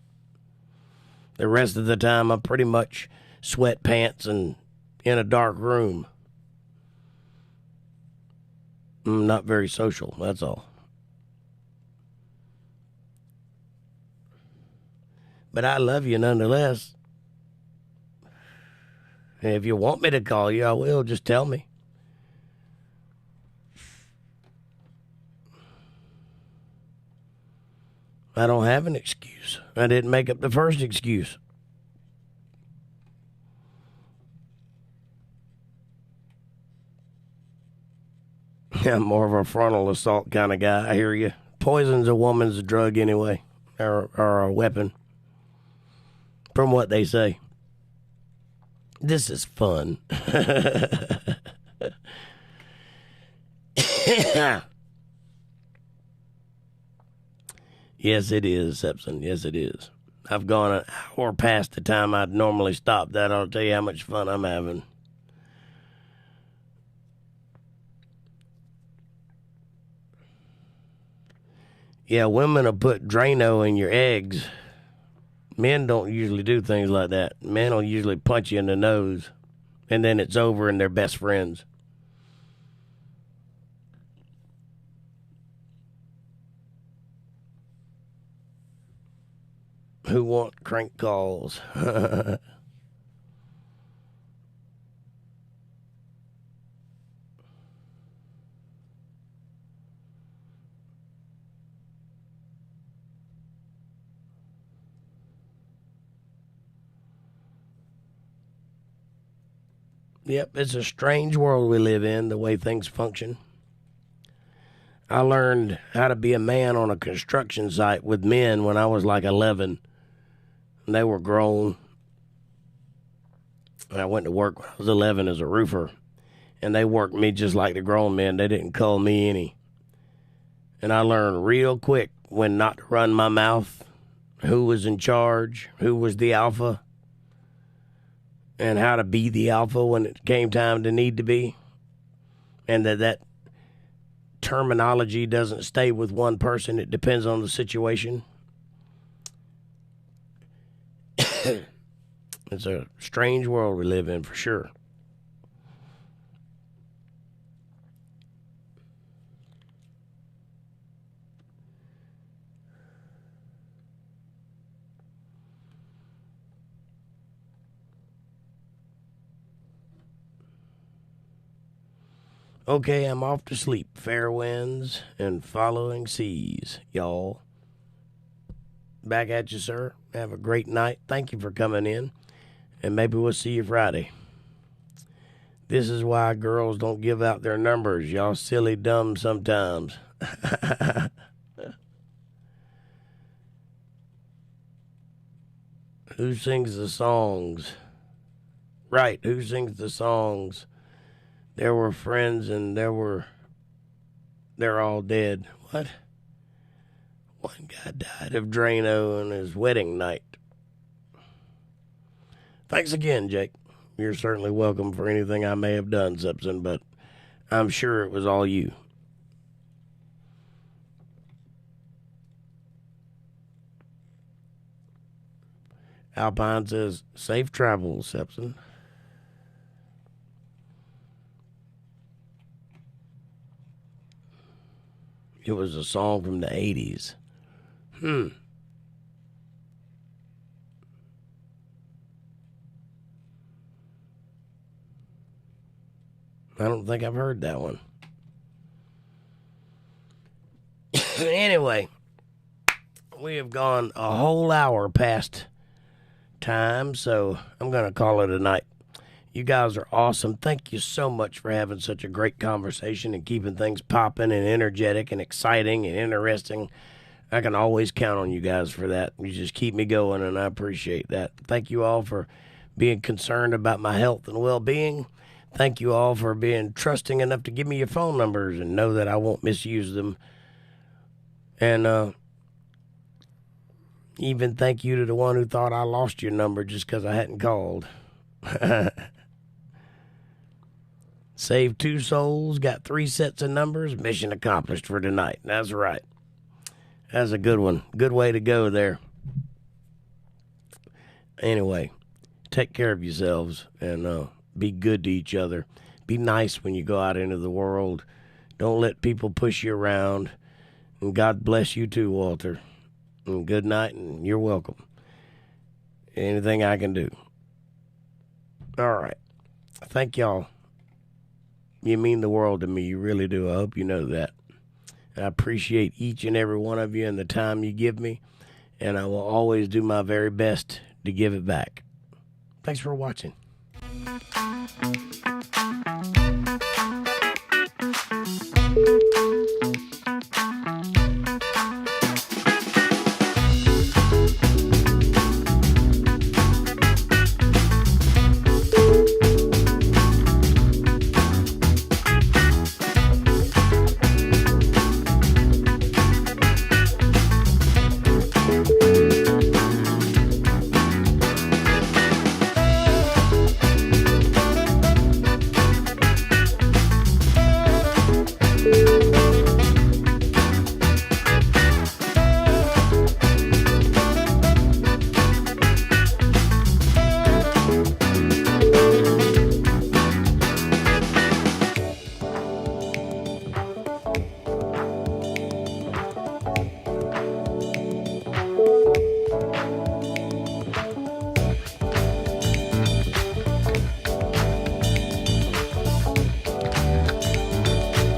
The rest of the time, I'm pretty much sweatpants and in a dark room. I'm not very social, that's all. But I love you nonetheless. And if you want me to call you, I will. Just tell me. I don't have an excuse. I didn't make up the first excuse. I'm more of a frontal assault kind of guy. I hear you. Poison's a woman's drug anyway, or a weapon, from what they say. This is fun. Yes, it is, Sepson. Yes, it is. I've gone an hour past the time I'd normally stop. That ought to tell you how much fun I'm having. Yeah, women will put Drano in your eggs. Men don't usually do things like that. Men will usually punch you in the nose, and then it's over and they're best friends. Who want crank calls? Yep, it's a strange world we live in, the way things function. I learned how to be a man on a construction site with men when I was like 11. And they were grown. And I went to work when I was 11 as a roofer. And they worked me just like the grown men. They didn't call me any. And I learned real quick when not to run my mouth, who was in charge, who was the alpha, and how to be the alpha when it came time to need to be. And that terminology doesn't stay with one person. It depends on the situation. It's a strange world we live in, for sure. Okay, I'm off to sleep. Fair winds and following seas, y'all. Back at you, sir. Have a great night. Thank you for coming in. And maybe we'll see you Friday. This is why girls don't give out their numbers. Y'all silly dumb sometimes. Who sings the songs? Right, who sings the songs? There were friends and they're all dead. What? One guy died of Drano on his wedding night. Thanks again, Jake. You're certainly welcome for anything I may have done, Simpson, but I'm sure it was all you. Alpine says, safe travels, Simpson. It was a song from the 80s. I don't think I've heard that one. Anyway, we have gone a whole hour past time, so I'm going to call it a night. You guys are awesome. Thank you so much for having such a great conversation and keeping things popping and energetic and exciting and interesting. I can always count on you guys for that. You just keep me going, and I appreciate that. Thank you all for being concerned about my health and well-being. Thank you all for being trusting enough to give me your phone numbers and know that I won't misuse them. And even thank you to the one who thought I lost your number just because I hadn't called. Saved 2 souls, got 3 sets of numbers, mission accomplished for tonight. That's right. That's a good one. Good way to go there. Anyway, take care of yourselves and be good to each other. Be nice when you go out into the world. Don't let people push you around. And God bless you too, Walter. And good night, and you're welcome. Anything I can do. All right. Thank y'all. You mean the world to me. You really do. I hope you know that. I appreciate each and every one of you and the time you give me. And I will always do my very best to give it back. Thanks for watching.